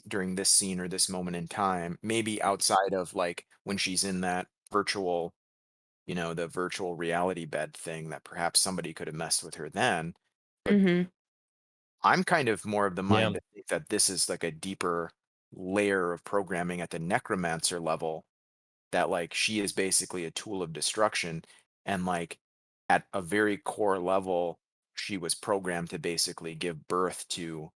[SPEAKER 3] during this scene or this moment in time, maybe outside of like when she's in that virtual, the virtual reality bed thing, that perhaps somebody could have messed with her then. But
[SPEAKER 2] Mhm.
[SPEAKER 3] I'm kind of more of the
[SPEAKER 1] Yeah.
[SPEAKER 3] mind to think that this is like a deeper layer of programming at the necromancer level, that like she is basically a tool of destruction, and like at a very core level she was programmed to basically give birth to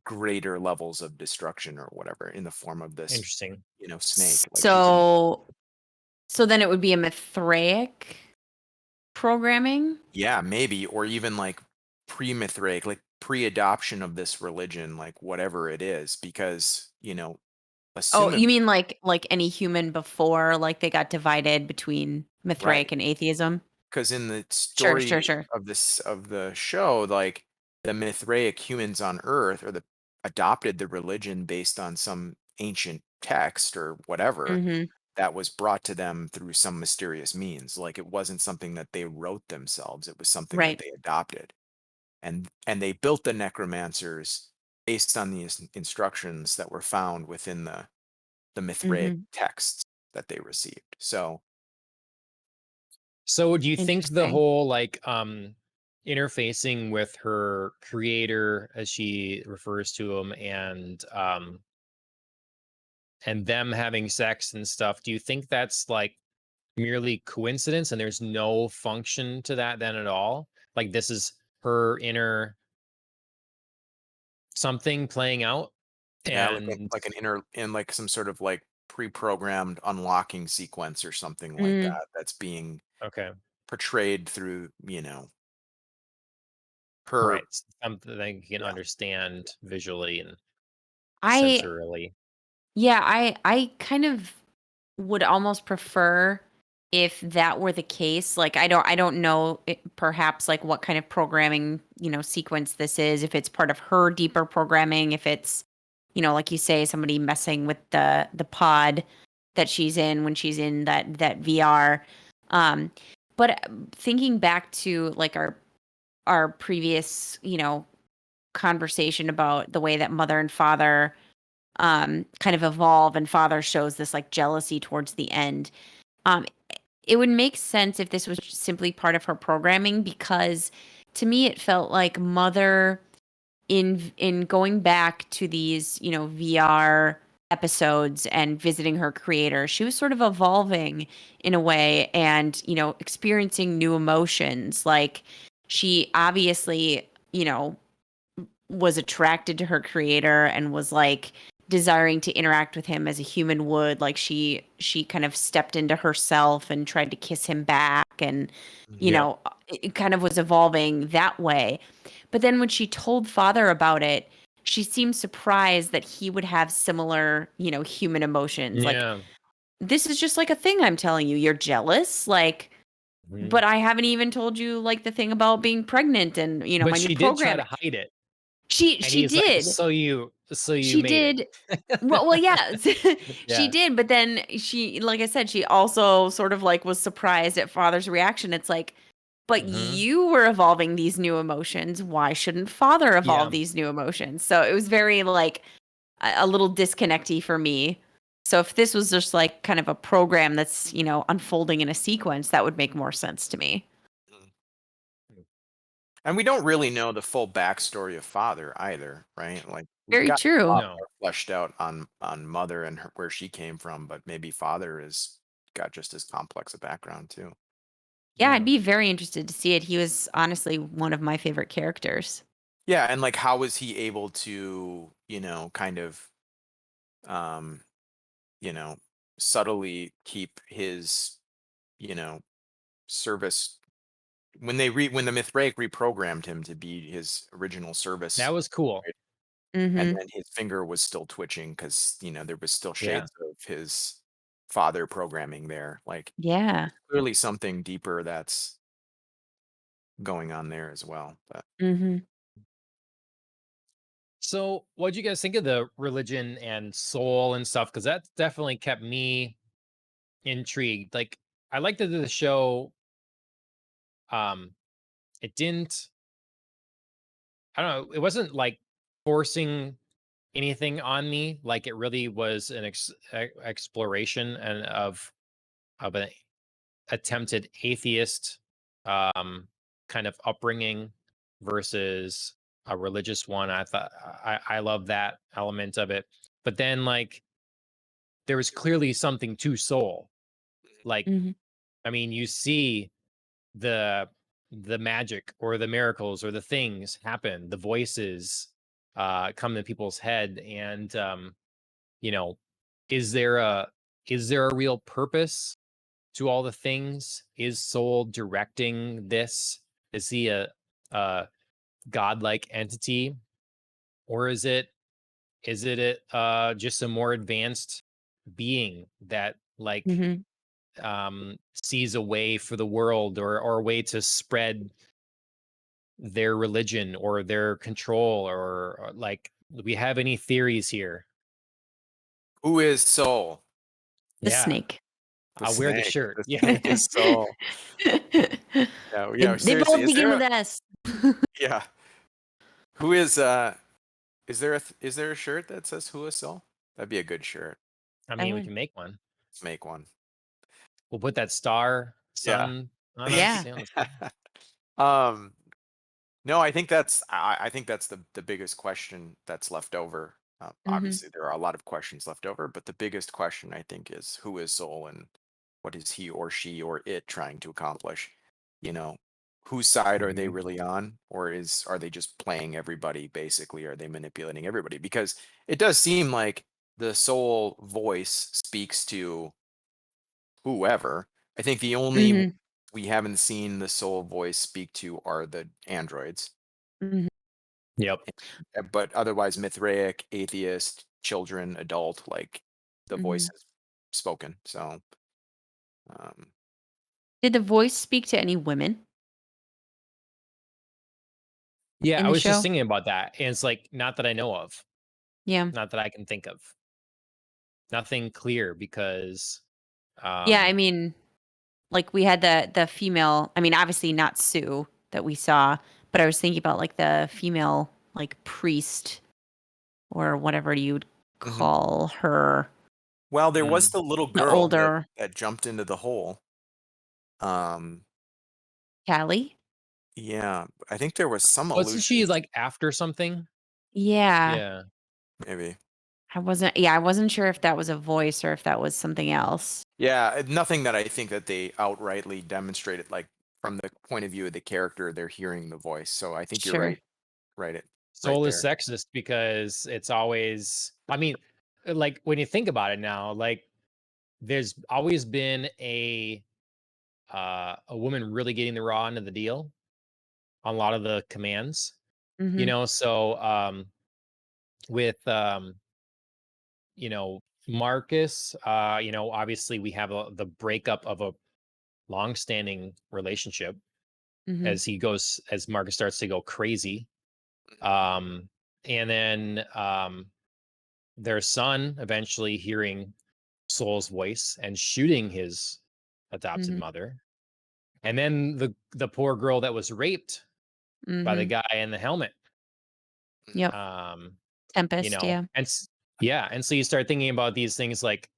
[SPEAKER 3] greater levels of destruction or whatever in the form of this,
[SPEAKER 1] Interesting.
[SPEAKER 3] snake. Like she's a,
[SPEAKER 2] So so then it would be a Mithraic programming?
[SPEAKER 3] yeah, maybe, or even like pre-Mithraic, like pre-adoption of this religion, like whatever it is, because
[SPEAKER 2] Oh,
[SPEAKER 3] assumably,
[SPEAKER 2] you mean like any human before, like, they got divided between
[SPEAKER 3] right?
[SPEAKER 2] Mithraic and atheism?
[SPEAKER 3] Because in the
[SPEAKER 2] Sure, sure,
[SPEAKER 3] story
[SPEAKER 2] sure.
[SPEAKER 3] of the show, like the Mithraic humans on Earth, or the adopted the religion based on some ancient text or whatever
[SPEAKER 2] Mhm.
[SPEAKER 3] that was brought to them through some mysterious means. Like it wasn't something that they wrote themselves; it was something that
[SPEAKER 2] Right.
[SPEAKER 3] they adopted, and they built the necromancers based on the instructions that were found within the Mithraic
[SPEAKER 2] Mhm.
[SPEAKER 3] texts that they received. So
[SPEAKER 1] So do you think the
[SPEAKER 2] Interesting.
[SPEAKER 1] whole like interfacing with her creator, as she refers to him, and them having sex and stuff, do you think that's like merely coincidence and there's no function to that then at all? Like this is her inner something playing out?
[SPEAKER 3] yeah,
[SPEAKER 1] And
[SPEAKER 3] like an inner, in like some sort of like pre-programmed unlocking sequence or something like
[SPEAKER 2] Mm.
[SPEAKER 3] that, that's being
[SPEAKER 1] okay,
[SPEAKER 3] portrayed through, her.
[SPEAKER 1] right. Something that you can
[SPEAKER 3] Yeah,
[SPEAKER 1] understand visually and
[SPEAKER 2] I
[SPEAKER 1] sensorily.
[SPEAKER 2] Yeah, I kind of would almost prefer if that were the case. Like I don't know perhaps like what kind of programming, sequence this is, if it's part of her deeper programming, if it's, like you say, somebody messing with the pod that she's in when she's in that VR. Um but thinking back to like our previous, conversation about the way that mother and father kind of evolve, and father shows this like jealousy towards the end. Um, it would make sense if this was simply part of her programming, because to me it felt like mother in going back to these, VR episodes and visiting her creator, she was sort of evolving in a way, and, experiencing new emotions. Like she obviously, was attracted to her creator and was like desiring to interact with him as a human would. Like she kind of stepped into herself and tried to kiss him back, and
[SPEAKER 3] mhm,
[SPEAKER 2] it kind of was evolving that way. But then when she told father about it, she seemed surprised that he would have similar, human emotions. Like,
[SPEAKER 1] Yeah.
[SPEAKER 2] this is just like a thing I'm telling you. You're jealous, like,
[SPEAKER 1] Mhm.
[SPEAKER 2] but I haven't even told you like the thing about being pregnant and,
[SPEAKER 1] But
[SPEAKER 2] my new
[SPEAKER 1] she did try
[SPEAKER 2] program.
[SPEAKER 1] to hide it.
[SPEAKER 2] She
[SPEAKER 1] And
[SPEAKER 2] she
[SPEAKER 1] he's like,
[SPEAKER 2] did.
[SPEAKER 1] "So you
[SPEAKER 2] She
[SPEAKER 1] made it."
[SPEAKER 2] did. Well, yeah, she
[SPEAKER 1] Yeah.
[SPEAKER 2] did, but then she, like I said, she also sort of, like, was surprised at father's reaction. It's like, "But
[SPEAKER 1] Mhm.
[SPEAKER 2] you were evolving these new emotions, why shouldn't father
[SPEAKER 1] Yeah.
[SPEAKER 2] evolve these new emotions?" So, it was very, like, a little disconnecty for me. So, if this was just, like, kind of a program that's, unfolding in a sequence, that would make more sense to me.
[SPEAKER 3] mhm. And we don't really know the full backstory of father either, right? Like we've
[SPEAKER 2] Very
[SPEAKER 3] got a
[SPEAKER 2] true.
[SPEAKER 3] lot
[SPEAKER 1] No.
[SPEAKER 3] more fleshed out on mother and where she came from, but maybe father is got just as complex a background too.
[SPEAKER 2] Yeah, I'd
[SPEAKER 1] Yeah.
[SPEAKER 2] be very interested to see it. He was honestly one of my favorite characters.
[SPEAKER 3] Yeah, and like how was he able to, kind of um, you know, subtly keep his, you know, service when the Mithraic reprogrammed him to be his original
[SPEAKER 1] That
[SPEAKER 3] service,
[SPEAKER 1] was cool.
[SPEAKER 3] right? And
[SPEAKER 2] Mhm.
[SPEAKER 3] then his finger was still twitching because, there was still
[SPEAKER 1] Yeah.
[SPEAKER 3] shades of his father programming there. Like
[SPEAKER 2] Yeah.
[SPEAKER 3] clearly something deeper that's going on there as well. But
[SPEAKER 2] Mhm.
[SPEAKER 1] So, what'd you guys think of the religion and soul and stuff? Because that definitely kept me intrigued. Like, I liked that the show, um, it didn't, I don't know, it wasn't like forcing anything on me. Like it really was an exploration and of an attempted atheist kind of upbringing versus a religious one. I thought I love that element of it. But then like there was clearly something to Soul. Like,
[SPEAKER 2] Mhm.
[SPEAKER 1] I mean, you see the the magic or the miracles or the things happen, the voices come to people's head, and you know, is there a real purpose to all the things? Is Soul directing this? Is he a godlike entity, or is it just a more advanced being that like
[SPEAKER 2] Mhm.
[SPEAKER 1] sees a way for the world, or a way to spread their religion or their control, or like, do we have any theories here?
[SPEAKER 3] Who is Soul?
[SPEAKER 2] The
[SPEAKER 1] Yeah,
[SPEAKER 2] snake.
[SPEAKER 3] The
[SPEAKER 1] I'll wear the
[SPEAKER 3] snake.
[SPEAKER 1] shirt.
[SPEAKER 3] The
[SPEAKER 1] Yeah.
[SPEAKER 3] snake is Soul. Yeah,
[SPEAKER 2] They
[SPEAKER 3] yeah.
[SPEAKER 2] they
[SPEAKER 3] Seriously,
[SPEAKER 2] both
[SPEAKER 3] is
[SPEAKER 2] begin
[SPEAKER 3] there
[SPEAKER 2] with
[SPEAKER 3] a
[SPEAKER 2] S.
[SPEAKER 3] yeah? Who is there is there a shirt that says "Who is Soul"? That'd be a good shirt.
[SPEAKER 1] I
[SPEAKER 2] I
[SPEAKER 1] mean, we
[SPEAKER 2] would.
[SPEAKER 1] can make one.
[SPEAKER 3] Let's make one.
[SPEAKER 1] We'll put that star
[SPEAKER 3] Yeah.
[SPEAKER 1] sun on us.
[SPEAKER 2] Yeah.
[SPEAKER 1] Yeah,
[SPEAKER 3] um. No, I think that's the biggest question that's left over.
[SPEAKER 2] Mhm.
[SPEAKER 3] Obviously, there are a lot of questions left over, but the biggest question I think is who is Soul and what is he or she or it trying to accomplish? You know, whose side are they
[SPEAKER 1] Mhm.
[SPEAKER 3] really on, or are they just playing everybody basically? Are they manipulating everybody? Because it does seem like the Soul voice speaks to whoever. I think the only
[SPEAKER 2] Mhm.
[SPEAKER 3] we haven't seen the Soul voice speak to are the androids.
[SPEAKER 2] Mhm.
[SPEAKER 1] Yep.
[SPEAKER 3] But otherwise Mithraic, atheist, children, adult, like the voice
[SPEAKER 2] Mhm.
[SPEAKER 3] is spoken. So um,
[SPEAKER 2] Did the voice speak to any women
[SPEAKER 1] Yeah,
[SPEAKER 2] in
[SPEAKER 1] I
[SPEAKER 2] the
[SPEAKER 1] was just
[SPEAKER 2] show?
[SPEAKER 1] thinking about that, and it's like, not that I know of,
[SPEAKER 2] Yeah.
[SPEAKER 1] not that I can think of, nothing clear because,
[SPEAKER 2] Yeah, I
[SPEAKER 1] um,
[SPEAKER 2] mean, like, we had the female I mean, obviously not Sue that we saw, but I was thinking about, like, the female, like, priest or whatever you'd
[SPEAKER 3] mhm.
[SPEAKER 2] call her,
[SPEAKER 3] Well, there was
[SPEAKER 1] mm,
[SPEAKER 3] the little
[SPEAKER 2] the
[SPEAKER 3] girl
[SPEAKER 2] older
[SPEAKER 3] that jumped into the hole. Um,
[SPEAKER 2] Callie?
[SPEAKER 3] yeah, I think there was some
[SPEAKER 1] wasn't
[SPEAKER 3] allusion.
[SPEAKER 1] she like after something?
[SPEAKER 2] Yeah.
[SPEAKER 1] Yeah.
[SPEAKER 3] Maybe.
[SPEAKER 2] I wasn't sure if that was a voice or if that was something else.
[SPEAKER 3] Yeah, nothing that I think that they outrightly demonstrated, like from the point of view of the character, they're hearing the voice. So I think you're
[SPEAKER 2] Sure.
[SPEAKER 3] right, right
[SPEAKER 1] Soul is
[SPEAKER 3] there.
[SPEAKER 1] sexist because it's always, I mean, like when you think about it now, like there's always been a woman really getting the raw end of the deal on a lot of the commands,
[SPEAKER 2] Mhm.
[SPEAKER 1] so with Marcus, obviously we have the breakup of a long-standing relationship
[SPEAKER 2] Mhm.
[SPEAKER 1] as Marcus starts to go crazy. Um and then their son eventually hearing Soul's voice and shooting his adopted
[SPEAKER 2] Mhm.
[SPEAKER 1] mother. And then the poor girl that was raped by the
[SPEAKER 2] Mhm.
[SPEAKER 1] guy in the helmet.
[SPEAKER 3] Mhm.
[SPEAKER 2] Yep.
[SPEAKER 1] Um,
[SPEAKER 2] Tempest, yeah.
[SPEAKER 1] yeah, and so you start thinking about these things like,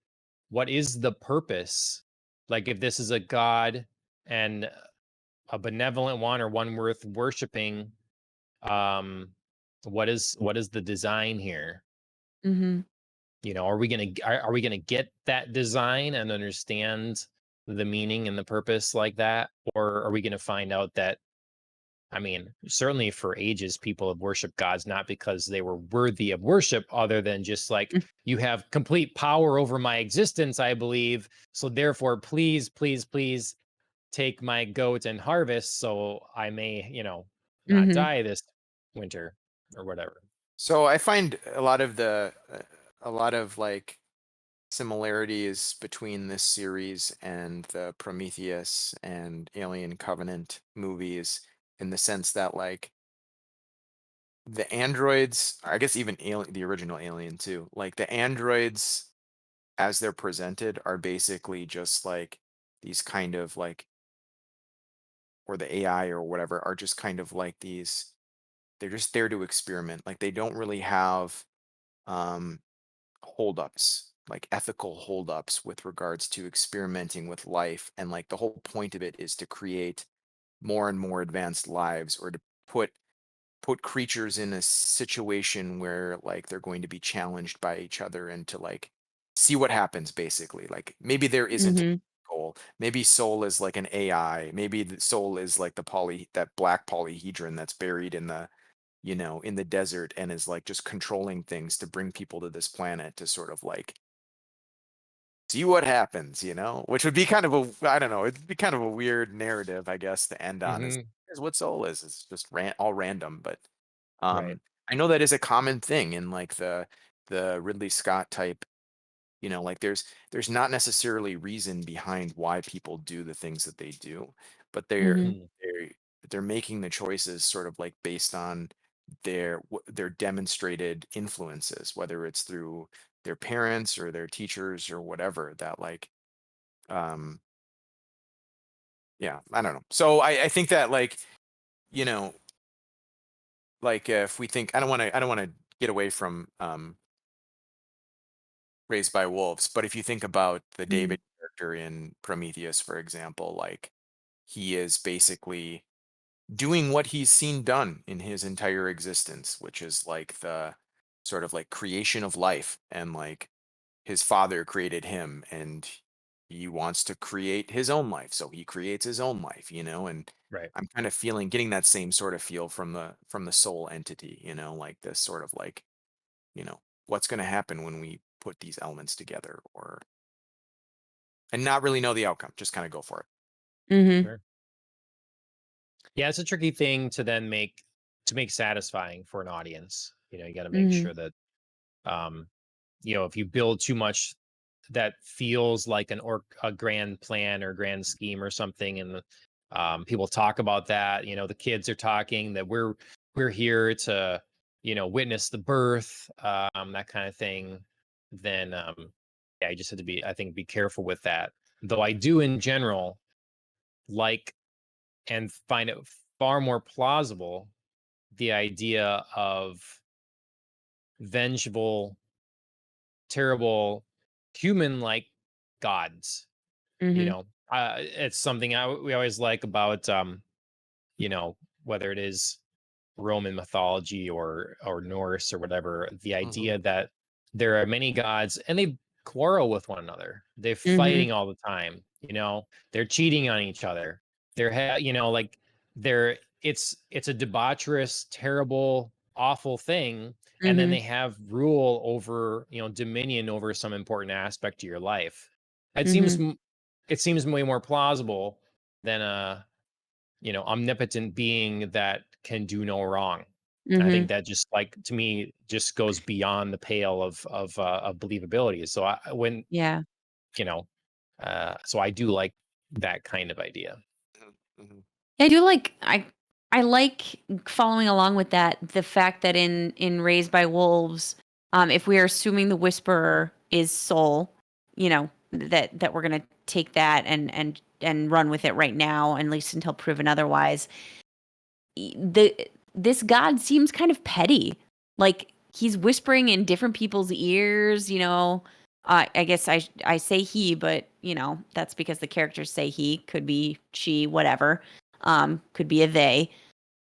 [SPEAKER 1] what is the purpose? Like if this is a god and a benevolent one, or one worth worshiping, um, what is the design here?
[SPEAKER 2] Mhm.
[SPEAKER 1] Are we gonna get that design and understand the meaning and the purpose like that, or are we gonna find out that, I mean, certainly for ages, people have worshiped gods not because they were worthy of worship, other than just like,
[SPEAKER 2] Mm.
[SPEAKER 1] you have complete power over my existence, I believe. So therefore, please, please, please take my goat and harvest so I may, not
[SPEAKER 2] Mhm.
[SPEAKER 1] die this winter or whatever.
[SPEAKER 3] So I find a lot of like similarities between this series and the Prometheus and Alien Covenant movies in the sense that like the androids, I guess even Alien, the original Alien too, like the androids as they're presented are basically just like these kind of like, or the AI or whatever are just kind of like these they're just there to experiment. Like they don't really have holdups, like ethical holdups with regards to experimenting with life. And like the whole point of it is to create more and more advanced lives, or to put creatures in a situation where like they're going to be challenged by each other, and to like see what happens, basically. Like maybe there isn't a
[SPEAKER 2] Mhm.
[SPEAKER 3] goal. Maybe soul is like an AI. Maybe the soul is like that black polyhedron that's buried in the, in the desert, and is like just controlling things to bring people to this planet to sort of like see what happens, which would be kind of I don't know, it'd be kind of a weird narrative, I guess, to end on. Is
[SPEAKER 1] Hmm.
[SPEAKER 3] here's what soul is. It's just all random. But
[SPEAKER 1] Right.
[SPEAKER 3] I know that is a common thing in like the Ridley Scott type, like there's not necessarily reason behind why people do the things that they do, but
[SPEAKER 2] Mhm.
[SPEAKER 3] they're they're making the choices sort of like based on their demonstrated influences, whether it's through their parents or their teachers or whatever, that like um yeah, I don't know. So I think that like, you know like if we think, I don't want to get away from Raised by Wolves, but if you think about the
[SPEAKER 2] Mhm.
[SPEAKER 3] David character in Prometheus, for example, like he is basically doing what he's seen done in his entire existence, which is like the sort of like creation of life. And like his father created him, and he wants to create his own life. So he creates his own life, and
[SPEAKER 1] Right.
[SPEAKER 3] I'm kind of getting that same sort of feel from the soul entity, like this sort of like, what's going to happen when we put these elements together, or and not really know the outcome, just kind of go for it.
[SPEAKER 2] Mhm.
[SPEAKER 1] Sure. Yeah, it's a tricky thing to make satisfying for an audience. You got to make
[SPEAKER 2] Mhm.
[SPEAKER 1] sure that um, if you build too much that feels like a grand plan or grand scheme or something, and people talk about that. The kids are talking that we're here to witness the birth, that kind of thing. Then yeah, you just have to I think, be careful with that. Though I do in general like and find it far more plausible the idea of vengeful, terrible, human-like gods.
[SPEAKER 2] Mhm.
[SPEAKER 1] It's something we always like about whether it is Roman mythology or Norse or whatever, the
[SPEAKER 3] Hmm.
[SPEAKER 1] idea that there are many gods and they quarrel with one another. They're
[SPEAKER 2] Mhm.
[SPEAKER 1] fighting all the time. They're cheating on each other. Like it's a debaucherous, terrible, awful thing. And then
[SPEAKER 2] Mhm.
[SPEAKER 1] they have rule over, dominion over some important aspect of your life. It seems
[SPEAKER 2] Mhm.
[SPEAKER 1] m- it seems way more plausible than a omnipotent being that can do no wrong. I think
[SPEAKER 2] Mhm.
[SPEAKER 1] that just like to me just goes beyond the pale of believability. So when
[SPEAKER 2] Yeah.
[SPEAKER 1] you know, so I do like that kind of idea.
[SPEAKER 3] Hmm.
[SPEAKER 2] I do like I like following along with that, the fact that in Raised by Wolves, if we are assuming the Whisperer is Soul, that we're gonna take that and run with it right now, at least until proven otherwise. The This god seems kind of petty. Like he's whispering in different people's ears, I guess I say he, but that's because the characters say he, could be she, whatever. Could be a they.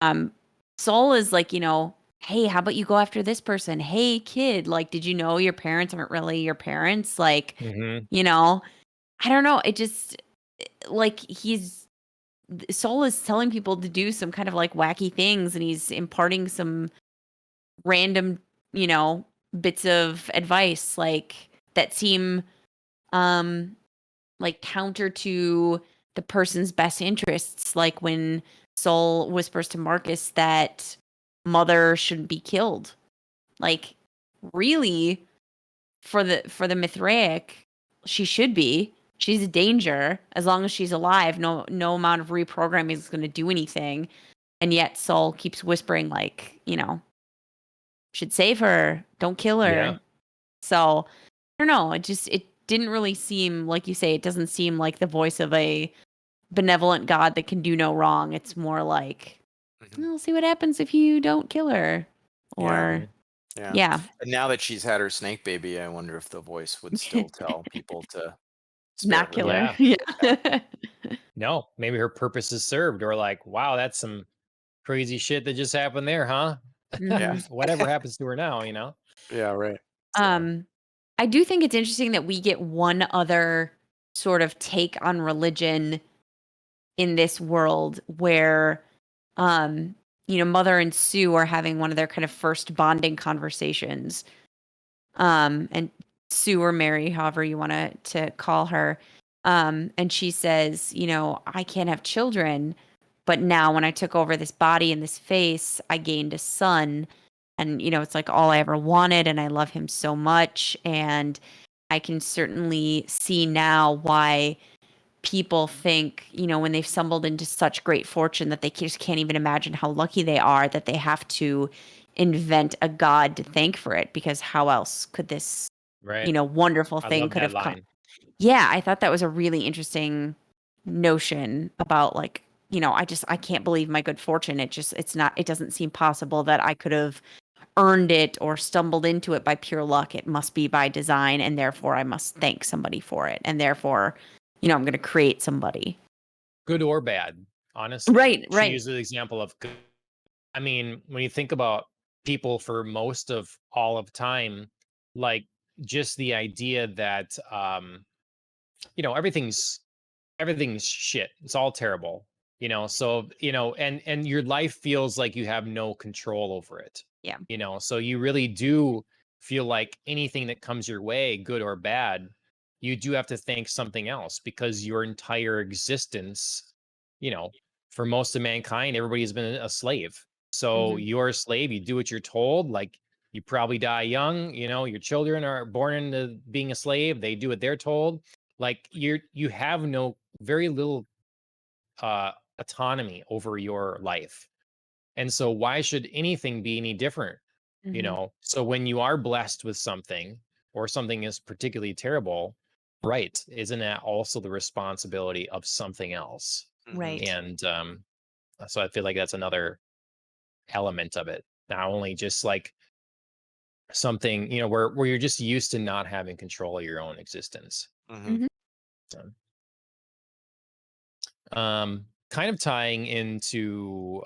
[SPEAKER 2] Um Soul is like, hey, how about you go after this person? Hey kid, like did you know your parents aren't really your parents? Like,
[SPEAKER 1] Hmm.
[SPEAKER 2] you know, I don't know. It just like Soul is telling people to do some kind of like wacky things, and he's imparting some random, you know, bits of advice like that seem um like counter to the person's best interests, like when Soul whispers to Marcus that Mother shouldn't be killed. Like really, for the Mithraic, she should be. She's a danger as long as she's alive. No amount of reprogramming is going to do anything. And yet Soul keeps whispering like, should save her, don't kill
[SPEAKER 1] Yeah.
[SPEAKER 2] her. So I don't know. It didn't really seem like you say. It doesn't seem like the voice of a benevolent God that can do no wrong. It's more like
[SPEAKER 3] Mhm.
[SPEAKER 2] we'll see what happens if you don't kill her.
[SPEAKER 3] Yeah,
[SPEAKER 2] Or
[SPEAKER 1] Mhm.
[SPEAKER 3] yeah.
[SPEAKER 2] yeah.
[SPEAKER 3] And now that she's had her snake baby, I wonder if the voice would still tell people to spare
[SPEAKER 2] Not
[SPEAKER 3] her
[SPEAKER 2] kill her.
[SPEAKER 3] life.
[SPEAKER 1] Yeah.
[SPEAKER 3] Yeah.
[SPEAKER 2] Yeah.
[SPEAKER 1] No, maybe her purpose is served, or like, wow, that's some crazy shit that just happened there, huh?
[SPEAKER 3] Yeah.
[SPEAKER 2] hmm
[SPEAKER 1] Whatever happens to her now, you know?
[SPEAKER 3] Yeah, right.
[SPEAKER 1] So,
[SPEAKER 2] Um, I do think it's interesting that we get one other sort of take on religion in this world where, um, Mother and Sue are having one of their kind of first bonding conversations. And Sue or Mary, however you want to call her. And she says, I can't have children, but now when I took over this body and this face, I gained a son. And, it's like all I ever wanted. And I love him so much. And I can certainly see now why people think, when they've stumbled into such great fortune that they just can't even imagine how lucky they are that they have to invent a god to thank for it because how else could this,
[SPEAKER 1] right.
[SPEAKER 2] wonderful
[SPEAKER 1] I
[SPEAKER 2] thing
[SPEAKER 1] love
[SPEAKER 2] could
[SPEAKER 1] that
[SPEAKER 2] have come.
[SPEAKER 1] line.
[SPEAKER 2] Yeah, I thought that was a really interesting notion about like, I can't believe my good fortune. It doesn't seem possible that I could have earned it or stumbled into it by pure luck. It must be by design, and therefore I must thank somebody for it. And therefore, I'm going to create somebody.
[SPEAKER 1] Good or bad, honestly.
[SPEAKER 2] Right,
[SPEAKER 1] She
[SPEAKER 2] right.
[SPEAKER 1] used the example of good. I mean, when you think about people for most of all of time, like just the idea that everything's shit. It's all terrible. So, and your life feels like you have no control over it.
[SPEAKER 2] Yeah.
[SPEAKER 1] So you really do feel like anything that comes your way, good or bad, you do have to thank something else because your entire existence, you know, for most of mankind, everybody has been a slave. So
[SPEAKER 2] Mhm.
[SPEAKER 1] you're a slave, you do what you're told, like you probably die young, your children are born into being a slave, they do what they're told. Like you have no very little uh autonomy over your life. And so why should anything be any different?
[SPEAKER 2] Mhm.
[SPEAKER 1] So when you are blessed with something or something is particularly terrible, right, isn't that also the responsibility of something else?
[SPEAKER 3] Hmm.
[SPEAKER 2] Right.
[SPEAKER 1] And so I feel like that's another element of it. Not only just like something, where you're just used to not having control of your own existence.
[SPEAKER 3] Hmm.
[SPEAKER 2] Mhm.
[SPEAKER 1] So, kind of tying into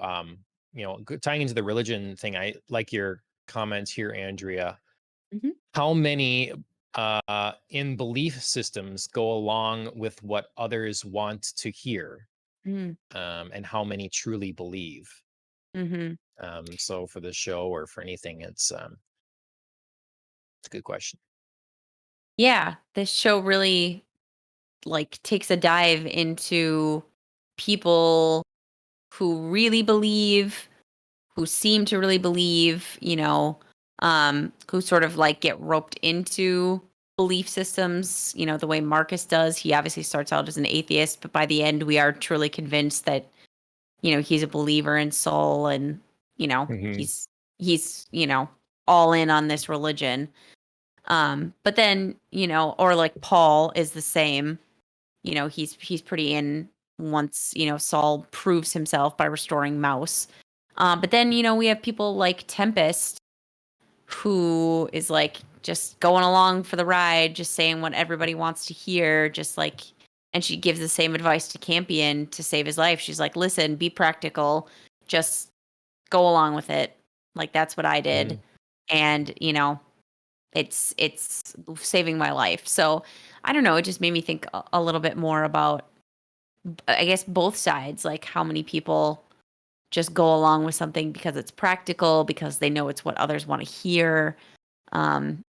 [SPEAKER 1] tying into the religion thing, I like your comments here, Andrea.
[SPEAKER 2] Mhm.
[SPEAKER 1] How many in belief systems go along with what others want to hear,
[SPEAKER 2] Mm.
[SPEAKER 1] and how many truly believe?
[SPEAKER 2] Mhm.
[SPEAKER 1] So for the show or for anything, it's a good question.
[SPEAKER 2] Yeah, this show really like takes a dive into people who really believe, who seem to really believe, who sort of like get roped into belief systems, the way Marcus does. He obviously starts out as an atheist, but by the end, we are truly convinced that, he's a believer in soul and,
[SPEAKER 1] Hmm.
[SPEAKER 2] he's, all in on this religion. But then, or like Paul is the same, he's pretty in once, Saul proves himself by restoring Mouse. But then, we have people like Tempest, who is like just going along for the ride, just saying what everybody wants to hear, just like, and she gives the same advice to Campion to save his life. She's like, listen, be practical, just go along with it. Like, that's what I did.
[SPEAKER 1] Hmm.
[SPEAKER 2] And, it's saving my life. So I don't know. It just made me think a little bit more about, I guess, both sides, like how many people just go along with something because it's practical, because they know it's what others want to hear.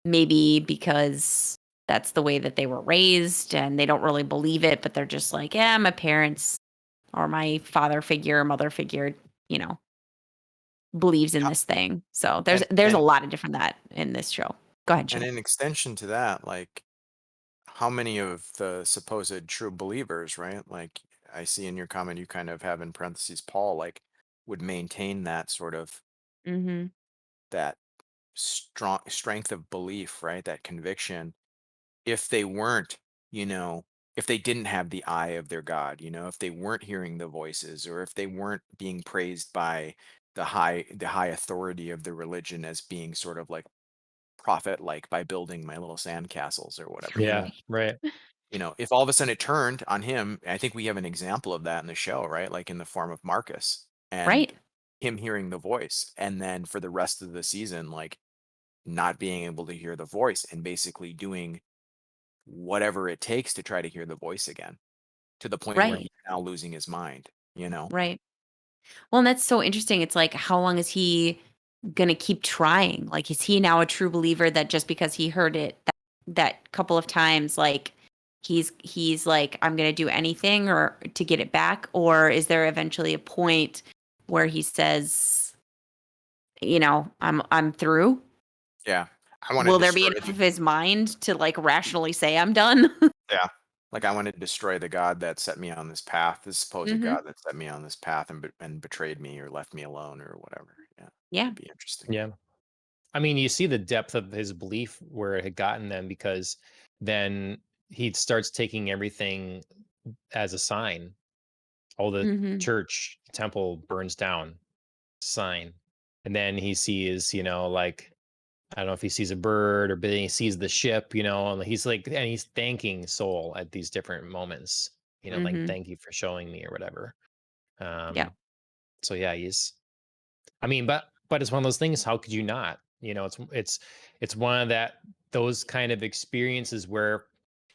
[SPEAKER 2] Maybe because that's the way that they were raised and they don't really believe it, but they're just like, yeah, my parents or my father figure, mother figure, you know, believes in
[SPEAKER 3] How-
[SPEAKER 2] this thing. So there's
[SPEAKER 3] And
[SPEAKER 2] there's a
[SPEAKER 3] and
[SPEAKER 2] lot of different that in this show. Go ahead,
[SPEAKER 3] and
[SPEAKER 2] Shay.
[SPEAKER 3] in extension to that, like how many of the supposed true believers, right? Like I see in your comment, you kind of have in parentheses Paul, like would maintain that sort of
[SPEAKER 2] Mhm.
[SPEAKER 3] that strong strength of belief, right? That conviction if they weren't, you know, if they didn't have the eye of their God, if they weren't hearing the voices, or if they weren't being praised by the high authority of the religion as being sort of like prophet like by building my little sandcastles or whatever,
[SPEAKER 1] Yeah, right.
[SPEAKER 3] if all of a sudden it turned on him. I think we have an example of that in the show, right? Like in the form of Marcus and
[SPEAKER 2] Right.
[SPEAKER 3] him hearing the voice, and then for the rest of the season, like not being able to hear the voice and basically doing whatever it takes to try to hear the voice again, to the point where
[SPEAKER 2] Right.
[SPEAKER 3] he's now losing his mind.
[SPEAKER 2] Right. Well, and that's so interesting. It's like, how long is he gonna keep trying? Like, is he now a true believer that just because he heard it that couple of times, like he's like, I'm gonna do anything or to get it back? Or is there eventually a point where he says, I'm through?
[SPEAKER 3] Yeah. I want to
[SPEAKER 2] Will there be
[SPEAKER 3] destroy
[SPEAKER 2] enough
[SPEAKER 3] the
[SPEAKER 2] of his mind to like rationally say I'm done?
[SPEAKER 3] yeah. Like I want to destroy the God that set me on this path, this supposed
[SPEAKER 2] Hmm.
[SPEAKER 3] God that set me on this path and betrayed me or left me alone or whatever. Yeah.
[SPEAKER 2] Yeah.
[SPEAKER 3] It'd be interesting.
[SPEAKER 1] Yeah. I mean, you see the depth of his belief where it had gotten them, because then he starts taking everything as a sign. All the
[SPEAKER 2] Hmm.
[SPEAKER 1] church, temple burns down, sign. And then he sees, like, I don't know if he sees a bird, or but then he sees the ship, and he's like, and he's thanking Soul at these different moments, like,
[SPEAKER 2] Hmm.
[SPEAKER 1] thank you for showing me or whatever.
[SPEAKER 2] Yeah.
[SPEAKER 1] So yeah, I mean, but it's one of those things. How could you not? It's one of those kind of experiences where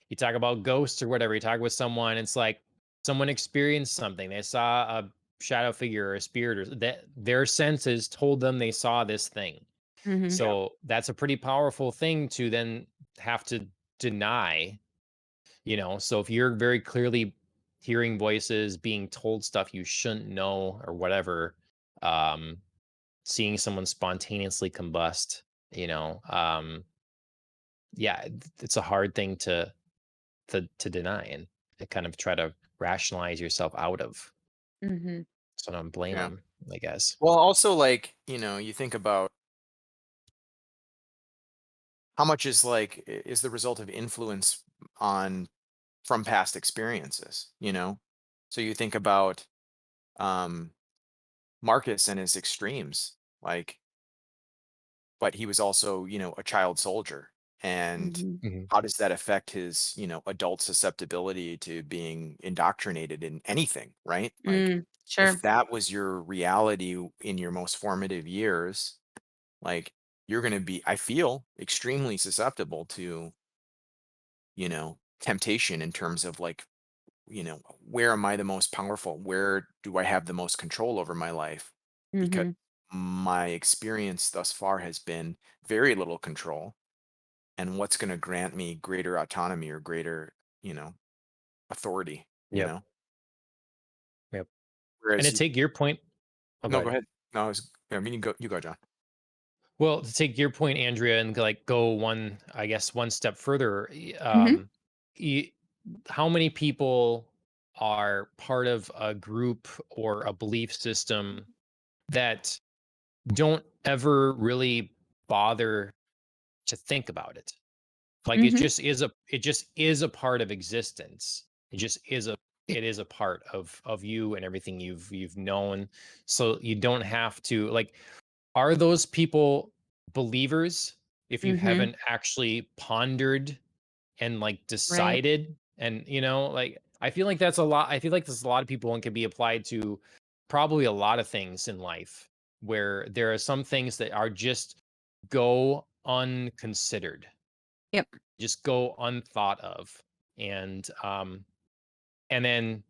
[SPEAKER 1] you talk about ghosts or whatever. You talk with someone, it's like someone experienced something. They saw a shadow figure or a spirit, or that their senses told them they saw this thing.
[SPEAKER 2] Hmm.
[SPEAKER 3] Yeah.
[SPEAKER 1] So that's a pretty powerful thing to then have to deny. So if you're very clearly hearing voices, being told stuff you shouldn't know or whatever, um, seeing someone spontaneously combust, yeah, it's a hard thing to deny and to kind of try to rationalize yourself out of.
[SPEAKER 2] Hmm.
[SPEAKER 1] So I don't blame
[SPEAKER 3] Yeah.
[SPEAKER 1] them, I guess.
[SPEAKER 3] Well, also like, you think about how much is the result of influence on from past experiences. So you think about um Marcus and his extremes, like, but he was also, a child soldier. And
[SPEAKER 2] Hmm.
[SPEAKER 1] Mhm.
[SPEAKER 3] how does that affect his, adult susceptibility to being indoctrinated in anything, right? Like,
[SPEAKER 2] Mm,
[SPEAKER 3] if
[SPEAKER 2] sure.
[SPEAKER 3] that was your reality in your most formative years, like, you're going to be, I feel, extremely susceptible to, temptation in terms of like, where am I the most powerful? Where do I have the most control over my life? Because
[SPEAKER 2] Hmm.
[SPEAKER 3] my experience thus far has been very little control. And what's going to grant me greater autonomy or greater, you know, authority, you
[SPEAKER 1] Yep.
[SPEAKER 3] know?
[SPEAKER 1] Yep. And
[SPEAKER 3] Whereas,
[SPEAKER 1] to take your point, oh, go
[SPEAKER 3] no, go
[SPEAKER 1] ahead.
[SPEAKER 3] ahead. No, I mean, you go, John.
[SPEAKER 1] Well, to take your point, Andrea, and like go I guess one step further,
[SPEAKER 2] Hmm.
[SPEAKER 1] y- how many people are part of a group or a belief system that don't ever really bother to think about it? Like
[SPEAKER 2] Hmm.
[SPEAKER 1] it just is a part of existence. It is a part of you and everything you've known. So you don't have to, like, are those people believers if you
[SPEAKER 2] Hmm.
[SPEAKER 1] haven't actually pondered and like
[SPEAKER 2] Right.
[SPEAKER 1] decided? And like, I feel like that's a lot. I feel like there's a lot of people and can be applied to probably a lot of things in life, where there are some things that are just go unconsidered,
[SPEAKER 2] Yep.
[SPEAKER 1] just go unthought of. And then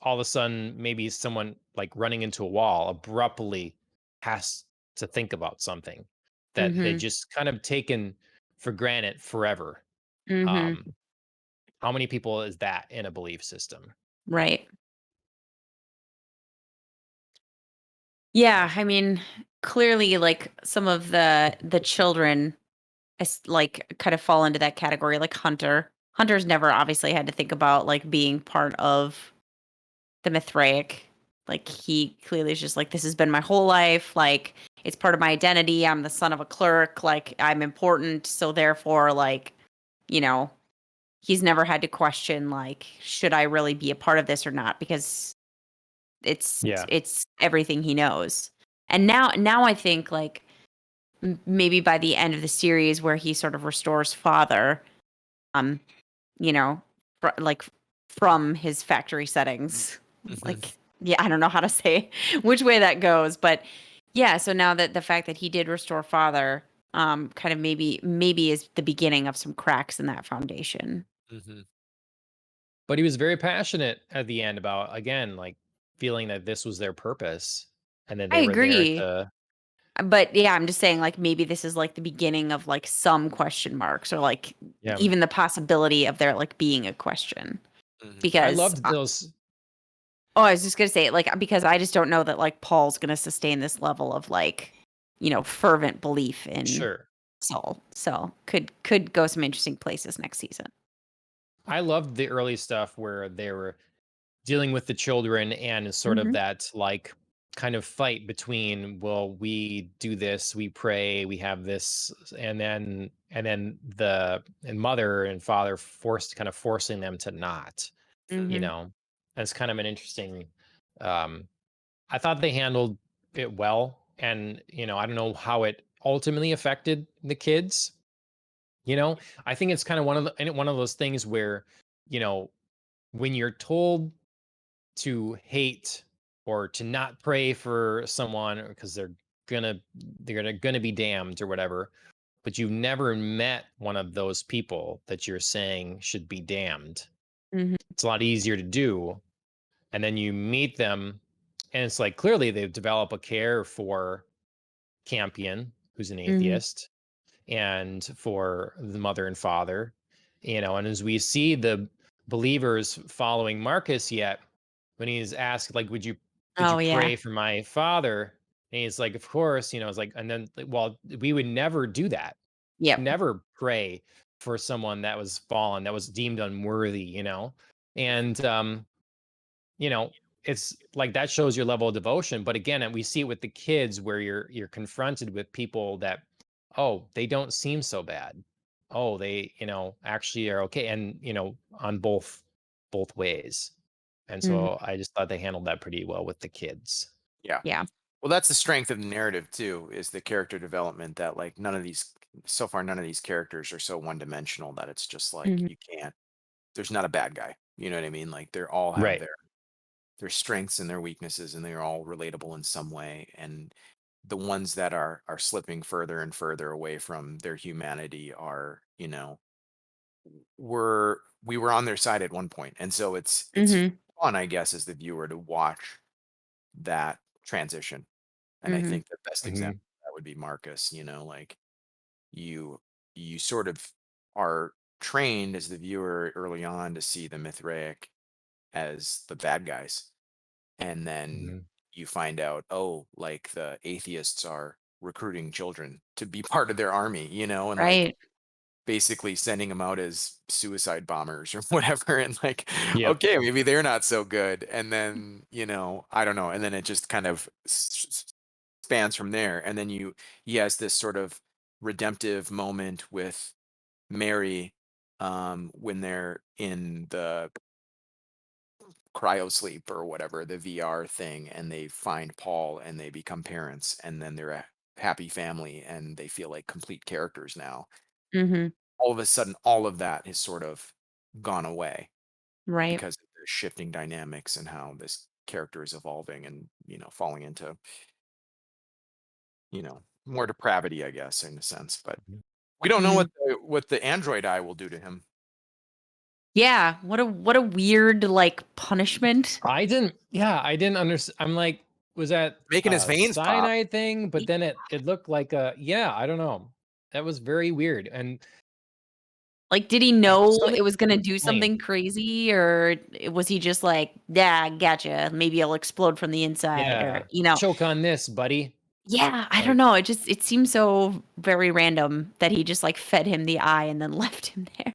[SPEAKER 1] all of a sudden, maybe someone like running into a wall abruptly has to think about something that they
[SPEAKER 2] Hmm.
[SPEAKER 1] just kind of taken for granted forever.
[SPEAKER 2] Hmm.
[SPEAKER 1] um how many people is that in a belief system?
[SPEAKER 2] Right. Yeah, I mean, clearly, like some of the children, like kind of fall into that category. Like Hunter. Hunter's never obviously had to think about like being part of the Mithraic. Like he clearly is just like, this has been my whole life. Like it's part of my identity. I'm the son of a clerk. Like I'm important. So therefore, like, you know, he's never had to question like, should I really be a part of this or not? Because it's
[SPEAKER 1] Yeah.
[SPEAKER 2] it's everything he knows. And now I think like maybe by the end of the series where he sort of restores father, um, you know, like from his factory settings. Like, yeah, I don't know how to say which way that goes, but yeah. So now that the fact that he did restore father, kind of maybe is the beginning of some cracks in that foundation.
[SPEAKER 1] But he was very passionate at the end about, again, like feeling that this was their purpose, and then
[SPEAKER 2] I
[SPEAKER 1] they were there
[SPEAKER 2] agree.
[SPEAKER 1] to.
[SPEAKER 2] But yeah, I'm just saying like maybe this is like the beginning of like some question marks or like
[SPEAKER 1] Yeah.
[SPEAKER 2] even the possibility of there like being a question.
[SPEAKER 3] I
[SPEAKER 2] Because
[SPEAKER 1] loved those.
[SPEAKER 2] oh, I was just gonna say like because I just don't know that like Paul's gonna sustain this level of like, fervent belief in
[SPEAKER 1] Sure.
[SPEAKER 2] Saul. So could go some interesting places next season.
[SPEAKER 1] I loved the early stuff where they were dealing with the children and sort of
[SPEAKER 2] Mhm.
[SPEAKER 1] that like kind of fight between, well, we do this, we pray, we have this, and then the and mother and father forcing them to not, you
[SPEAKER 2] Mhm.
[SPEAKER 1] know. That's kind of an interesting. um I thought they handled it well, and I don't know how it ultimately affected the kids. I think it's kind of one of those things where, you know, when you're told to hate or to not pray for someone because they're gonna be damned or whatever, but you've never met one of those people that you're saying should be damned.
[SPEAKER 2] Mhm.
[SPEAKER 1] It's a lot easier to do, and then you meet them, and it's like clearly they've developed a care for Campion, who's an
[SPEAKER 2] Mhm.
[SPEAKER 1] atheist, and for the mother and father, and as we see the believers following Marcus, yet when he's asked, like, could you
[SPEAKER 2] Oh yeah.
[SPEAKER 1] pray for my father, and he's like, of course, it's like, and then like, well, we would never do that,
[SPEAKER 2] Yep.
[SPEAKER 1] never pray for someone that was fallen, that was deemed unworthy, and you know, it's like that shows your level of devotion. But again, and we see it with the kids where you're confronted with people that, oh, they don't seem so bad. Oh, they, actually are okay. And, on both ways. And
[SPEAKER 2] Mhm.
[SPEAKER 1] so I just thought they handled that pretty well with the kids.
[SPEAKER 3] Yeah.
[SPEAKER 2] Yeah.
[SPEAKER 3] Well, that's the strength of the narrative too, is the character development that like none of these characters are so one dimensional that it's just like
[SPEAKER 2] Mhm.
[SPEAKER 3] you can't there's not a bad guy. You know what I mean? Like they all have
[SPEAKER 1] Right.
[SPEAKER 3] their strengths and their weaknesses and they're all relatable in some way. And the ones that are slipping further and further away from their humanity are, we were on their side at one point. And so it's
[SPEAKER 2] Mhm.
[SPEAKER 3] fun, I guess, as the viewer to watch that transition. And I
[SPEAKER 2] Mhm.
[SPEAKER 3] think the best example
[SPEAKER 1] Hmm.
[SPEAKER 3] of that would be Marcus, like you you sort of are trained as the viewer early on to see the Mithraic as the bad guys. And then
[SPEAKER 1] Hmm.
[SPEAKER 3] you find out, oh, like the atheists are recruiting children to be part of their army, and like
[SPEAKER 2] Right.
[SPEAKER 3] basically sending them out as suicide bombers or whatever. And like,
[SPEAKER 1] Yep.
[SPEAKER 3] okay, maybe they're not so good. And then, I don't know. And then it just kind of spans from there. And then he has this sort of redemptive moment with Mary, when they're in the cryo sleep or whatever, the VR thing, and they find Paul and they become parents, and then they're a happy family and they feel like complete characters now.
[SPEAKER 2] Mhm.
[SPEAKER 3] All of a sudden, all of that has sort of gone away
[SPEAKER 2] Right.
[SPEAKER 3] because of the shifting dynamics and how this character is evolving and, falling into, more depravity, I guess, in a sense. But we don't know
[SPEAKER 2] Mhm.
[SPEAKER 3] what the android eye will do to him.
[SPEAKER 2] Yeah. What a weird like punishment.
[SPEAKER 1] I didn't understand. I'm like, was that
[SPEAKER 3] Making his
[SPEAKER 1] a
[SPEAKER 3] veins pop.
[SPEAKER 1] cyanide thing? But then it looked like yeah, I don't know. That was very weird. And
[SPEAKER 2] Like, did he know
[SPEAKER 1] something
[SPEAKER 2] it was gonna do
[SPEAKER 1] explained.
[SPEAKER 2] something crazy, or was he just like, "Yeah, gotcha. Maybe it'll explode from the inside," or
[SPEAKER 1] Yeah. Choke on this, buddy.
[SPEAKER 2] Yeah, I don't
[SPEAKER 1] Like,
[SPEAKER 2] know. It seems so very random that he just like fed him the eye and then left him there.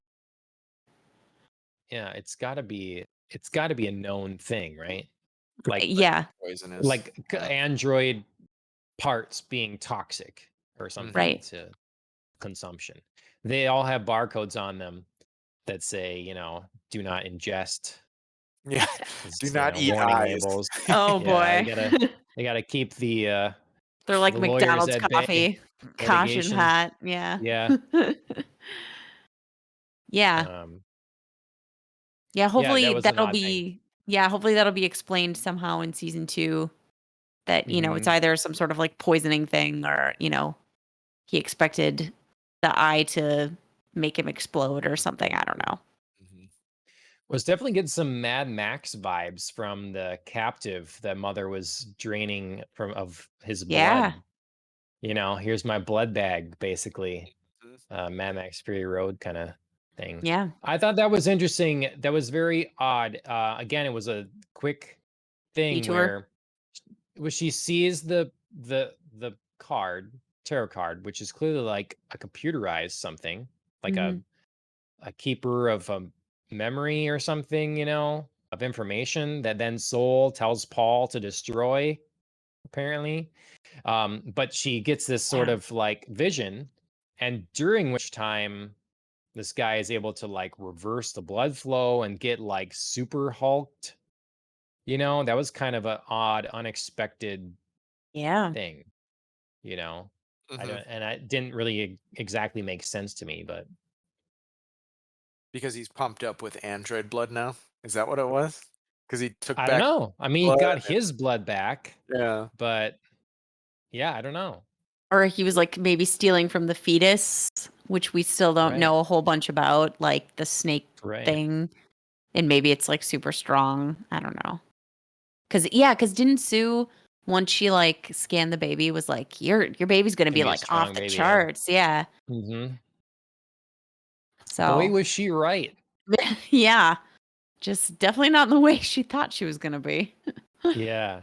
[SPEAKER 1] yeah, it's gotta be a known thing, right?
[SPEAKER 2] Right,
[SPEAKER 1] Like
[SPEAKER 3] Like
[SPEAKER 2] yeah,
[SPEAKER 3] poisonous. Yeah.
[SPEAKER 1] Android parts being toxic or
[SPEAKER 3] Hmm.
[SPEAKER 1] something
[SPEAKER 2] right.
[SPEAKER 1] to consumption. They all have barcodes on them that say, do not ingest.
[SPEAKER 3] Yeah.
[SPEAKER 1] It's,
[SPEAKER 3] Do not eat
[SPEAKER 1] warning
[SPEAKER 3] eyes.
[SPEAKER 1] labels.
[SPEAKER 2] Oh
[SPEAKER 1] Yeah,
[SPEAKER 2] boy.
[SPEAKER 1] they gotta keep the
[SPEAKER 2] They're like
[SPEAKER 1] lawyers
[SPEAKER 2] McDonald's
[SPEAKER 1] at bay.
[SPEAKER 2] coffee. Caution
[SPEAKER 1] Litigation.
[SPEAKER 2] hot. Yeah.
[SPEAKER 1] Yeah.
[SPEAKER 2] Yeah.
[SPEAKER 1] Um,
[SPEAKER 2] Yeah,
[SPEAKER 1] yeah, that
[SPEAKER 2] hopefully
[SPEAKER 1] was an
[SPEAKER 2] that'll
[SPEAKER 1] odd thing.
[SPEAKER 2] be yeah, hopefully that'll be explained somehow in season 2 that, it's
[SPEAKER 1] Hmm.
[SPEAKER 2] either some sort of like poisoning thing or, he expected the eye to make him explode or something. I don't know.
[SPEAKER 3] Mhm.
[SPEAKER 1] Was definitely getting some Mad Max vibes from the captive that Mother was draining of his
[SPEAKER 2] Yeah.
[SPEAKER 1] blood. Here's my blood bag, basically.
[SPEAKER 3] Mhm.
[SPEAKER 1] Mad Max Fury Road kind of thing.
[SPEAKER 2] Yeah.
[SPEAKER 1] I thought that was interesting. That was very odd. Again, it was a quick thing
[SPEAKER 2] Detour.
[SPEAKER 1] where she sees the tarot card, which is clearly like a computerized something, like
[SPEAKER 2] Mhm.
[SPEAKER 1] a keeper of a memory or something, of information that then Soul tells Paul to destroy, apparently. But she gets this sort
[SPEAKER 2] Yeah.
[SPEAKER 1] of like vision, and during which time this guy is able to like reverse the blood flow and get like super hulked. That was kind of an odd, unexpected
[SPEAKER 2] Yeah.
[SPEAKER 1] thing. You know, I
[SPEAKER 3] Mhm.
[SPEAKER 1] don't, and I didn't really exactly make sense to me, but
[SPEAKER 3] Because he's pumped up with android blood now. Is that what it was? Because he took
[SPEAKER 1] I don't
[SPEAKER 3] back
[SPEAKER 1] know. I mean, he
[SPEAKER 3] blood.
[SPEAKER 1] got his blood back,
[SPEAKER 3] Yeah.
[SPEAKER 1] but yeah, I don't know.
[SPEAKER 2] Or he was like maybe stealing from the fetus, which we still don't
[SPEAKER 1] Right,
[SPEAKER 2] know a whole bunch about, like the snake
[SPEAKER 1] right.
[SPEAKER 2] thing. And maybe it's like super strong. I don't know. Cause didn't Sue once she like scanned the baby was like, your baby's gonna
[SPEAKER 1] Gonna
[SPEAKER 2] be
[SPEAKER 1] be a
[SPEAKER 2] like off
[SPEAKER 1] strong
[SPEAKER 2] the
[SPEAKER 1] baby, yeah.
[SPEAKER 2] charts. Yeah.
[SPEAKER 1] Hmm. Boy,
[SPEAKER 2] So
[SPEAKER 1] was she right.
[SPEAKER 2] yeah. Just definitely not in the way she thought she was gonna be.
[SPEAKER 1] Yeah.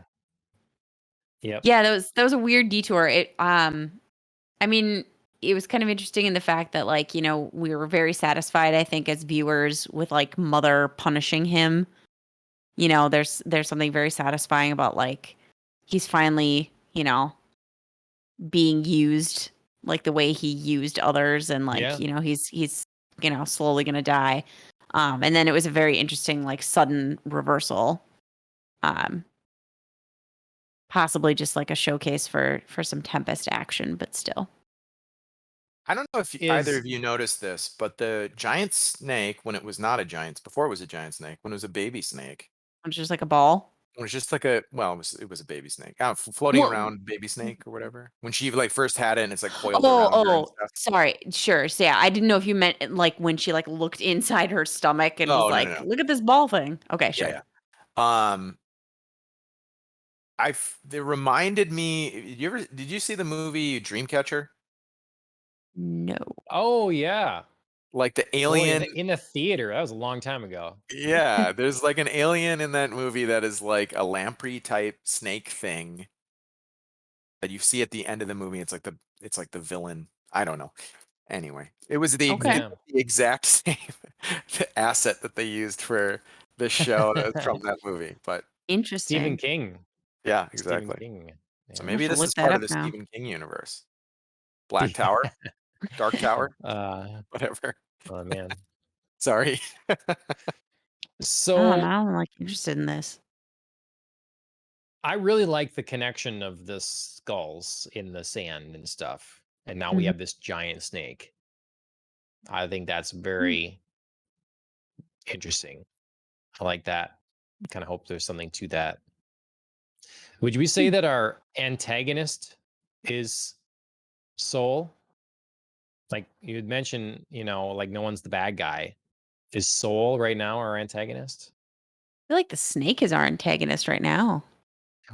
[SPEAKER 1] Yep.
[SPEAKER 2] Yeah, that was a weird detour. I mean, it was kind of interesting in the fact that like, we were very satisfied, I think, as viewers with like Mother punishing him. There's something very satisfying about like he's finally, being used like the way he used others and like,
[SPEAKER 1] Yeah.
[SPEAKER 2] he's slowly gonna die. And then it was a very interesting, like sudden reversal. Um, Possibly just like a showcase for some Tempest action, but still.
[SPEAKER 3] I don't know if either
[SPEAKER 1] Is
[SPEAKER 3] of you noticed this, but the giant snake, when it was not a giant, before it was a giant snake, when it was a baby snake,
[SPEAKER 2] It's just like a ball.
[SPEAKER 3] it was just like it was a baby snake, floating
[SPEAKER 2] Well,
[SPEAKER 3] around, baby snake or whatever. When she like first had it, and it's like coiled
[SPEAKER 2] oh,
[SPEAKER 3] around her and
[SPEAKER 2] oh,
[SPEAKER 3] stuff.
[SPEAKER 2] sorry. Sure. So yeah, I didn't know if you meant like when she like looked inside her stomach and was
[SPEAKER 3] No, no, no,
[SPEAKER 2] like,
[SPEAKER 3] no.
[SPEAKER 2] "Look at this ball thing." Okay,
[SPEAKER 3] Yeah,
[SPEAKER 2] sure.
[SPEAKER 3] yeah. Um, they reminded me. Did you see the movie Dreamcatcher?
[SPEAKER 2] No.
[SPEAKER 1] oh yeah.
[SPEAKER 3] Like the
[SPEAKER 1] Boy,
[SPEAKER 3] alien.
[SPEAKER 1] in the theater. That was a long time ago.
[SPEAKER 3] Yeah, there's like an alien in that movie that is like a lamprey type snake thing that you see at the end of the movie. It's like the villain. I don't know. Anyway, it was
[SPEAKER 2] Okay.
[SPEAKER 1] Yeah.
[SPEAKER 3] the exact same asset that they used for the show as from that movie. But
[SPEAKER 1] Stephen
[SPEAKER 2] Interesting.
[SPEAKER 1] King.
[SPEAKER 3] yeah,
[SPEAKER 1] Stephen
[SPEAKER 3] exactly.
[SPEAKER 1] King.
[SPEAKER 3] So
[SPEAKER 2] I'll
[SPEAKER 1] Yeah.
[SPEAKER 2] have
[SPEAKER 3] maybe
[SPEAKER 2] to
[SPEAKER 3] this
[SPEAKER 2] look
[SPEAKER 3] is
[SPEAKER 2] that
[SPEAKER 3] part of
[SPEAKER 2] up
[SPEAKER 3] the
[SPEAKER 2] now.
[SPEAKER 3] Stephen King universe. Black Tower, Dark Tower,
[SPEAKER 1] uh
[SPEAKER 3] whatever.
[SPEAKER 1] oh man.
[SPEAKER 3] Sorry.
[SPEAKER 2] Oh,
[SPEAKER 1] So
[SPEAKER 2] now I'm like interested in this.
[SPEAKER 1] I really like the connection of the skulls in the sand and stuff. And now we
[SPEAKER 2] Mhm.
[SPEAKER 1] have this giant snake. I think that's
[SPEAKER 2] Mm.
[SPEAKER 1] very interesting. I like that. Kind of hope there's something to that. Would we say
[SPEAKER 2] Hmm.
[SPEAKER 1] that our antagonist is Soul? Like you had mentioned, like no one's the bad guy. Is Soul right now our antagonist?
[SPEAKER 2] I feel like the snake is our antagonist right now.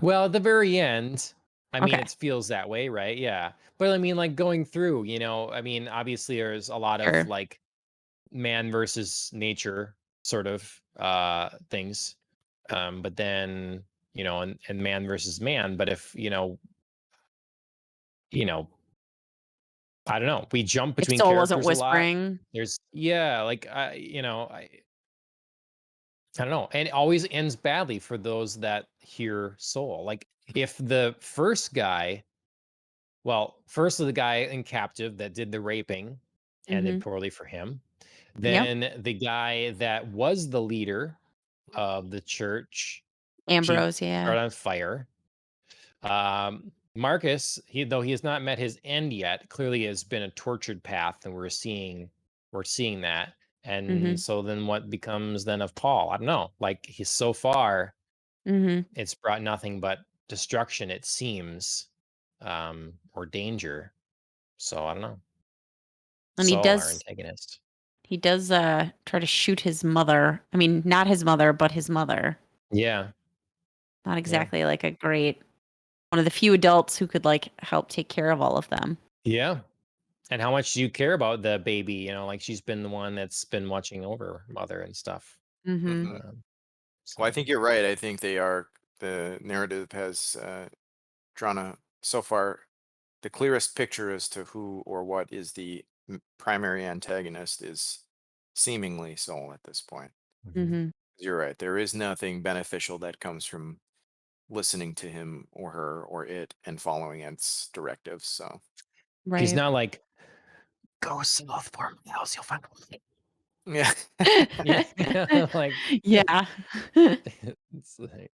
[SPEAKER 1] Well, at the very end, I mean,
[SPEAKER 2] Okay.
[SPEAKER 1] it feels that way, right? Yeah. But I mean, like going through, I mean, obviously there's a lot of
[SPEAKER 2] Sure.
[SPEAKER 1] like man versus nature sort of things. But then, and man versus man. But if, you know, I don't know, we jump
[SPEAKER 2] If
[SPEAKER 1] between
[SPEAKER 2] Soul wasn't
[SPEAKER 1] characters a lot.
[SPEAKER 2] whispering.
[SPEAKER 1] Yeah, like I don't know. And it always ends badly for those that hear Soul. Like if the first guy, well, first of the guy in captive that did the raping ended
[SPEAKER 2] Mhm.
[SPEAKER 1] poorly for him. Then the guy that was the leader of the church, she
[SPEAKER 2] Ambrose, yeah.
[SPEAKER 1] started on fire. Marcus, though he has not met his end yet, clearly has been a tortured path, and we're seeing that. And so then what becomes then of Paul? I don't know. Like, he's so far, it's brought nothing but destruction, it seems, or danger. So I don't know.
[SPEAKER 2] And he
[SPEAKER 1] Saul, our
[SPEAKER 2] does
[SPEAKER 1] antagonist.
[SPEAKER 2] try to shoot his mother. I mean, not his mother, but his mother.
[SPEAKER 1] Yeah.
[SPEAKER 2] Not exactly like a great one of the few adults who could like help take care of all of them.
[SPEAKER 1] Yeah. And how much do you care about the baby? You know, like, she's been the one that's been watching over mother and stuff.
[SPEAKER 3] Mhm. Well, I
[SPEAKER 1] So
[SPEAKER 3] think you're right. I think the narrative has drawn so far the clearest picture as to who or what is the primary antagonist is seemingly Saul at this point. You're right. There is nothing beneficial that comes from listening to him or her or it and following its directives. So
[SPEAKER 1] he's
[SPEAKER 2] Right.
[SPEAKER 1] not like, go south 4 miles, you'll find
[SPEAKER 3] yeah.
[SPEAKER 1] yeah, like,
[SPEAKER 2] Yeah.
[SPEAKER 1] it's like,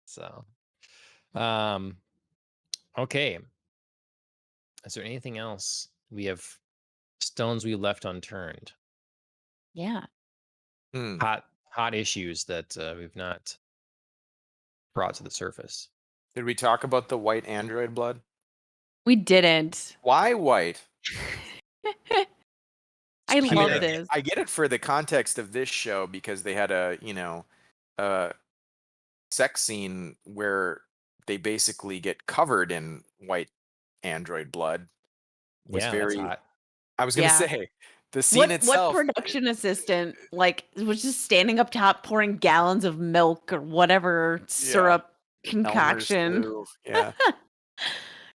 [SPEAKER 1] so, um, okay. Is there anything else? We have stones we left unturned,
[SPEAKER 2] Yeah.
[SPEAKER 3] Hmm.
[SPEAKER 1] hot issues that we've not brought to the surface.
[SPEAKER 3] Did we talk about the white android blood?
[SPEAKER 2] We didn't.
[SPEAKER 3] Why white?
[SPEAKER 2] I
[SPEAKER 3] I mean,
[SPEAKER 2] love
[SPEAKER 3] I,
[SPEAKER 2] this.
[SPEAKER 3] I get it for the context of this show because they had a sex scene where they basically get covered in white android blood. Was
[SPEAKER 1] Yeah, that's
[SPEAKER 3] very.
[SPEAKER 1] hot.
[SPEAKER 3] I was gonna
[SPEAKER 2] Yeah.
[SPEAKER 3] say the scene
[SPEAKER 2] What
[SPEAKER 3] itself.
[SPEAKER 2] production assistant like was just standing up top pouring gallons of milk or whatever syrup
[SPEAKER 3] Elmer's
[SPEAKER 2] concoction?
[SPEAKER 3] glue. Yeah,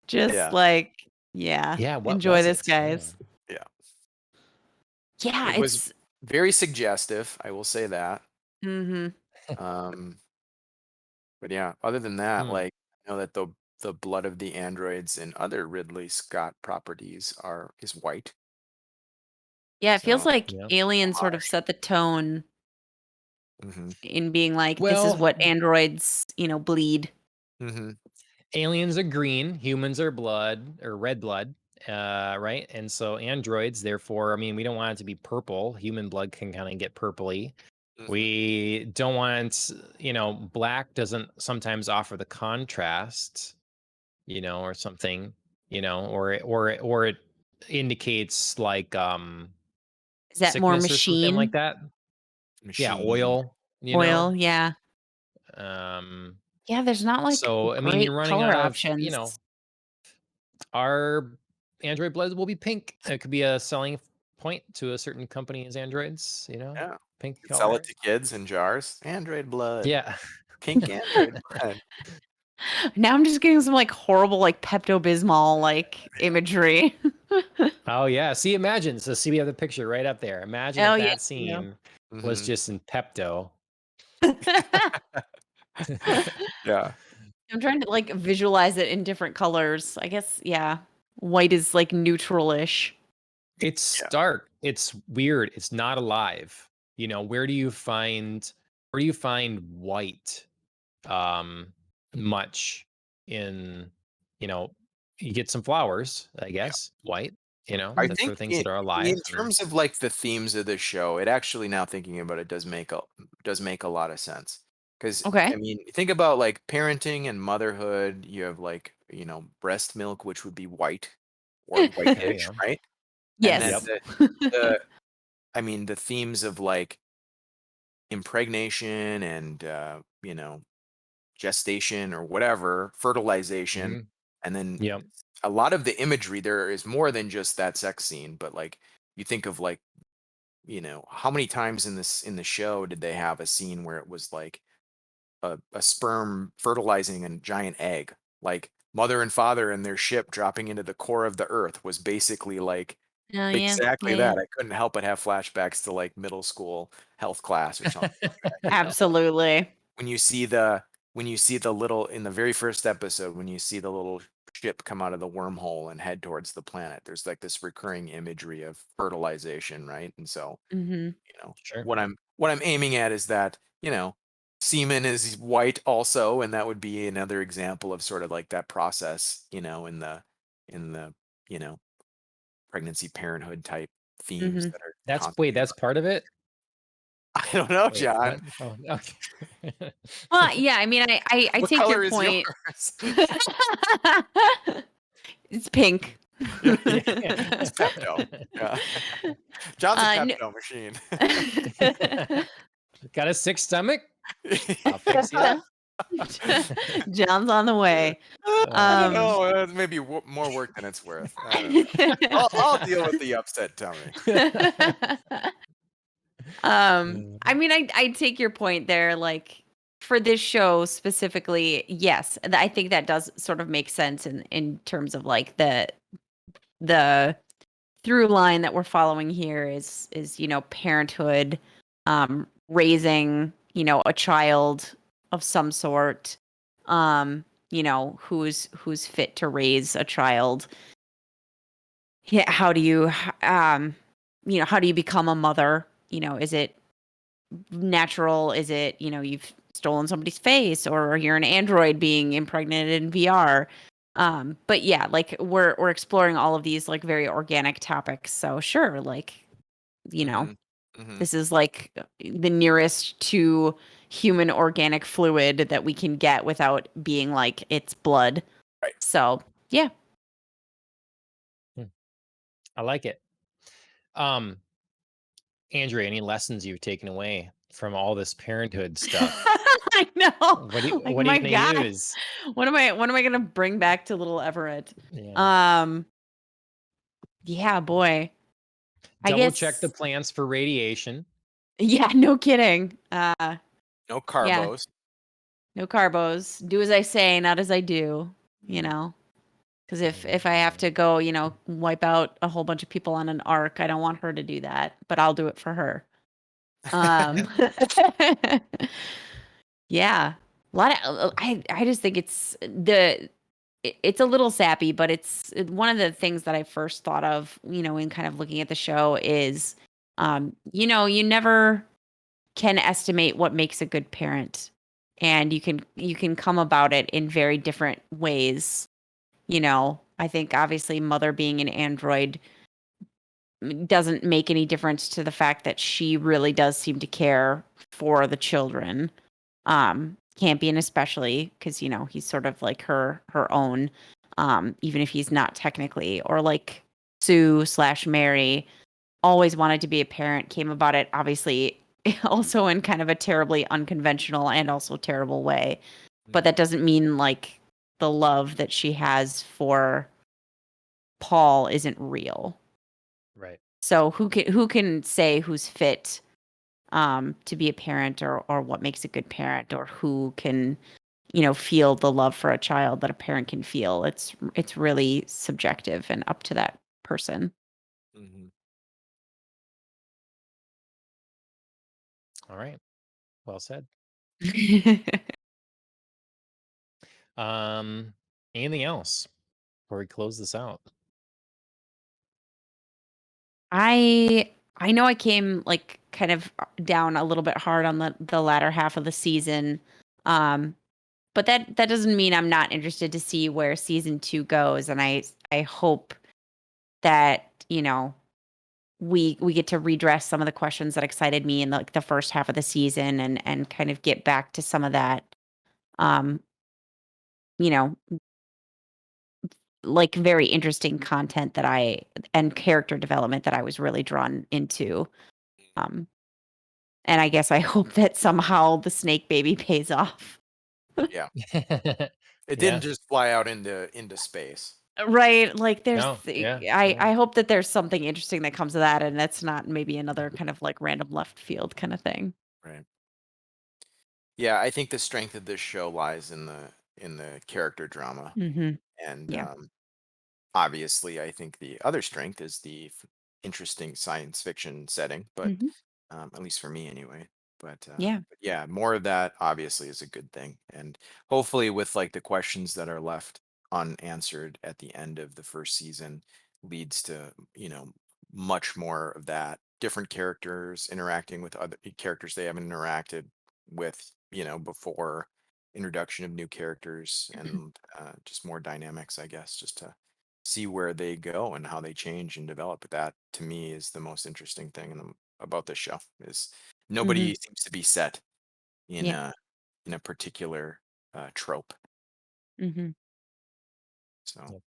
[SPEAKER 2] Just
[SPEAKER 3] yeah,
[SPEAKER 2] like, yeah,
[SPEAKER 1] Yeah, what
[SPEAKER 2] enjoy
[SPEAKER 1] was
[SPEAKER 2] this,
[SPEAKER 1] it? Yeah.
[SPEAKER 2] guys.
[SPEAKER 3] yeah.
[SPEAKER 2] Yeah,
[SPEAKER 3] It was
[SPEAKER 2] it's
[SPEAKER 3] very suggestive. I will say that.
[SPEAKER 2] mhm.
[SPEAKER 3] Um, but yeah, other than that,
[SPEAKER 1] Hmm.
[SPEAKER 3] like, I know that the blood of the androids and other Ridley Scott properties is white.
[SPEAKER 2] Yeah, it feels
[SPEAKER 3] So,
[SPEAKER 2] like
[SPEAKER 1] Yeah.
[SPEAKER 2] Alien sort of
[SPEAKER 3] harsh.
[SPEAKER 2] set the tone
[SPEAKER 3] Hmm.
[SPEAKER 2] in being like, this is
[SPEAKER 1] Well,
[SPEAKER 2] what androids, bleed.
[SPEAKER 3] Hmm.
[SPEAKER 1] aliens are green, humans are blood or red blood, right? And so androids, therefore, I mean, we don't want it to be purple. Human blood can kind of get purpley.
[SPEAKER 3] Hmm.
[SPEAKER 1] We don't want, black doesn't sometimes offer the contrast, or something, or it indicates like
[SPEAKER 2] Is that more
[SPEAKER 1] sickness or something like
[SPEAKER 2] machine
[SPEAKER 1] that. Yeah,
[SPEAKER 3] Machine.
[SPEAKER 1] oil,
[SPEAKER 2] oil? Yeah.
[SPEAKER 1] Um,
[SPEAKER 2] Yeah, there's not like
[SPEAKER 1] so I mean, you're
[SPEAKER 2] great
[SPEAKER 1] running
[SPEAKER 2] color
[SPEAKER 1] out of,
[SPEAKER 2] options.
[SPEAKER 1] our Android blood will be pink. It could be a selling point to a certain company's androids,
[SPEAKER 3] Yeah.
[SPEAKER 1] pink
[SPEAKER 3] Could sell it
[SPEAKER 1] color.
[SPEAKER 3] to kids in jars. Android blood.
[SPEAKER 1] Yeah.
[SPEAKER 3] Pink android blood.
[SPEAKER 2] Now I'm just getting some like horrible like Pepto-Bismol like imagery.
[SPEAKER 1] Oh yeah. See, imagine. So see, we have the picture right up there. Imagine
[SPEAKER 2] Oh
[SPEAKER 1] if
[SPEAKER 2] yeah.
[SPEAKER 1] that scene was
[SPEAKER 3] Hmm.
[SPEAKER 1] just in Pepto.
[SPEAKER 3] Yeah.
[SPEAKER 2] I'm trying to like visualize it in different colors. I guess yeah. White is like neutral-ish.
[SPEAKER 1] It's
[SPEAKER 3] Yeah.
[SPEAKER 1] stark. It's weird. It's not alive. Where do you find white much in, you know, you get some flowers, I
[SPEAKER 3] Yeah.
[SPEAKER 1] guess, white,
[SPEAKER 3] I
[SPEAKER 1] that's for
[SPEAKER 3] think
[SPEAKER 1] things that are alive.
[SPEAKER 3] in terms of like the themes of the show, it actually, now thinking about it, does make a lot of sense. Because I
[SPEAKER 2] Okay.
[SPEAKER 3] mean, think about like parenting and motherhood. You have like breast milk, which would be white or
[SPEAKER 1] Okay,
[SPEAKER 3] whitish,
[SPEAKER 1] yeah.
[SPEAKER 3] right? And then
[SPEAKER 1] Yep.
[SPEAKER 2] Yes.
[SPEAKER 3] the themes of like impregnation and gestation or whatever, fertilization,
[SPEAKER 1] Mhm.
[SPEAKER 3] and then
[SPEAKER 1] Yep.
[SPEAKER 3] a lot of the imagery there is more than just that sex scene, but like you think of like, how many times in the show did they have a scene where it was like a sperm fertilizing a giant egg? Like mother and father and their ship dropping into the core of the earth was basically like
[SPEAKER 2] Oh yeah.
[SPEAKER 3] exactly
[SPEAKER 2] Yeah, yeah.
[SPEAKER 3] that. I couldn't help but have flashbacks to like middle school health class or something like that.
[SPEAKER 2] Absolutely.
[SPEAKER 3] When you see the when you see the little in the very first episode, when you see the little ship come out of the wormhole and head towards the planet, there's like this recurring imagery of fertilization, right? And so,
[SPEAKER 2] Mhm.
[SPEAKER 1] Sure.
[SPEAKER 3] what I'm aiming at is that, semen is white also, and that would be another example of sort of like that process, in the, you know, pregnancy parenthood type themes
[SPEAKER 2] Mhm.
[SPEAKER 3] that are constantly
[SPEAKER 1] That's part of it?
[SPEAKER 3] I don't know,
[SPEAKER 1] Wait, what?
[SPEAKER 3] John.
[SPEAKER 1] Oh, okay.
[SPEAKER 2] Well, yeah, I mean, I
[SPEAKER 3] What
[SPEAKER 2] take your
[SPEAKER 3] color is
[SPEAKER 2] point.
[SPEAKER 3] yours?
[SPEAKER 2] It's pink.
[SPEAKER 3] Yeah, yeah, it's Pepto. Yeah. John's a
[SPEAKER 2] No.
[SPEAKER 3] Pepto machine.
[SPEAKER 1] Got a sick stomach? I'll fix you up.
[SPEAKER 2] John's on the way.
[SPEAKER 3] I don't
[SPEAKER 2] Um,
[SPEAKER 3] know. Maybe more work than it's worth. I don't know. I'll deal with the upset tummy.
[SPEAKER 2] I mean, I take your point there. Like for this show specifically, yes, I think that does sort of make sense in terms of like the through line that we're following here is parenthood, raising a child of some sort, who's fit to raise a child. Yeah, how do you become a mother? Is it natural? Is it, you've stolen somebody's face or you're an android being impregnated in VR? But yeah, like we're exploring all of these like very organic topics. So sure, like, you know,
[SPEAKER 3] Hmm. Hmm.
[SPEAKER 2] this is like the nearest to human organic fluid that we can get without being like it's blood.
[SPEAKER 3] Right.
[SPEAKER 2] So yeah.
[SPEAKER 1] Hmm, I like it. Um, Andrea, any lessons you've taken away from all this parenthood stuff?
[SPEAKER 2] I know. Like
[SPEAKER 1] What are you
[SPEAKER 2] my
[SPEAKER 1] gonna
[SPEAKER 2] God.
[SPEAKER 1] use?
[SPEAKER 2] What am I gonna bring back to little Everett?
[SPEAKER 1] Yeah.
[SPEAKER 2] Um, yeah, boy. I
[SPEAKER 1] Double check the
[SPEAKER 2] guess
[SPEAKER 1] plants for radiation.
[SPEAKER 2] yeah, no kidding.
[SPEAKER 3] No
[SPEAKER 2] Yeah,
[SPEAKER 3] carbos.
[SPEAKER 2] no carbos. Do as I say, not as I do, you
[SPEAKER 3] Mhm.
[SPEAKER 2] know. Because if I have to go, wipe out a whole bunch of people on an ark, I don't want her to do that, but I'll do it for her. Um Yeah. A lot of I just think it's a little sappy, but one of the things that I first thought of, in kind of looking at the show is, you never can estimate what makes a good parent, and you can come about it in very different ways. I think obviously mother being an android doesn't make any difference to the fact that she really does seem to care for the children. Campion especially because he's sort of like her own, even if he's not technically, or like Sue slash Mary always wanted to be a parent, came about it obviously also in kind of a terribly unconventional and also terrible way, but that doesn't mean like the love that she has for Paul isn't real.
[SPEAKER 1] Right.
[SPEAKER 2] So who can say who's fit to be a parent, or what makes a good parent, or who can feel the love for a child that a parent can feel? It's really subjective and up to that person.
[SPEAKER 3] Hmm.
[SPEAKER 1] All right. Well said.
[SPEAKER 2] I
[SPEAKER 1] Anything else before we close this out?
[SPEAKER 2] I know I came like kind of down a little bit hard on the latter half of the season. Um but that doesn't mean I'm not interested to see where season 2 goes, and I hope that, we get to redress some of the questions that excited me in like the first half of the season, and kind of get back to some of that, um you know like very interesting content and character development that I was really drawn into. um and I guess I hope that somehow the snake baby pays off.
[SPEAKER 3] Yeah. It
[SPEAKER 1] Yeah.
[SPEAKER 3] didn't just fly out into space.
[SPEAKER 2] Right, like
[SPEAKER 1] No. Yeah. Yeah.
[SPEAKER 2] I hope that there's something interesting that comes of that, and that's not maybe another kind of like random left field kind of thing.
[SPEAKER 3] Right. Yeah, I think the strength of this show lies in the character drama,
[SPEAKER 2] Mhm.
[SPEAKER 3] and
[SPEAKER 2] Yeah.
[SPEAKER 3] obviously, I think the other strength is the interesting science fiction setting. But
[SPEAKER 2] Mhm.
[SPEAKER 3] at least for me, anyway. But
[SPEAKER 2] Yeah.
[SPEAKER 3] yeah, more of that obviously is a good thing. And hopefully with like the questions that are left unanswered at the end of the first season leads to, much more of that. Different characters interacting with other characters they haven't interacted with, before, introduction of new characters, and just more dynamics, I guess, just to see where they go and how they change and develop. But that to me is the most interesting thing about this show is nobody seems to be set in
[SPEAKER 2] Yeah.
[SPEAKER 3] a particular trope.
[SPEAKER 2] Mm-hmm.
[SPEAKER 3] So
[SPEAKER 1] Yep.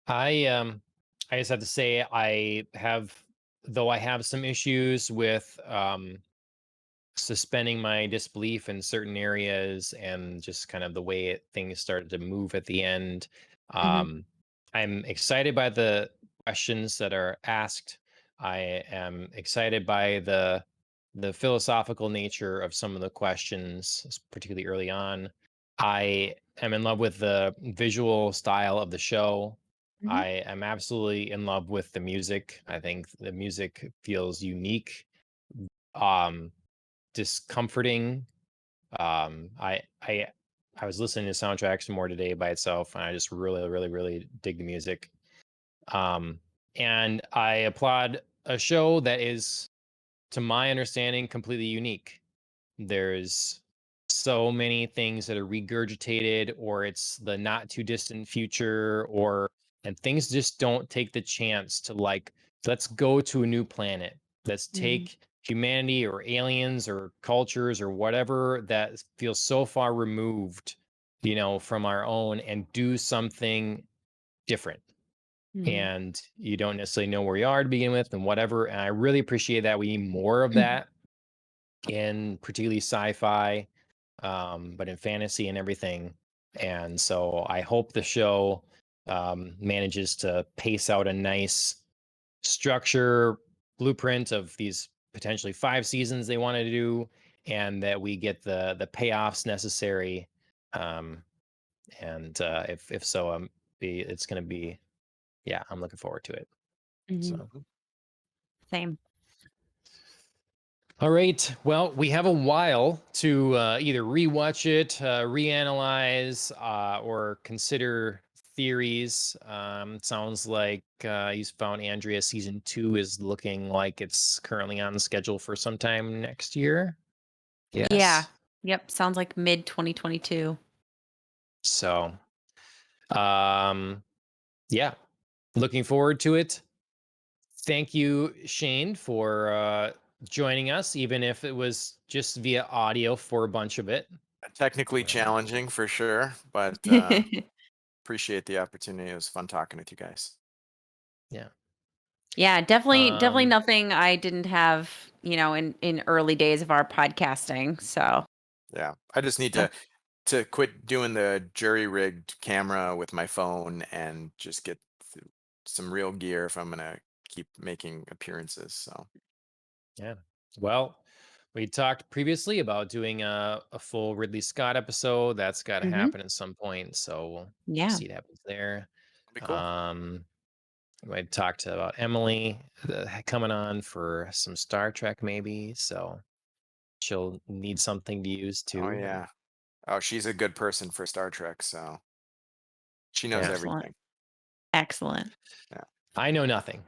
[SPEAKER 1] I just have to say though I have some issues with suspending my disbelief in certain areas and just kind of the way things started to move at the end.
[SPEAKER 2] Mm-hmm.
[SPEAKER 1] I'm excited by the questions that are asked. I am excited by the philosophical nature of some of the questions, particularly early on. I am in love with the visual style of the show.
[SPEAKER 2] Mm-hmm.
[SPEAKER 1] I am absolutely in love with the music. I think the music feels unique. Um, Discomforting. I was listening to soundtracks more today by itself, and I just really, really, really dig the music. Um, and I applaud a show that is, to my understanding, completely unique. There's so many things that are regurgitated, or it's the not too distant future, and things just don't take the chance to, like, let's go to a new planet. Let's
[SPEAKER 2] Mm-hmm.
[SPEAKER 1] take humanity or aliens or cultures or whatever that feels so far removed, from our own, and do something different.
[SPEAKER 2] Mm-hmm.
[SPEAKER 1] And you don't necessarily know where you are to begin with and whatever. And I really appreciate that. We need more of that in particularly sci-fi, but in fantasy and everything. And so I hope the show manages to pace out a nice structure blueprint of these potentially 5 seasons they want to do, and that we get the payoffs necessary. Um, and if so, it's going to be, yeah, I'm looking forward to it.
[SPEAKER 2] Mm-hmm.
[SPEAKER 1] So.
[SPEAKER 2] Same.
[SPEAKER 1] All right. Well, we have a while to either rewatch it, reanalyze, or consider theories. Sounds like he's found Andrea season 2 is looking like it's currently on schedule for sometime next year.
[SPEAKER 2] Yeah.
[SPEAKER 1] Yes.
[SPEAKER 2] Yep. Sounds like mid 2022.
[SPEAKER 1] So, yeah, looking forward to it. Thank you, Shane, for joining us, even if it was just via audio for a bunch of it.
[SPEAKER 3] technically challenging for sure, but appreciate the opportunity. It was fun talking with you guys.
[SPEAKER 1] Yeah.
[SPEAKER 2] Yeah, definitely
[SPEAKER 1] Um,
[SPEAKER 2] nothing I didn't have, in early days of our podcasting. So
[SPEAKER 3] Yeah, I just need
[SPEAKER 2] yeah.
[SPEAKER 3] to quit doing the jury-rigged camera with my phone and just get some real gear if I'm gonna keep making appearances. So
[SPEAKER 1] yeah. Well, we talked previously about doing a full Ridley Scott episode. That's got to
[SPEAKER 2] Hmm.
[SPEAKER 1] happen at some point. So we'll
[SPEAKER 2] Yeah.
[SPEAKER 1] see what happens there.
[SPEAKER 3] it'll be cool.
[SPEAKER 1] We talked about Emily coming on for some Star Trek, maybe. So she'll need something to use
[SPEAKER 3] Oh
[SPEAKER 1] too.
[SPEAKER 3] yeah. Oh, she's a good person for Star Trek, so she knows
[SPEAKER 1] Yeah.
[SPEAKER 2] Excellent.
[SPEAKER 3] everything.
[SPEAKER 2] Excellent.
[SPEAKER 3] Yeah.
[SPEAKER 1] I know nothing.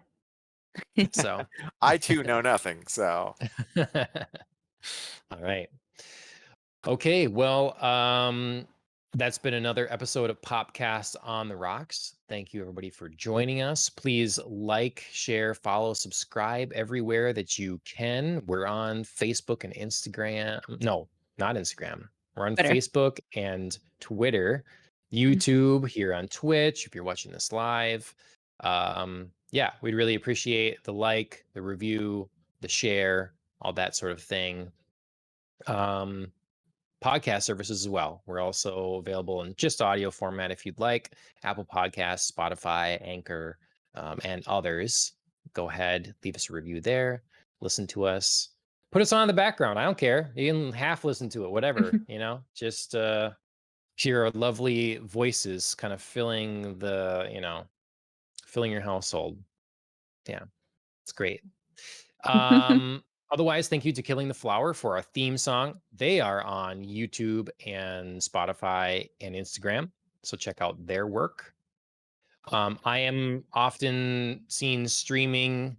[SPEAKER 1] So.
[SPEAKER 3] I too know nothing. So
[SPEAKER 1] All right. Okay, well, that's been another episode of Popcast on the Rocks. Thank you, everybody, for joining us. Please like, share, follow, subscribe everywhere that you can. We're on Facebook and Instagram. No, not Instagram. We're on
[SPEAKER 2] Twitter.
[SPEAKER 1] Facebook and Twitter,
[SPEAKER 2] Mhm.
[SPEAKER 1] YouTube, here on Twitch, if you're watching this live. Yeah, we'd really appreciate the like, the review, the share, all that sort of thing. Podcast services as well. We're also available in just audio format if you'd like. Apple Podcasts, Spotify, Anchor, and others. Go ahead, leave us a review there. Listen to us. Put us on in the background. I don't care. You can half listen to it, whatever, just hear our lovely voices kind of filling your household. Yeah, it's great. Otherwise, thank you to Killing the Flower for our theme song. They are on YouTube and Spotify and Instagram, so check out their work. I am often seen streaming,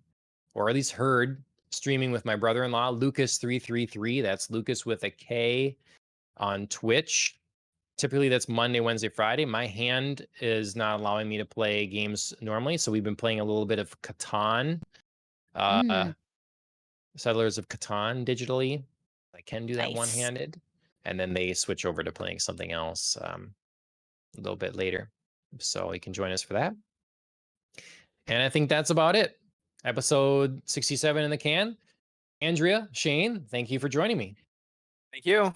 [SPEAKER 1] or at least heard streaming with my brother-in-law, Lucas333. That's Lucas with a K on Twitch. Typically, that's Monday, Wednesday, Friday. My hand is not allowing me to play games normally, so we've been playing a little bit of Catan. Settlers of Catan digitally. I can do that
[SPEAKER 2] Nice.
[SPEAKER 1] one-handed, and then they switch over to playing something else a little bit later. So you can join us for that. And I think that's about it. Episode 67 in the can. Andrea, Shane, thank you for joining me.
[SPEAKER 3] Thank you.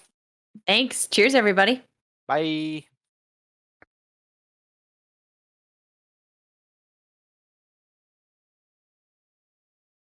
[SPEAKER 2] Thanks. Cheers, everybody.
[SPEAKER 4] Bye.